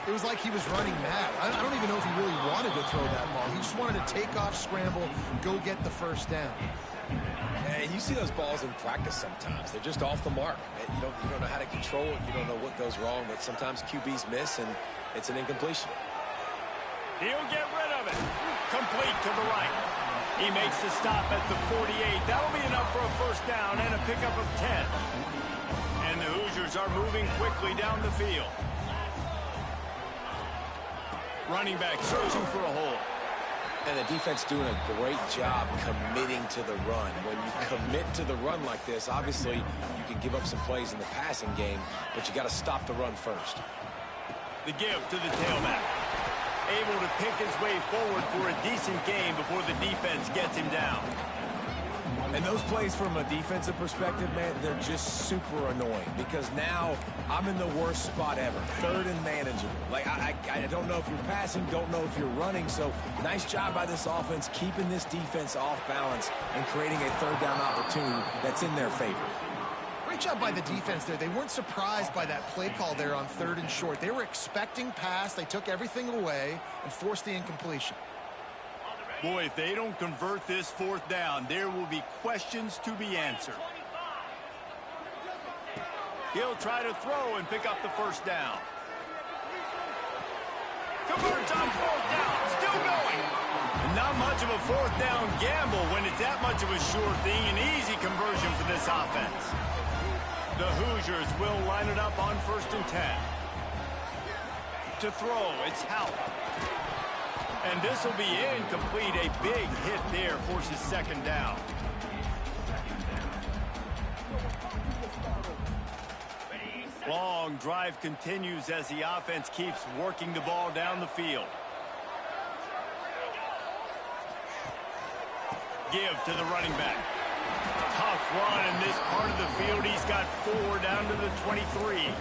it was like he was running mad. I don't even know if he really wanted to throw that ball. He just wanted to take off, scramble, go get the first down. And you see those balls in practice sometimes. They're just off the mark. You don't know how to control it. You don't know what goes wrong, but sometimes QBs miss, and it's an incompletion. He'll get rid of it. Complete to the right. He makes the stop at the 48. That'll be enough for a first down and a pickup of 10. And the Hoosiers are moving quickly down the field. Running back searching for a hole. And the defense doing a great job committing to the run. When you commit to the run like this, obviously you can give up some plays in the passing game, but you got to stop the run first. The give to the tailback. Able to pick his way forward for a decent game before the defense gets him down. And those plays from a defensive perspective, man, they're just super annoying because now I'm in the worst spot ever. Third and manageable. Like, I don't know if you're passing, don't know if you're running. So nice job by this offense keeping this defense off balance and creating a third down opportunity that's in their favor. Great job by the defense there. They weren't surprised by that play call there on 3rd and short. They were expecting pass. They took everything away and forced the incompletion. Boy, if they don't convert this 4th down, there will be questions to be answered. He'll try to throw and pick up the first down. Converts on 4th down. Still going. Not much of a 4th down gamble when it's that much of a sure thing. An easy conversion for this offense. The Hoosiers will line it up on 1st and 10. To throw, it's Howell. And this will be incomplete. A big hit there forces 2nd down. Long drive continues as the offense keeps working the ball down the field. Give to the running back. Tough run in this part of the field. He's got 4 down to the 23.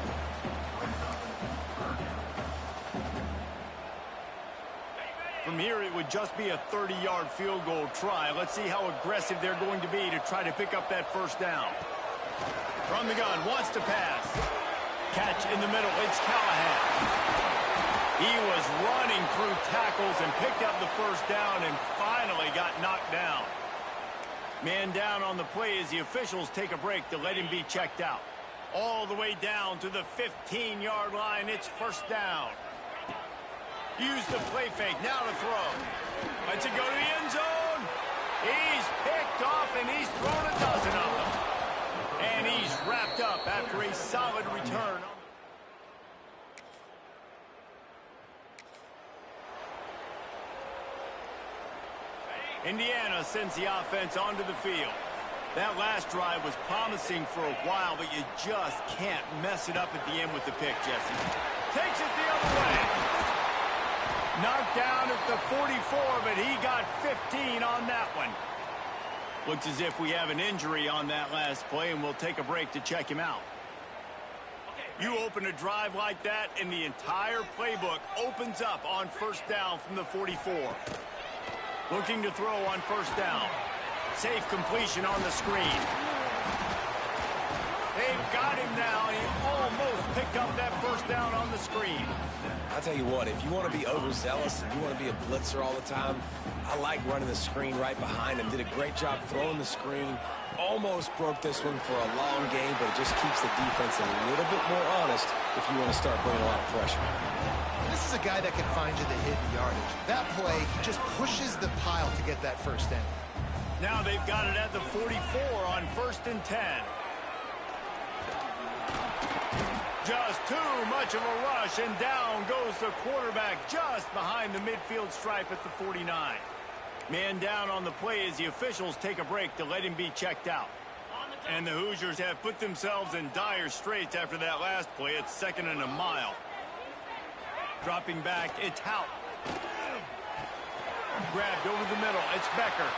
From here, it would just be a 30-yard field goal try. Let's see how aggressive they're going to be to try to pick up that first down. From the gun, wants to pass. Catch in the middle, it's Callahan. He was running through tackles and picked up the first down and finally got knocked down. Man down on the play as the officials take a break to let him be checked out. All the way down to the 15-yard line, it's 1st down. Use the play fake, now to throw. Lets it go to the end zone. He's picked off and he's thrown a dozen of them. And he's wrapped up after a solid return. Indiana sends the offense onto the field. That last drive was promising for a while, but you just can't mess it up at the end with the pick, Jesse. Takes it the other way. Knocked down at the 44, but he got 15 on that one. Looks as if we have an injury on that last play, and we'll take a break to check him out. You open a drive like that, and the entire playbook opens up on 1st down from the 44. Looking to throw on 1st down. Safe completion on the screen. They've got him now. He almost picked up that first down on the screen. I'll tell you what, if you want to be overzealous and you want to be a blitzer all the time, I like running the screen right behind him. Did a great job throwing the screen. Almost broke this one for a long game, but it just keeps the defense a little bit more honest if you want to start bringing a lot of pressure. This is a guy that can find you the hidden yardage. That play, he just pushes the pile to get that first down. Now they've got it at the 44 on 1st and 10. Just too much of a rush, and down goes the quarterback just behind the midfield stripe at the 49. Man down on the play as the officials take a break to let him be checked out. And the Hoosiers have put themselves in dire straits after that last play. It's 2nd and a mile. Dropping back, it's Houck. Grabbed over the middle, it's Becker.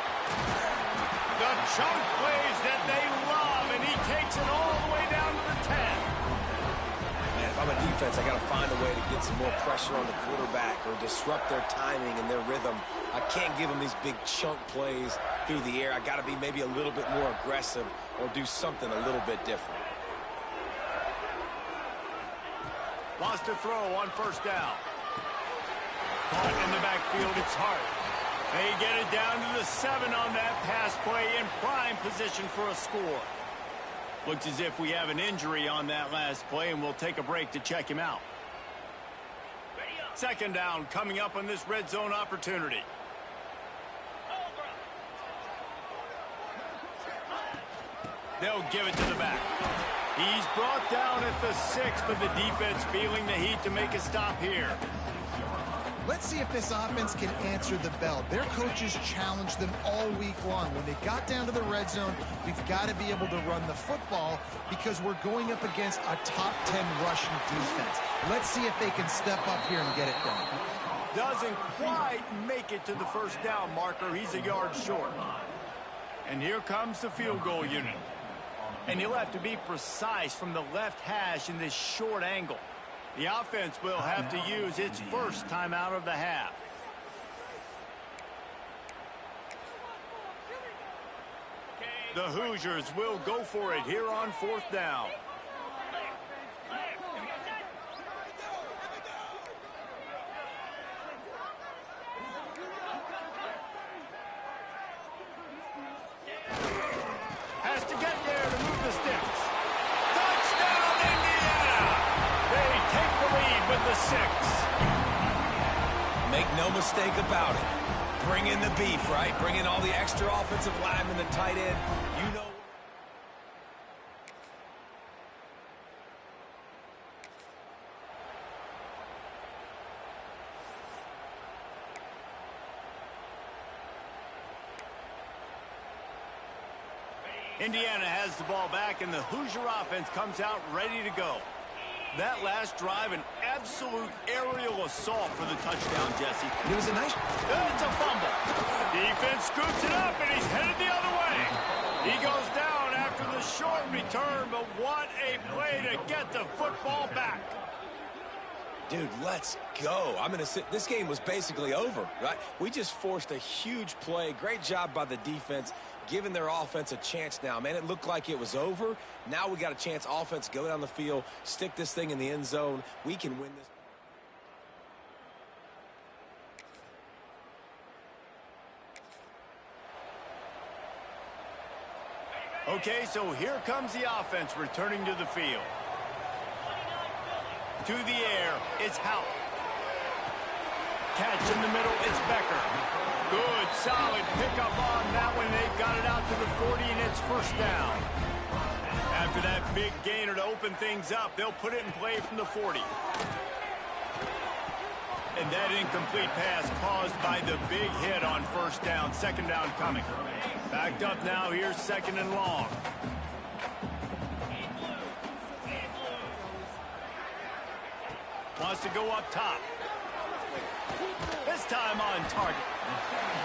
The chunk plays that they love, and he takes it all the way down to the 10. Man, if I'm I'm a defense, I got to find a way to get some more pressure on the quarterback or disrupt their timing and their rhythm. I can't give them these big chunk plays through the air. I got to be maybe a little bit more aggressive or do something a little bit different. Lost to throw on first down. Caught in the backfield, it's Hart. They get it down to the 7 on that pass play in prime position for a score. Looks as if we have an injury on that last play, and we'll take a break to check him out. Second down coming up on this red zone opportunity. They'll give it to the back. He's brought down at the 6, but the defense feeling the heat to make a stop here. Let's see if this offense can answer the bell. Their coaches challenged them all week long. When they got down to the red zone, we've got to be able to run the football because we're going up against a top 10 rushing defense. Let's see if they can step up here and get it done. Doesn't quite make it to the first down marker. He's a yard short. And here comes the field goal unit. And he'll have to be precise from the left hash in this short angle. The offense will have to use its first timeout of the half. The Hoosiers will go for it here on fourth down. Has to get there to move the sticks. Touchdown, Indiana! They take the lead with the 6. Make no mistake about it. Bring in the beef, right? Bring in all the extra offensive linemen, the tight end. You know. Indiana has the ball back, and the Hoosier offense comes out ready to go. That last drive, an absolute aerial assault for the touchdown, Jesse. It was a nice... It's a fumble. Defense scoops it up, and he's headed the other way. He goes down after the short return, but what a play to get the football back. Dude, let's go. I'm going to sit. This game was basically over, right? We just forced a huge play. Great job by the defense, giving their offense a chance now. Man, it looked like it was over. Now we got a chance. Offense, go down the field, stick this thing in the end zone. We can win this. Okay, so here comes the offense returning to the field. To the air, it's Hout. Catch in the middle, it's Becker. Good, solid pickup on that one. They've got it out to the 40, and it's first down. After that big gainer to open things up, they'll put it in play from the 40. And that incomplete pass caused by the big hit on first down. Second down coming. Backed up now, here's second and long. Wants to go up top. This time on target.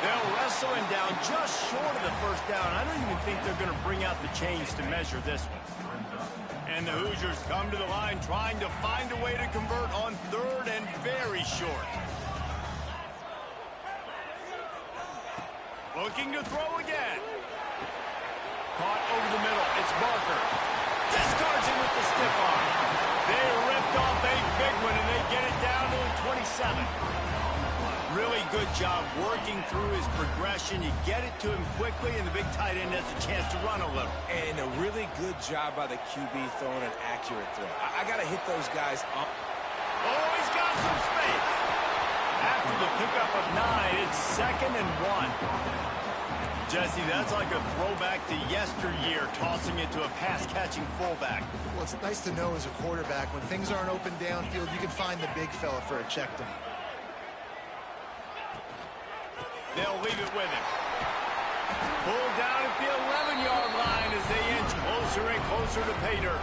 They'll wrestle him down just short of the first down. I don't even think they're going to bring out the chains to measure this one. And the Hoosiers come to the line trying to find a way to convert on third and very short. Looking to throw again. Caught over the middle. It's Barker. Discards him with the stiff arm. They ripped off a big one, and they get it down to the 27. Really good job working through his progression. You get it to him quickly, and the big tight end has a chance to run a little. And a really good job by the QB throwing an accurate throw. I got to hit those guys up. Oh, he's got some space. After the pickup of 9, it's second and 1. Jesse, that's like a throwback to yesteryear, tossing it to a pass-catching fullback. Well, it's nice to know as a quarterback, when things aren't open downfield, you can find the big fella for a check down. They'll leave it with him. Pulled down at the 11-yard line as they inch closer and closer to pay dirt.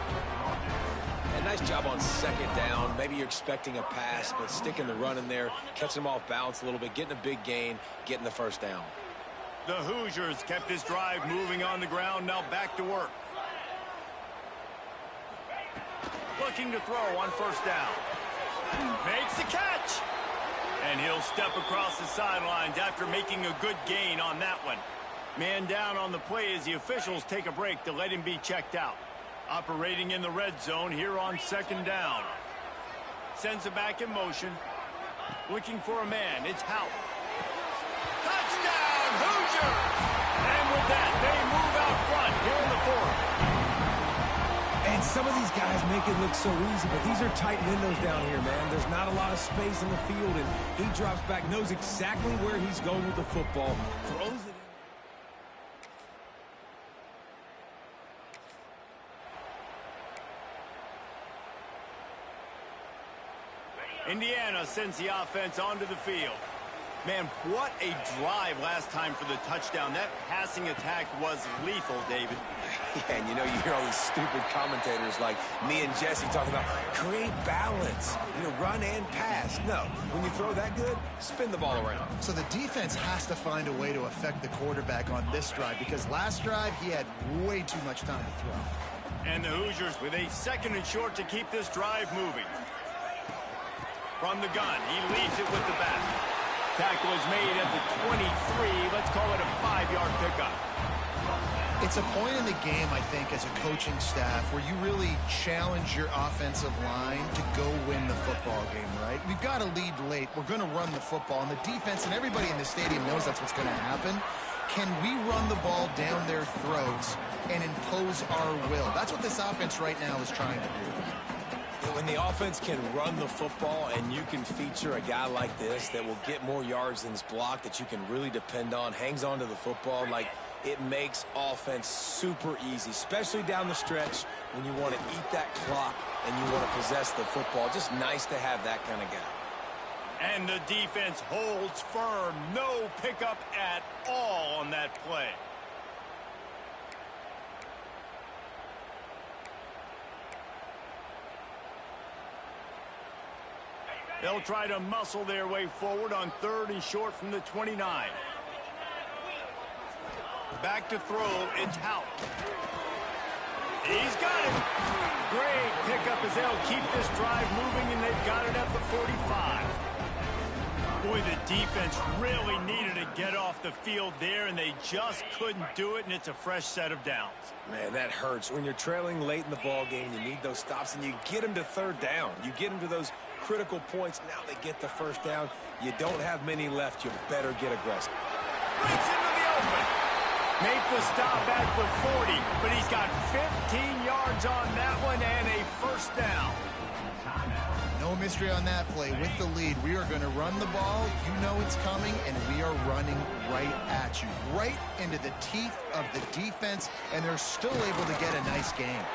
And nice job on second down. Maybe you're expecting a pass, but sticking the run in there, catching them off balance a little bit, getting a big gain, getting the first down. The Hoosiers kept this drive moving on the ground. Now back to work. Looking to throw on first down. Makes the catch. And he'll step across the sidelines after making a good gain on that one. Man down on the play as the officials take a break to let him be checked out. Operating in the red zone here on second down. Sends it back in motion. Looking for a man. It's Hout. Touchdown, Hoosiers! And with that, they move out front here in the fourth. And some of these guys make it look so easy, but these are tight windows down here, man. There's not a lot of space on the field, and he drops back, knows exactly where he's going with the football, throws it in. Indiana sends the offense onto the field. Man, what a drive last time for the touchdown. That passing attack was lethal, David. Yeah, and you know, you hear all these stupid commentators like me and Jesse talking about create balance, run and pass. No, when you throw that good, spin the ball around. So the defense has to find a way to affect the quarterback on this drive, because last drive he had way too much time to throw. And the Hoosiers with a second and short to keep this drive moving. From the gun, he leaves it with the back. Tackle is made at the 23. Let's call it a 5-yard pickup. It's a point in the game, I think, as a coaching staff where you really challenge your offensive line to go win the football game, right? We've got to lead late. We're going to run the football, and the defense and everybody in the stadium knows that's what's going to happen. Can we run the ball down their throats and impose our will? That's what this offense right now is trying to do. When the offense can run the football and you can feature a guy like this that will get more yards than his block, that you can really depend on, hangs on to the football, like, it makes offense super easy, especially down the stretch when you want to eat that clock and you want to possess the football. Just nice to have that kind of guy. And the defense holds firm. No pickup at all on that play. They'll try to muscle their way forward on third and short from the 29. Back to throw, it's Hout. He's got it. Great pickup as they'll keep this drive moving, and they've got it at the 45. Boy, the defense really needed to get off the field there, and they just couldn't do it, and it's a fresh set of downs. Man, that hurts. When you're trailing late in the ball game, you need those stops, and you get them to third down. You get them to those critical points. Now they get the first down. You don't have many left. You better get aggressive. Breaks into the open. Make the stop at the 40, but he's got 15 yards on that one and a first down. No mystery on that play. With the lead, we are going to run the ball. You know it's coming, and we are running right at you, right into the teeth of the defense, and they're still able to get a nice game.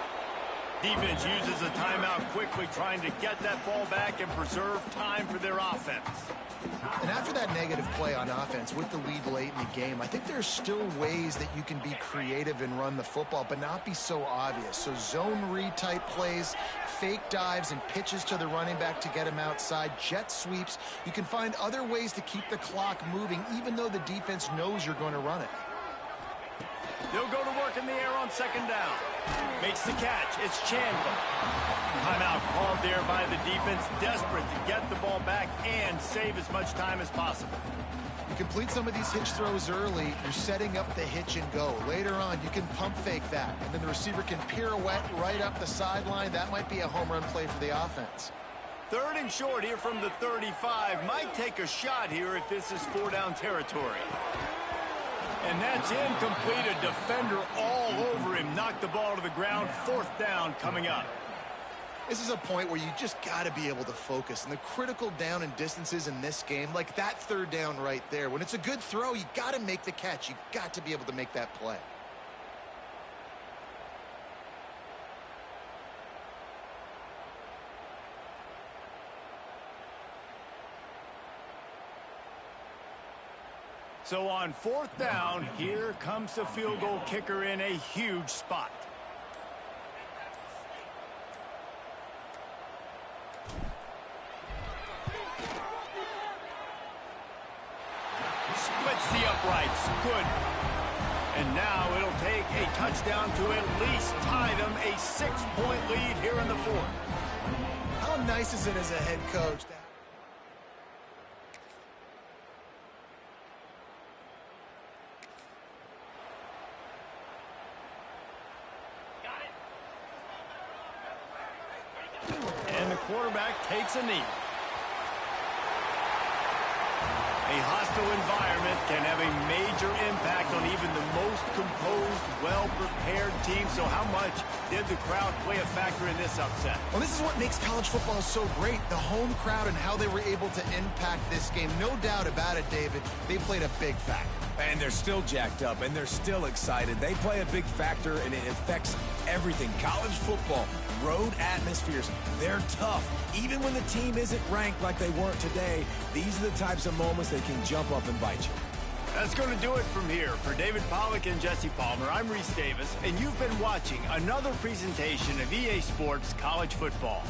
Defense uses a timeout quickly, trying to get that ball back and preserve time for their offense. And after that negative play on offense with the lead late in the game, I think there's still ways that you can be creative and run the football, but not be so obvious. So zone read type plays, fake dives and pitches to the running back to get him outside, jet sweeps. You can find other ways to keep the clock moving, even though the defense knows you're going to run it. They'll go to work in the air on second down. Makes the catch. It's Chandler. Timeout called there by the defense, desperate to get the ball back and save as much time as possible. You complete some of these hitch throws early, you're setting up the hitch and go. Later on, you can pump fake that, and then the receiver can pirouette right up the sideline. That might be a home run play for the offense. Third and short here from the 35. Might take a shot here if this is 4-down territory. And that's incomplete. A defender all over him. Knocked the ball to the ground. Fourth down coming up. This is a point where you just got to be able to focus. And the critical down and distances in this game, like that third down right there, when it's a good throw, you got to make the catch. You got to be able to make that play. So on fourth down, here comes the field goal kicker in a huge spot. Splits the uprights. Good. And now it'll take a touchdown to at least tie them a 6-point lead here in the fourth. How nice is it as a head coach? And the quarterback takes a knee. A hostile environment can have a major impact on even the most composed, well-prepared team. So how much did the crowd play a factor in this upset? Well, this is what makes college football so great, the home crowd and how they were able to impact this game. No doubt about it, David. They played a big factor. And they're still jacked up, and they're still excited. They play a big factor, and it affects everything. College football, road atmospheres, they're tough. Even when the team isn't ranked like they weren't today, these are the types of moments that can jump up and bite you. That's going to do it from here. For David Pollack and Jesse Palmer, I'm Reese Davis, and you've been watching another presentation of EA Sports College Football.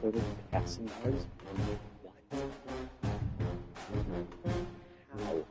Total passing yards. What? How?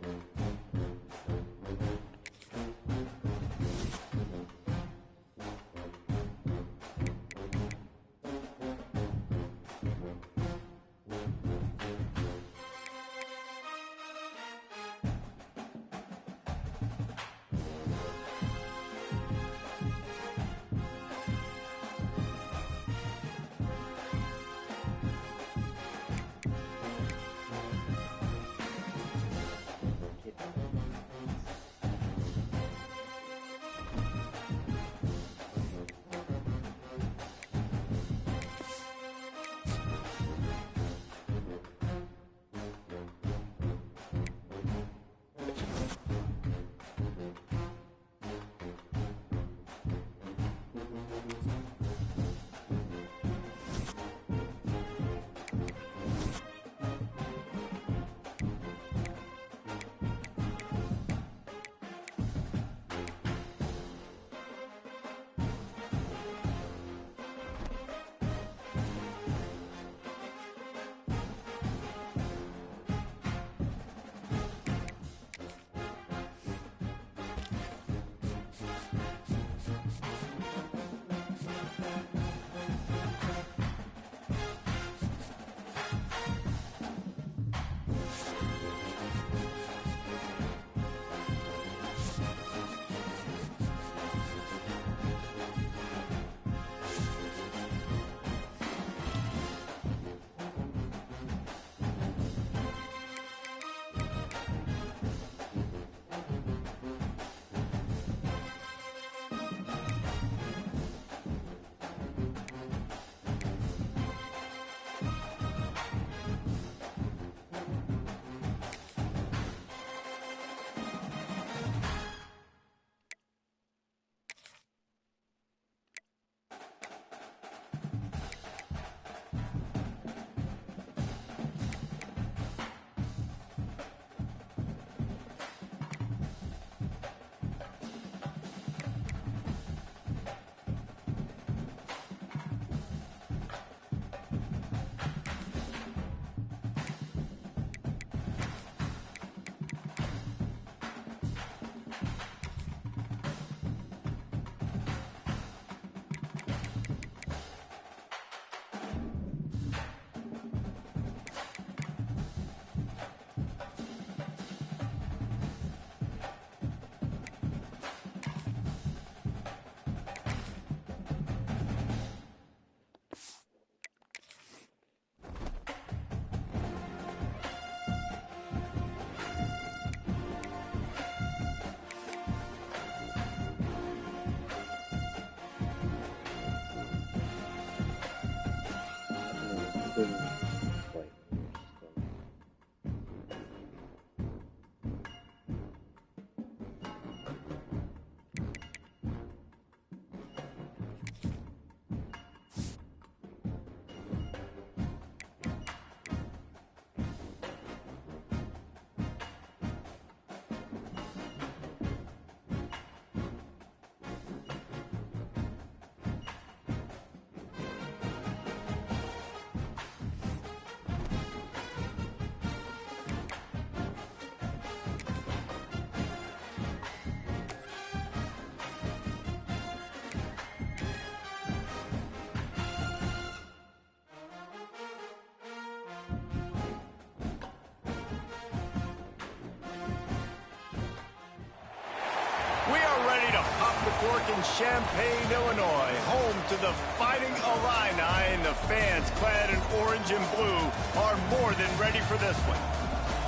We are ready to pop the cork in Champaign, Illinois, home to the Fighting Illini, and the fans clad in orange and blue are more than ready for this one.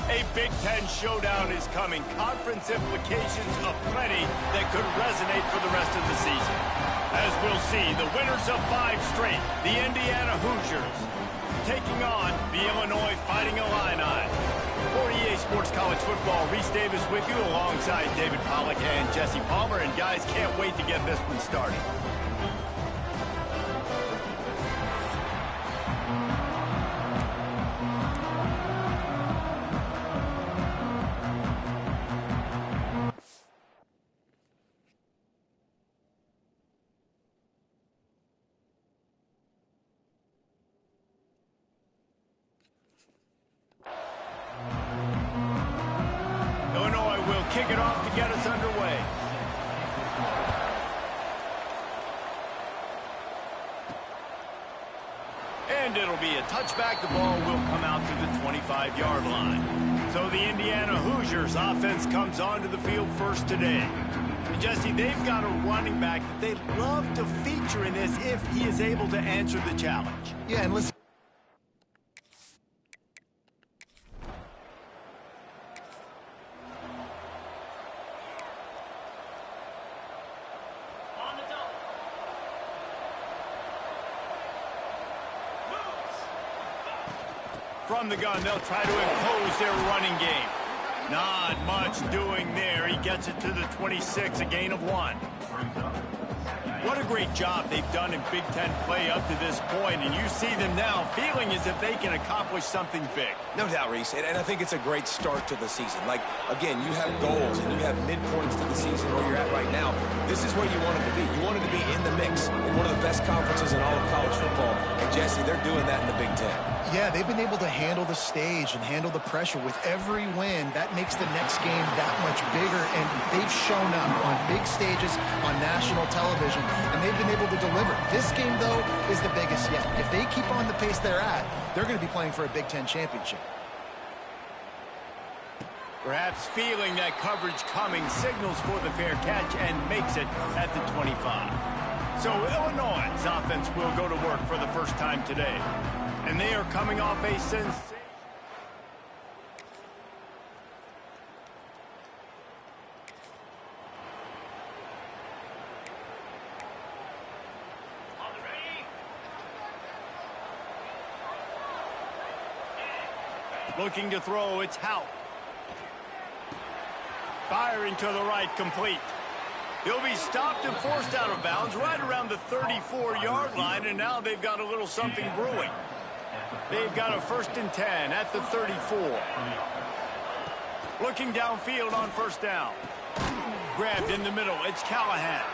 A Big Ten showdown is coming. Conference implications aplenty that could resonate for the rest of the season. As we'll see, the winners of 5 straight, the Indiana Hoosiers, taking on the Illinois Fighting Illini. For EA Sports College Football, Reese Davis with you alongside David Pollack and Jesse Palmer. And guys, can't wait to get this one started. Kick it off to get us underway. And it'll be a touchback. The ball will come out to the 25-yard line. So the Indiana Hoosiers offense comes onto the field first today. And Jesse, they've got a running back that they love to feature in this if he is able to answer the challenge. Yeah, and listen. From the gun, they'll try to impose their running game. Not much doing there. He gets it to the 26, a gain of 1. What a great job they've done in Big Ten play up to this point, and you see them now feeling as if they can accomplish something big. No doubt, Reese, and I think it's a great start to the season. Like, again, you have goals and you have midpoints to the season where you're at right now. This is where you wanted to be. You wanted to be in the mix in one of the best conferences in all of college football. And, Jesse, they're doing that in the Big Ten. Yeah, they've been able to handle the stage and handle the pressure. With every win, that makes the next game that much bigger, and they've shown up on big stages on national television, and they've been able to deliver. This game, though, is the biggest yet. If they keep on the pace they're at, they're going to be playing for a Big Ten championship. Perhaps feeling that coverage coming, signals for the fair catch and makes it at the 25. So Illinois' offense will go to work for the first time today. And they are coming off a sensation. Looking to throw, it's Hout. Firing to the right, complete. He'll be stopped and forced out of bounds right around the 34-yard line, and now they've got a little something brewing. They've got a 1st and 10 at the 34. Looking downfield on 1st down. Grabbed in the middle, it's Callahan.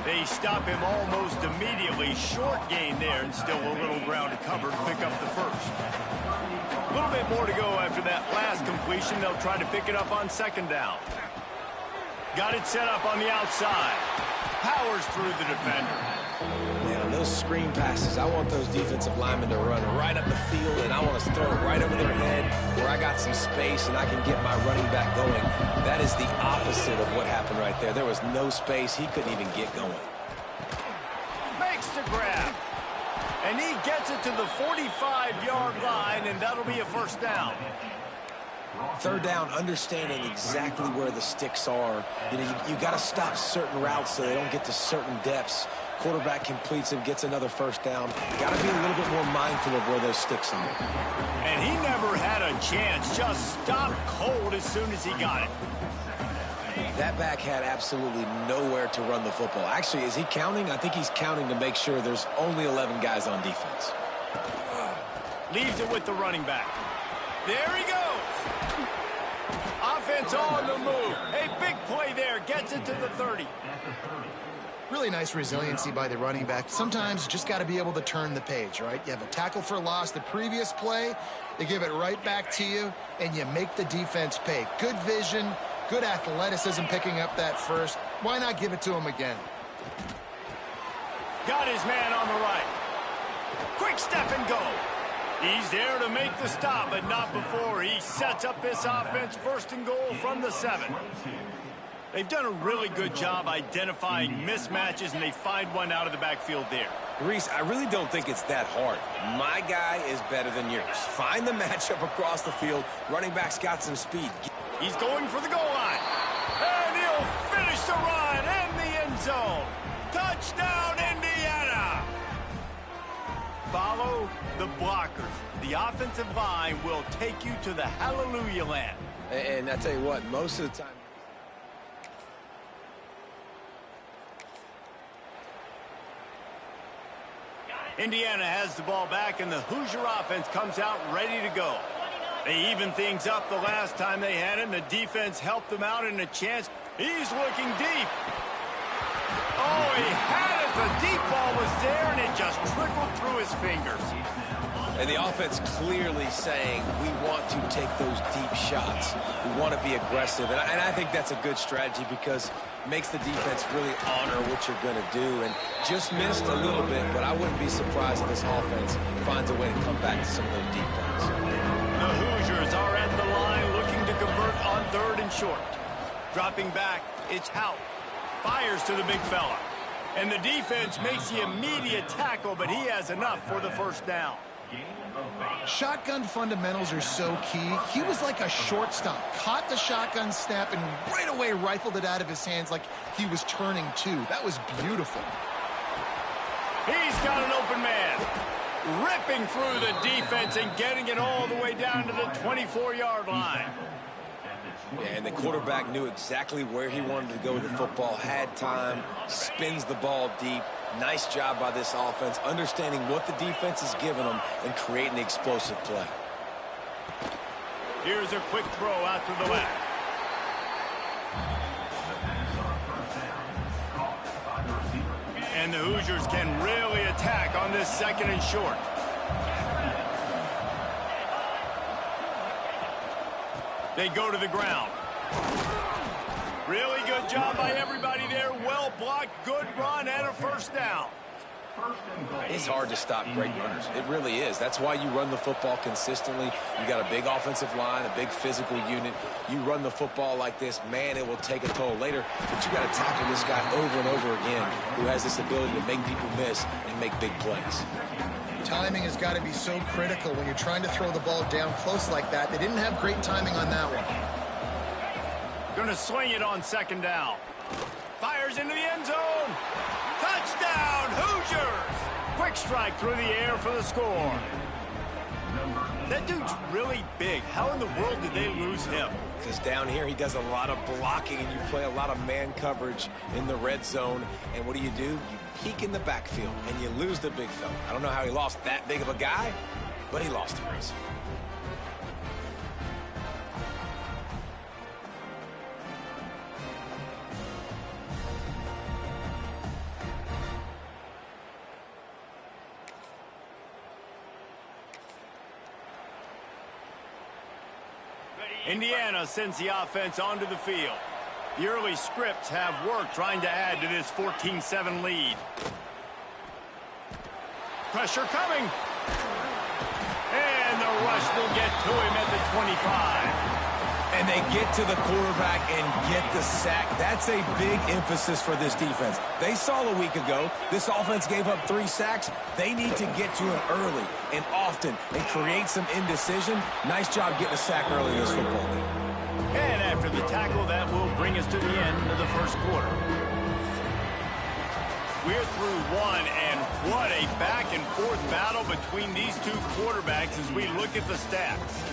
They stop him almost immediately. Short gain there, and still a little ground to cover to pick up the 1st. A little bit more to go after that last completion. They'll try to pick it up on 2nd down. Got it set up on the outside. Powers through the defender. Man, on those screen passes, I want those defensive linemen to run right up the field, and I want to throw it right over their head where I got some space and I can get my running back going. That is the opposite of what happened right there. There was no space. He couldn't even get going. Makes the grab. And he gets it to the 45-yard line, and that'll be a 1st down. 3rd down, understanding exactly where the sticks are. You know, you got to stop certain routes so they don't get to certain depths. Quarterback completes him, gets another 1st down. Got to be a little bit more mindful of where those sticks are. And he never had a chance. Just stopped cold as soon as he got it. That back had absolutely nowhere to run the football. Actually, is he counting? I think he's counting to make sure there's only 11 guys on defense. Leaves it with the running back. There he goes. Offense on the move. A big play there. Gets it to the 30. Really nice resiliency by the running back. Sometimes you just got to be able to turn the page, right? You have a tackle for loss the previous play. They give it right back to you, and you make the defense pay. Good vision, good athleticism picking up that 1st. Why not give it to him again? Got his man on the right. Quick step and go. He's there to make the stop, but not before. He sets up this offense 1st and goal from the 7. They've done a really good job identifying mismatches, and they find one out of the backfield there. Reese, I really don't think it's that hard. My guy is better than yours. Find the matchup across the field. Running back's got some speed. He's going for the goal line. And he'll finish the run in the end zone. Touchdown, Indiana! Follow the blockers. The offensive line will take you to the hallelujah land. And I tell you what, most of the time... Indiana has the ball back, and the Hoosier offense comes out ready to go. They evened things up the last time they had it, and the defense helped them out in a chance. He's looking deep. Oh, he had it. The deep ball was there, and it just trickled through his fingers. And the offense clearly saying, we want to take those deep shots. We want to be aggressive. And I think that's a good strategy because it makes the defense really honor what you're going to do. And just missed a little bit, but I wouldn't be surprised if this offense finds a way to come back to some of those deep ones. The Hoosiers are at the line looking to convert on 3rd and short. Dropping back, it's Hout. Fires to the big fella. And the defense makes the immediate tackle, but he has enough for the first down. Shotgun fundamentals are so key. He was like a shortstop. Caught the shotgun snap and right away rifled it out of his hands like he was turning two. That was beautiful. He's got an open man. Ripping through the defense and getting it all the way down to the 24-yard line. Yeah, and the quarterback knew exactly where he wanted to go with the football, had time, spins the ball deep. Nice job by this offense, understanding what the defense is giving them and creating the explosive play. Here's a quick throw out to the left. And the Hoosiers can really attack on this 2nd and short. They go to the ground. Really good job by everybody there. Well blocked, good run, and a first down. It's hard to stop great runners. It really is. That's why you run the football consistently. You got a big offensive line, a big physical unit. You run the football like this, man, it will take a toll later. But you got to tackle this guy over and over again who has this ability to make people miss and make big plays. Timing has got to be so critical when you're trying to throw the ball down close like that. They didn't have great timing on that one. Going to swing it on 2nd down. Fires into the end zone. Touchdown, Hoosiers! Quick strike through the air for the score. That dude's really big. How in the world did they lose him? Because down here he does a lot of blocking and you play a lot of man coverage in the red zone. And what do? You peek in the backfield and you lose the big fella. I don't know how he lost that big of a guy, but he lost the race. Indiana sends the offense onto the field. The early scripts have worked trying to add to this 14-7 lead. Pressure coming. And the rush will get to him at the 25. And they get to the quarterback and get the sack. That's a big emphasis for this defense. They saw a week ago, this offense gave up 3 sacks. They need to get to him early and often and create some indecision. Nice job getting a sack early in this football game. And after the tackle, that will bring us to the end of the first quarter. We're through one, and what a back-and-forth battle between these two quarterbacks as we look at the stats.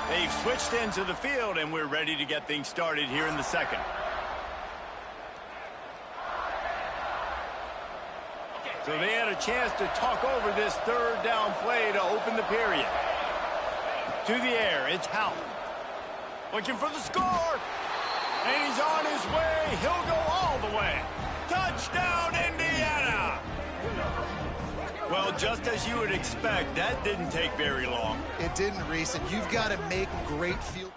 They've switched into the field, and we're ready to get things started here in the second. So they had a chance to talk over this 3rd down play to open the period. To the air, it's Hout. Looking for the score. And he's on his way. He'll go all the way. Touchdown, Indiana! Well, just as you would expect, that didn't take very long. It didn't, Reese, and you've got to make great field.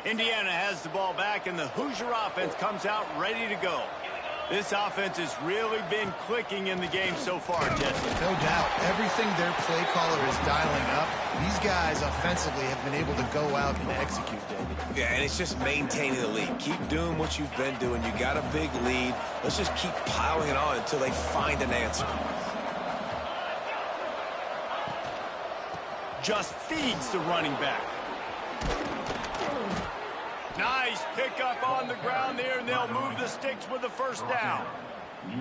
Indiana has the ball back, and the Hoosier offense comes out ready to go. This offense has really been clicking in the game so far, Jesse. No doubt. Everything their play caller is dialing up, these guys offensively have been able to go out and execute, David. Yeah, and it's just maintaining the lead. Keep doing what you've been doing. You got a big lead. Let's just keep piling it on until they find an answer. Just feeds the running back. Nice pickup on the ground there, and they'll move the sticks with the first down.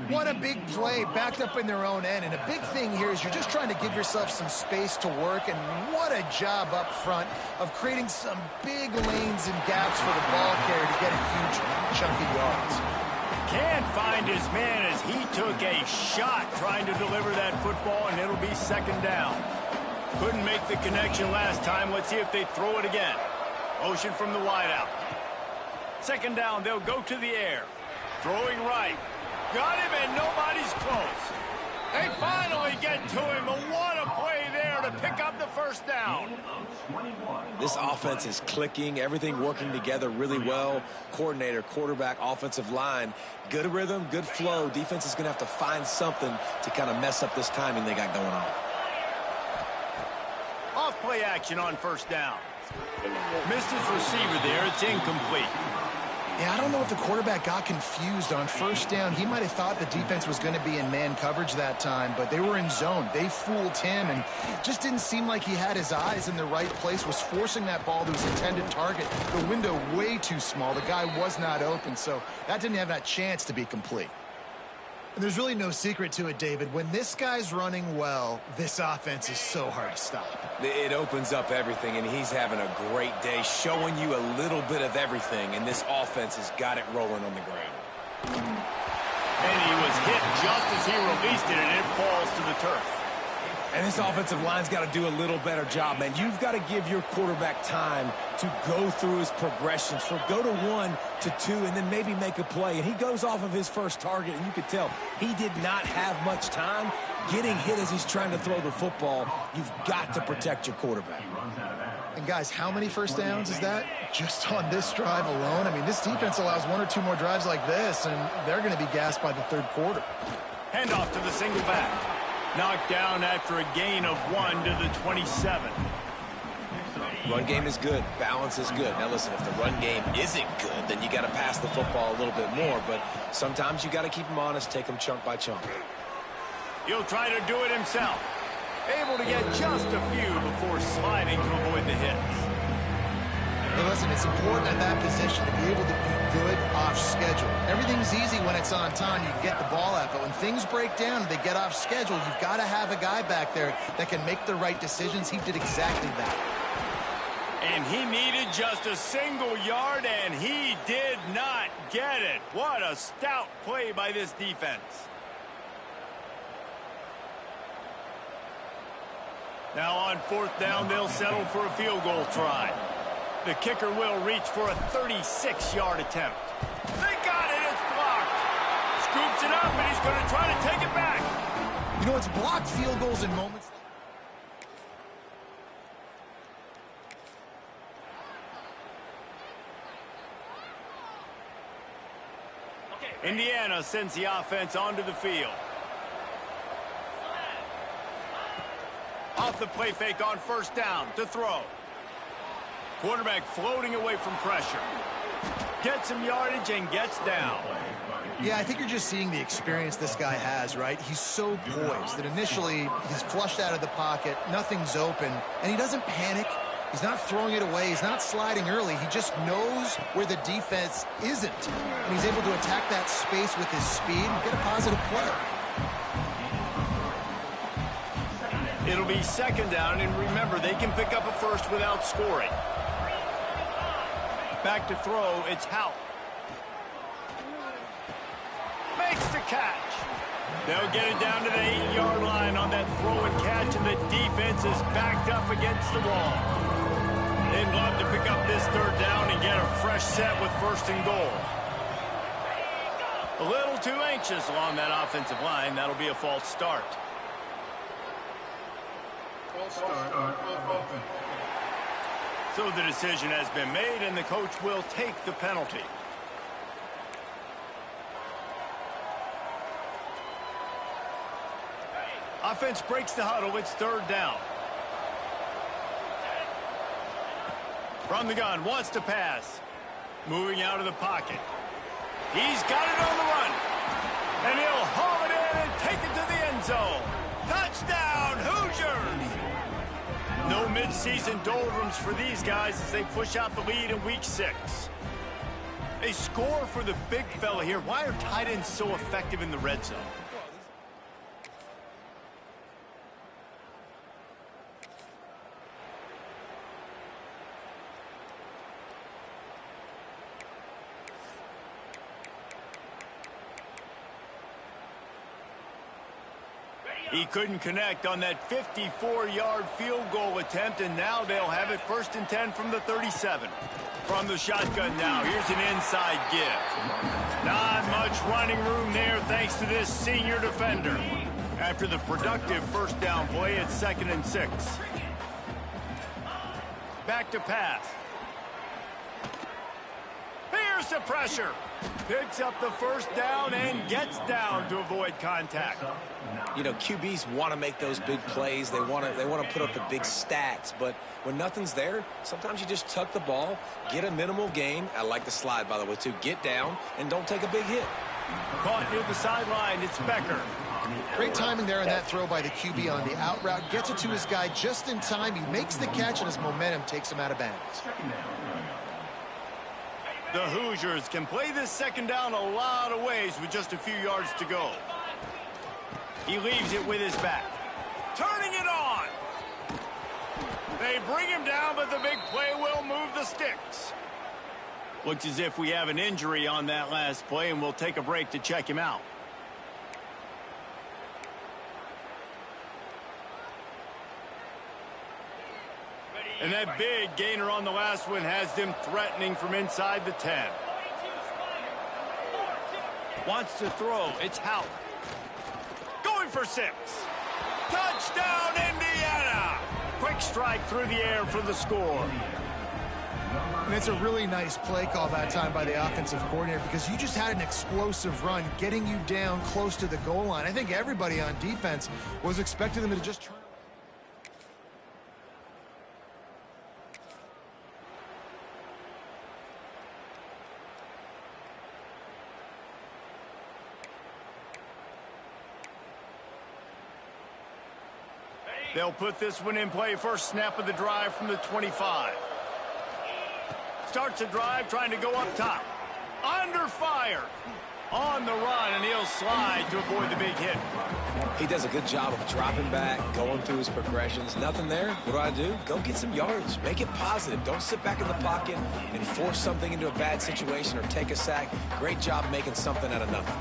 What a big play, backed up in their own end. And a big thing here is you're just trying to give yourself some space to work, and what a job up front of creating some big lanes and gaps for the ball carrier to get a huge chunk of yards. Can't find his man as he took a shot trying to deliver that football, and it'll be second down. Couldn't make the connection last time. Let's see if they throw it again. Motion from the wideout. Second down, they'll go to the air. Throwing right. Got him, and nobody's close. They finally get to him, but what a play there to pick up the first down. This offense is clicking, everything working together really well. Coordinator, quarterback, offensive line, good rhythm, good flow. Defense is going to have to find something to kind of mess up this timing they got going on. Off play action on first down. Missed his receiver there. It's incomplete. Yeah, I don't know if the quarterback got confused on first down. He might have thought the defense was going to be in man coverage that time, but they were in zone. They fooled him, and just didn't seem like he had his eyes in the right place, was forcing that ball to his intended target. The window way too small. The guy was not open, so that didn't have that chance to be complete. And there's really no secret to it, David. When this guy's running well, this offense is so hard to stop. It opens up everything, and he's having a great day, showing you a little bit of everything, and this offense has got it rolling on the ground. And he was hit just as he released it, and it falls to the turf. And this offensive line's got to do a little better job, man. You've got to give your quarterback time to go through his progressions. So go to 1 to 2 and then maybe make a play. And he goes off of his first target, and you could tell he did not have much time getting hit as he's trying to throw the football. You've got to protect your quarterback. And guys, how many first downs is that? Just on this drive alone? I mean, this defense allows 1 or 2 more drives like this, and they're going to be gassed by the third quarter. Handoff to the single back. Knocked down after a gain of 1 to the 27. Run game is good. Balance is good. Now, listen, if the run game isn't good, then you got to pass the football a little bit more. But sometimes you got to keep them honest, take them chunk by chunk. He'll try to do it himself. Able to get just a few before sliding to avoid the hits. Hey, listen, it's important at that position to be able to be good off schedule. Everything's easy when it's on time. You can get the ball out. But when things break down and they get off schedule, you've got to have a guy back there that can make the right decisions. He did exactly that. And he needed just a single yard, and he did not get it. What a stout play by this defense. Now on fourth down, they'll settle for a field goal try. The kicker will reach for a 36-yard attempt. They got it. It's blocked. Scoops it up, and he's going to try to take it back. You know, it's blocked field goals in moments. Indiana sends the offense onto the field. Off the play fake on first down to throw. Quarterback floating away from pressure. Gets some yardage and gets down. Yeah, I think you're just seeing the experience this guy has, right? He's so poised that initially he's flushed out of the pocket, nothing's open, and he doesn't panic. He's not throwing it away. He's not sliding early. He just knows where the defense isn't. And he's able to attack that space with his speed and get a positive play. It'll be second down, and remember, they can pick up a first without scoring. Back to throw, it's Hout. Makes the catch. They'll get it down to the 8-yard line on that throw and catch, and the defense is backed up against the wall. They'd love to pick up this third down and get a fresh set with first and goal. A little too anxious along that offensive line. That'll be a false start. So the decision has been made, and the coach will take the penalty. Offense breaks the huddle. It's third down. From the gun, wants to pass. Moving out of the pocket. He's got it on the run. And he'll haul it in and take it to the end zone. Touchdown, Hoosiers! No midseason doldrums for these guys as they push out the lead in Week 6. A score for the big fella here. Why are tight ends so effective in the red zone? He couldn't connect on that 54-yard field goal attempt, and now they'll have it 1st and 10 from the 37. From the shotgun now, here's an inside give. Not much running room there thanks to this senior defender. After the productive first down play, it's 2nd and 6. Back to pass. Here's the pressure. Picks up the first down and gets down to avoid contact. You know, QBs want to make those big plays. They want to put up the big stats. But when nothing's there, sometimes you just tuck the ball, get a minimal gain. I like the slide, by the way, too. Get down and don't take a big hit. Caught near the sideline. It's Becker. Great timing there on that throw by the QB on the out route. Gets it to his guy just in time. He makes the catch, and his momentum takes him out of bounds. The Hoosiers can play this second down a lot of ways with just a few yards to go. He leaves it with his back. Turning it on. They bring him down, but the big play will move the sticks. Looks as if we have an injury on that last play, and we'll take a break to check him out. And that big gainer on the last one has them threatening from inside the 10. Wants to throw. It's Howard. Going for 6. Touchdown, Indiana! Quick strike through the air for the score. And it's a really nice play call that time by the offensive coordinator because you just had an explosive run getting you down close to the goal line. I think everybody on defense was expecting them to just turn. They'll put this one in play. First snap of the drive from the 25. Starts a drive trying to go up top. Under fire. On the run, and he'll slide to avoid the big hit. He does a good job of dropping back, going through his progressions. Nothing there. What do? Go get some yards. Make it positive. Don't sit back in the pocket and force something into a bad situation or take a sack. Great job making something out of nothing.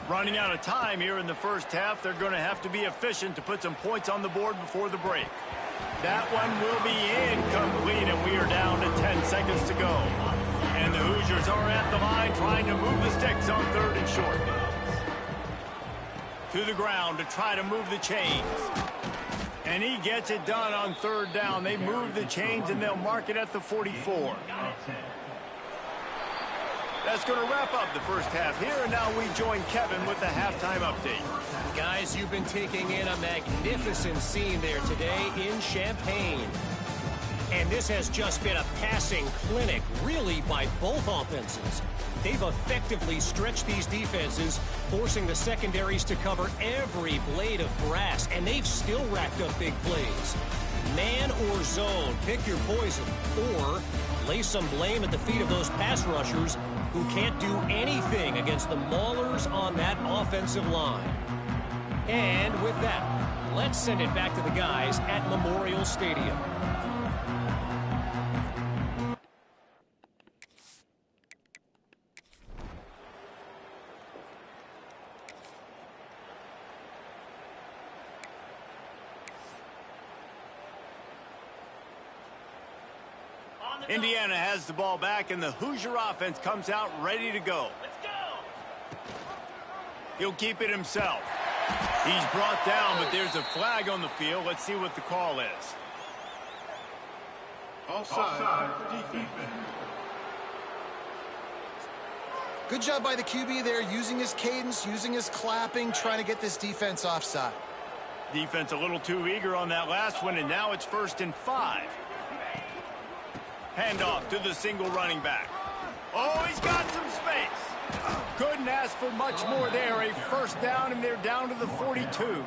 Running out of time here in the first half. They're going to have to be efficient to put some points on the board before the break. That one will be incomplete, and we are down to 10 seconds to go. And the Hoosiers are at the line trying to move the sticks on 3rd and short. To the ground to try to move the chains. And he gets it done on 3rd down. They move the chains, and they'll mark it at the 44. That's going to wrap up the first half here, and now we join Kevin with the halftime update. Guys, you've been taking in a magnificent scene there today in Champaign. And this has just been a passing clinic, really, by both offenses. They've effectively stretched these defenses, forcing the secondaries to cover every blade of grass, and they've still racked up big plays. Man or zone, pick your poison, or lay some blame at the feet of those pass rushers who can't do anything against the maulers on that offensive line. And with that, let's send it back to the guys at Memorial Stadium. Indiana has the ball back, and the Hoosier offense comes out ready to go. Let's go! He'll keep it himself. He's brought down, but there's a flag on the field. Let's see what the call is. Offside. Defense. Good job by the QB there, using his cadence, using his clapping, trying to get this defense offside. Defense a little too eager on that last one, and now it's 1st and 5. Handoff to the single running back. Oh, he's got some space. Couldn't ask for much more there. A 1st down, and they're down to the 42.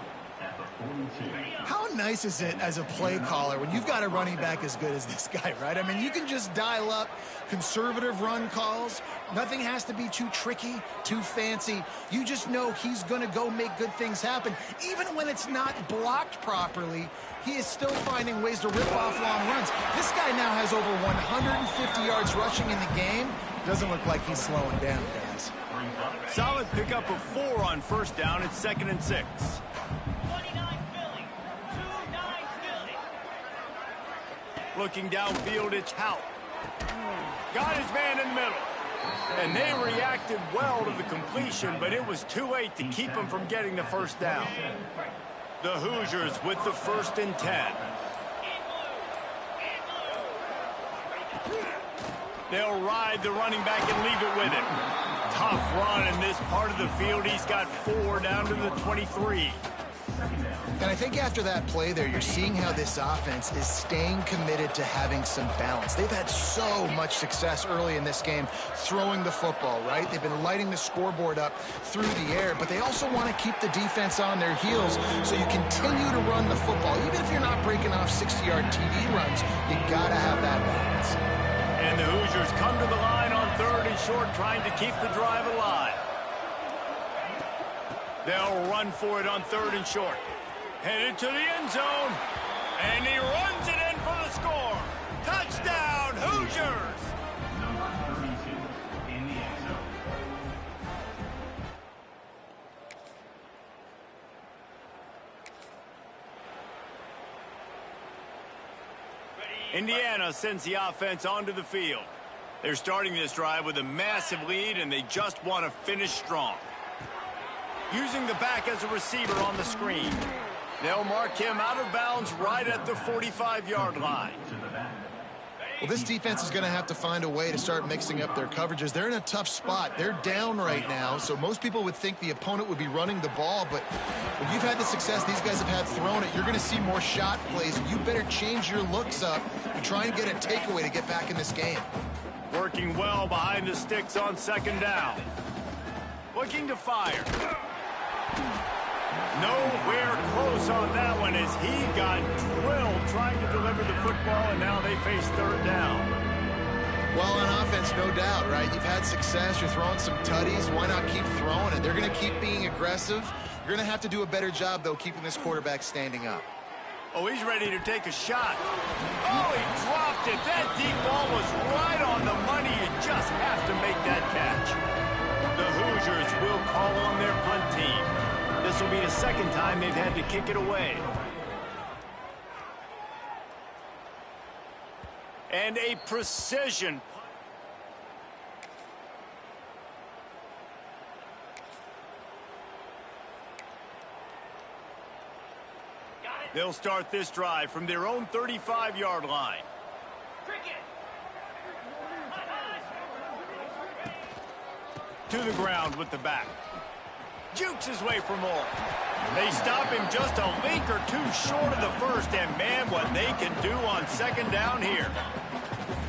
How nice is it as a play caller when you've got a running back as good as this guy, right? I mean, you can just dial up conservative run calls. Nothing has to be too tricky, too fancy. You just know he's going to go make good things happen. Even when it's not blocked properly, he is still finding ways to rip off long runs. This guy now has over 150 yards rushing in the game. Doesn't look like he's slowing down, guys. Solid pickup of 4 on 1st down. It's 2nd and 6. Looking downfield, it's Hout. Got his man in the middle. And they reacted well to the completion, but it was too late to keep him from getting the 1st down. The Hoosiers with the 1st and 10. They'll ride the running back and leave it with him. Tough run in this part of the field. He's got 4 down to the 23. And I think after that play there, you're seeing how this offense is staying committed to having some balance. They've had so much success early in this game throwing the football, right? They've been lighting the scoreboard up through the air, but they also want to keep the defense on their heels, so you continue to run the football. Even if you're not breaking off 60-yard TD runs, you got to have that balance. And the Hoosiers come to the line on 3rd and short, trying to keep the drive alive. They'll run for it on 3rd and short. Headed to the end zone, and he runs it in for the score. Touchdown, Hoosiers! Number 32 in the end zone. Indiana sends the offense onto the field. They're starting this drive with a massive lead, and they just want to finish strong. Using the back as a receiver on the screen. They'll mark him out of bounds right at the 45-yard line. Well, this defense is going to have to find a way to start mixing up their coverages. They're in a tough spot. They're down right now, so most people would think the opponent would be running the ball, but when you've had the success these guys have had throwing it, you're going to see more shot plays, and you better change your looks up and try and get a takeaway to get back in this game. Working well behind the sticks on 2nd down. Looking to fire. Nowhere close on that one as he got drilled trying to deliver the football, and now they face 3rd down. Well, on offense, no doubt, right? You've had success. You're throwing some tutties. Why not keep throwing it? They're going to keep being aggressive. You're going to have to do a better job, though, keeping this quarterback standing up. Oh, he's ready to take a shot. Oh, he dropped it. That deep ball was right on the money. You just have to make that catch. The Hoosiers will call on their punt team. This will be the 2nd time they've had to kick it away. And a precision. They'll start this drive from their own 35-yard line. To the ground with the back. Jukes his way for more. They stop him just a link or two short of the 1st, and man, what they can do on 2nd down here.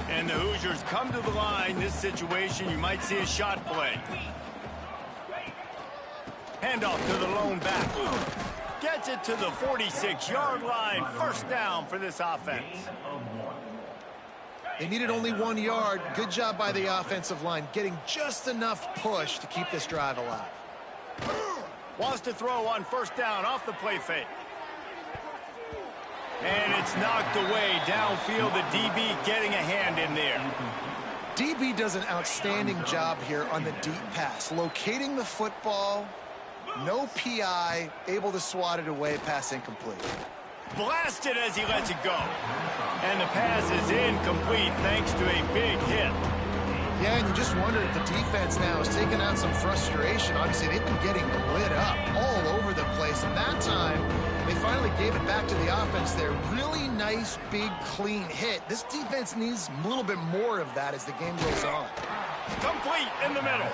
And the Hoosiers come to the line. This situation, you might see a shot play. Handoff to the lone back. Gets it to the 46-yard line. 1st down for this offense. They needed only 1 yard. Good job by the offensive line, getting just enough push to keep this drive alive. Wants to throw on 1st down off the play fake. And it's knocked away downfield. The DB getting a hand in there. DB does an outstanding job here on the deep pass. Locating the football, no PI, able to swat it away, pass incomplete. Blasted as he lets it go. And the pass is incomplete thanks to a big hit. Yeah, and you just wonder if the defense now is taking out some frustration. Obviously, they've been getting lit up all over the place. And that time, they finally gave it back to the offense there. Really nice, big, clean hit. This defense needs a little bit more of that as the game goes on. Complete in the middle.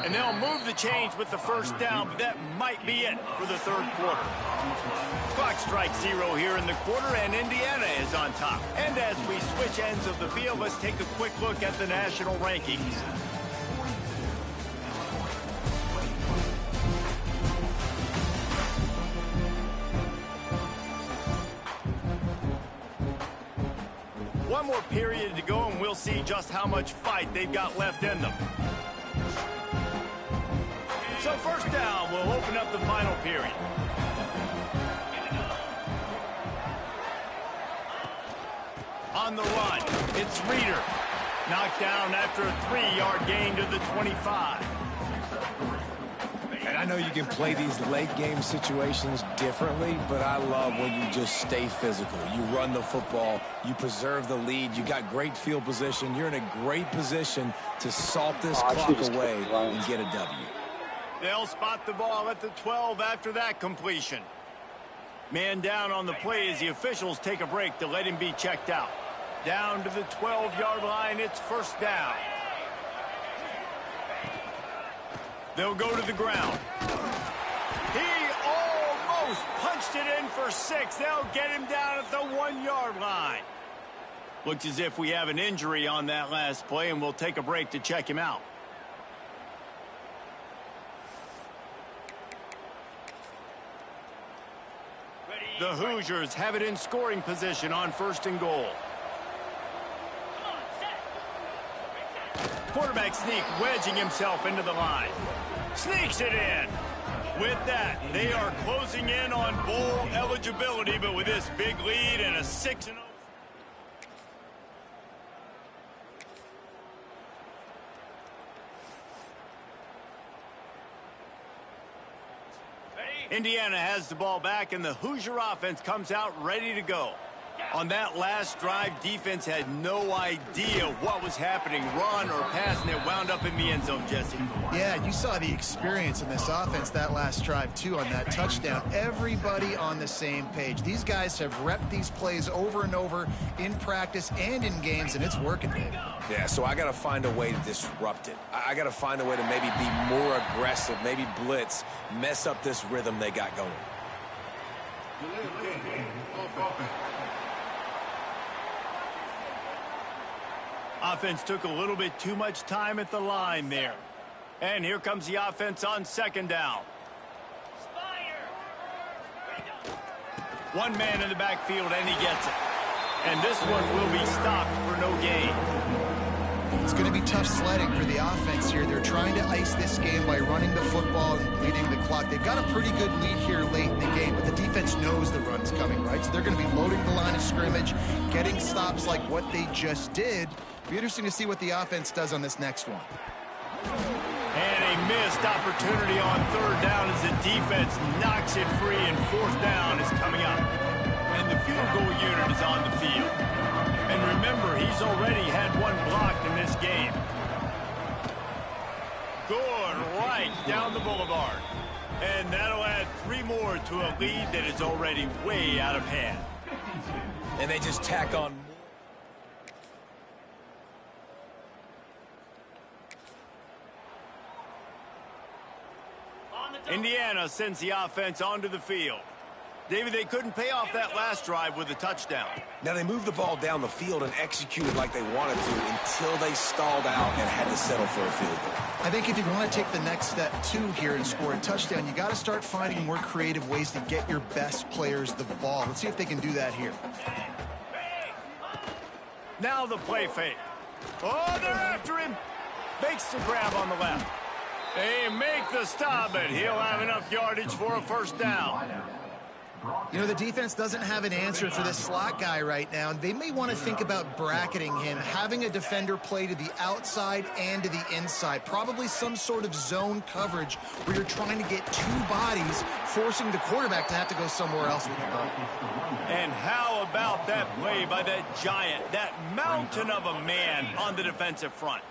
And they'll move the chains with the first down, but that might be it for the third quarter. Clock strikes 0 here in the quarter, and Indiana is on top. And as we switch ends of the field, let's take a quick look at the national rankings. One more period to go, and we'll see just how much fight they've got left in them. So first down, we'll open up the final period. On the run, it's Reeder. Knocked down after a 3-yard gain to the 25. And I know you can play these late game situations differently, but I love when you just stay physical. You run the football, you preserve the lead, you got great field position. You're in a great position to salt this clock away and get a W. They'll spot the ball at the 12 after that completion. Man down on the play as the officials take a break to let him be checked out. Down to the 12-yard line, it's first down. They'll go to the ground. He almost punched it in for 6. They'll get him down at the 1-yard line. Looks as if we have an injury on that last play, and we'll take a break to check him out. The Hoosiers have it in scoring position on first and goal. Quarterback sneak, wedging himself into the line. Sneaks it in. With that, they are closing in on bowl eligibility, but with this big lead and a 6-0. Indiana has the ball back, and the Hoosier offense comes out ready to go. On that last drive, defense had no idea what was happening, run or pass, and it wound up in the end zone, Jesse. Yeah, you saw the experience in this offense that last drive, too, on that touchdown. Everybody on the same page. These guys have repped these plays over and over in practice and in games, and it's working, Dave. Yeah, so I got to find a way to disrupt it. I got to find a way to maybe be more aggressive, maybe blitz, mess up this rhythm they got going. Offense took a little bit too much time at the line there. And here comes the offense on second down. One man in the backfield, and he gets it. And this one will be stopped for no gain. It's going to be tough sledding for the offense here. They're trying to ice this game by running the football and bleeding the clock. They've got a pretty good lead here late in the game, but the defense knows the run's coming, right? So they're going to be loading the line of scrimmage, getting stops like what they just did. Be interesting to see what the offense does on this next one. And a missed opportunity on third down as the defense knocks it free, and fourth down is coming up. And the field goal unit is on the field. And remember, he's already had one blocked in this game. Good right down the boulevard. And that'll add 3 more to a lead that is already way out of hand. And they just tack on. Indiana sends the offense onto the field. David, they couldn't pay off that last drive with a touchdown. Now, they moved the ball down the field and executed like they wanted to until they stalled out and had to settle for a field goal. I think if you want to take the next step, too, here and score a touchdown, you got to start finding more creative ways to get your best players the ball. Let's see if they can do that here. Now the play fake. Oh, they're after him. Makes the grab on the left. They make the stop, but he'll have enough yardage for a first down. You know, the defense doesn't have an answer for this slot guy right now. They may want to think about bracketing him, having a defender play to the outside and to the inside. Probably some sort of zone coverage where you're trying to get 2 bodies, forcing the quarterback to have to go somewhere else with the ball. And how about that play by that giant, that mountain of a man on the defensive front?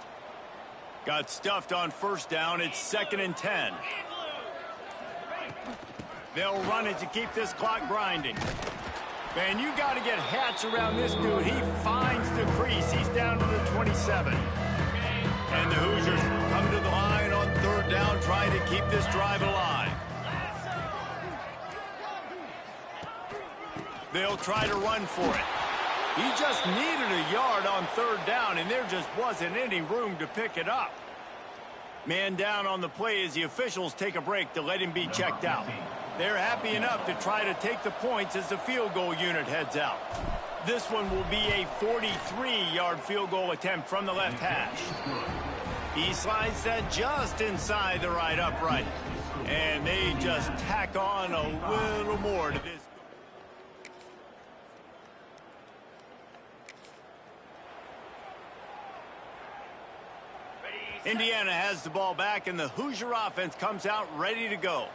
Got stuffed on first down. It's 2nd and 10. They'll run it to keep this clock grinding. Man, you got to get hats around this dude. He finds the crease. He's down to the 27. And the Hoosiers come to the line on third down, trying to keep this drive alive. They'll try to run for it. He just needed a yard on third down, and there just wasn't any room to pick it up. Man down on the play as the officials take a break to let him be checked out. They're happy enough to try to take the points as the field goal unit heads out. This one will be a 43-yard field goal attempt from the left hash. He slides that just inside the right upright. And they just tack on a little more to this. Indiana has the ball back, and the Hoosier offense comes out ready to go.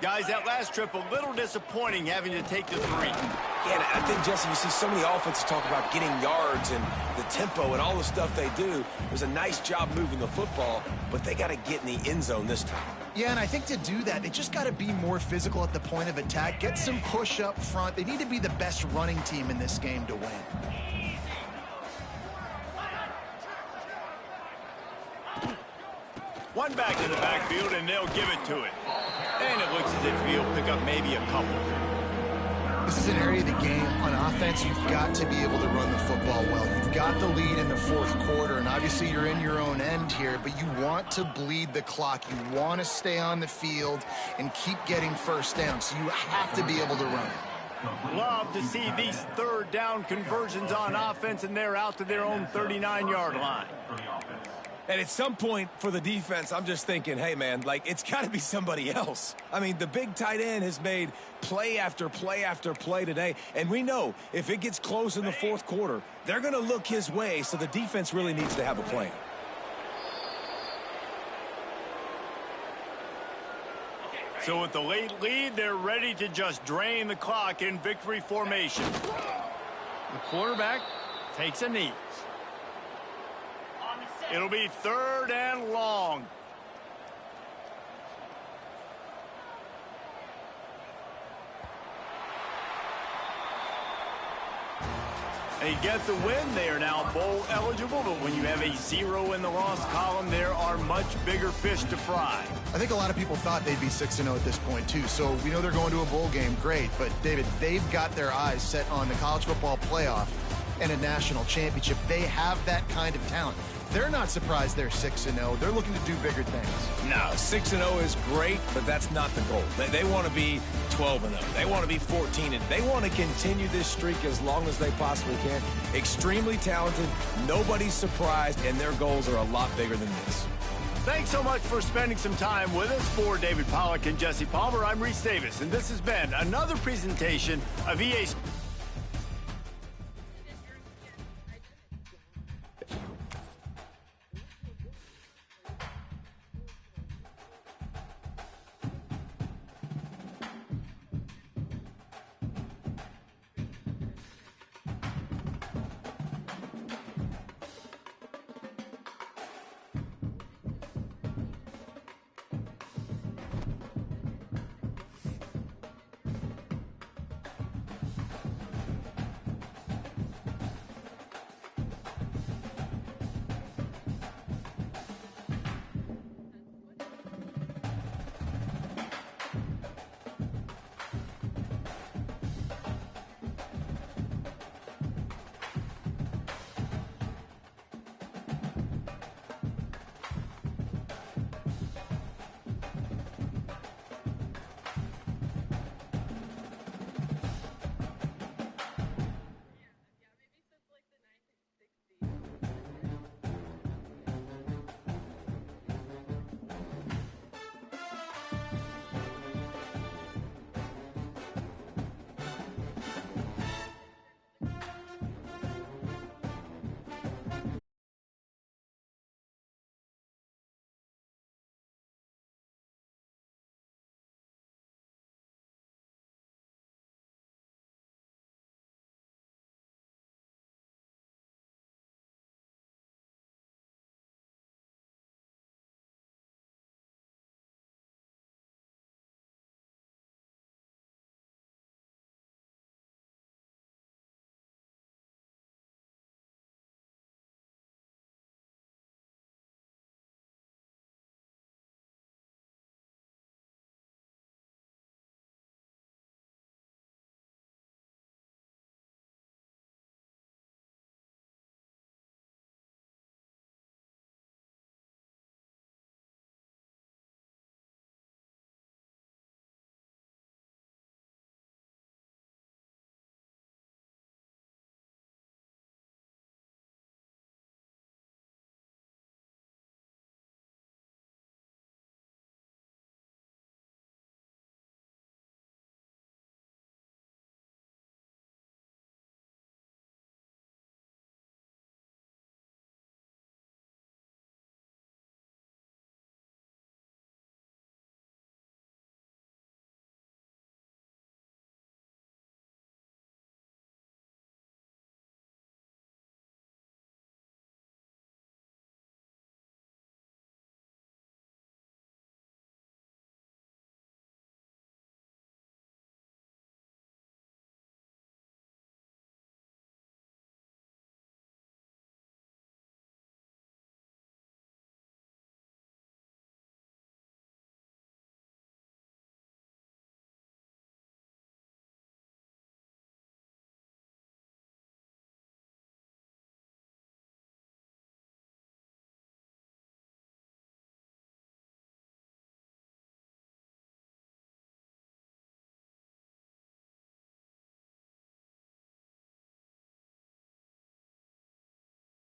Guys, that last trip a little disappointing having to take the 3. Yeah, I think, Jesse, you see so many offenses talk about getting yards and the tempo and all the stuff they do. It was a nice job moving the football, but they got to get in the end zone this time. Yeah, and I think to do that, they just got to be more physical at the point of attack, get some push up front. They need to be the best running team in this game to win. One back in the backfield, and they'll give it to it. And it looks as if he'll pick up maybe a couple. This is an area of the game. On offense, you've got to be able to run the football well. You've got the lead in the fourth quarter, and obviously you're in your own end here, but you want to bleed the clock. You want to stay on the field and keep getting first down, so you have to be able to run it. Love to see these third down conversions on offense, and they're out to their own 39-yard line. And at some point for the defense, I'm just thinking, hey, man, like, it's got to be somebody else. I mean, the big tight end has made play after play after play today. And we know if it gets close in the fourth quarter, they're going to look his way, so the defense really needs to have a plan. So with the late lead, they're ready to just drain the clock in victory formation. The quarterback takes a knee. It'll be third and long. They get the win. They are now bowl eligible, but when you have a 0 in the loss column, there are much bigger fish to fry. I think a lot of people thought they'd be 6-0 at this point, too. So we know they're going to a bowl game. Great. But, David, they've got their eyes set on the college football playoff and a national championship. They have that kind of talent. They're not surprised they're 6-0. They're looking to do bigger things. No, 6-0 is great, but that's not the goal. They want to be 12-0. They want to be 14-0. They want to continue this streak as long as they possibly can. Extremely talented. Nobody's surprised, and their goals are a lot bigger than this. Thanks so much for spending some time with us. For David Pollack and Jesse Palmer, I'm Reese Davis, and this has been another presentation of EA Sports.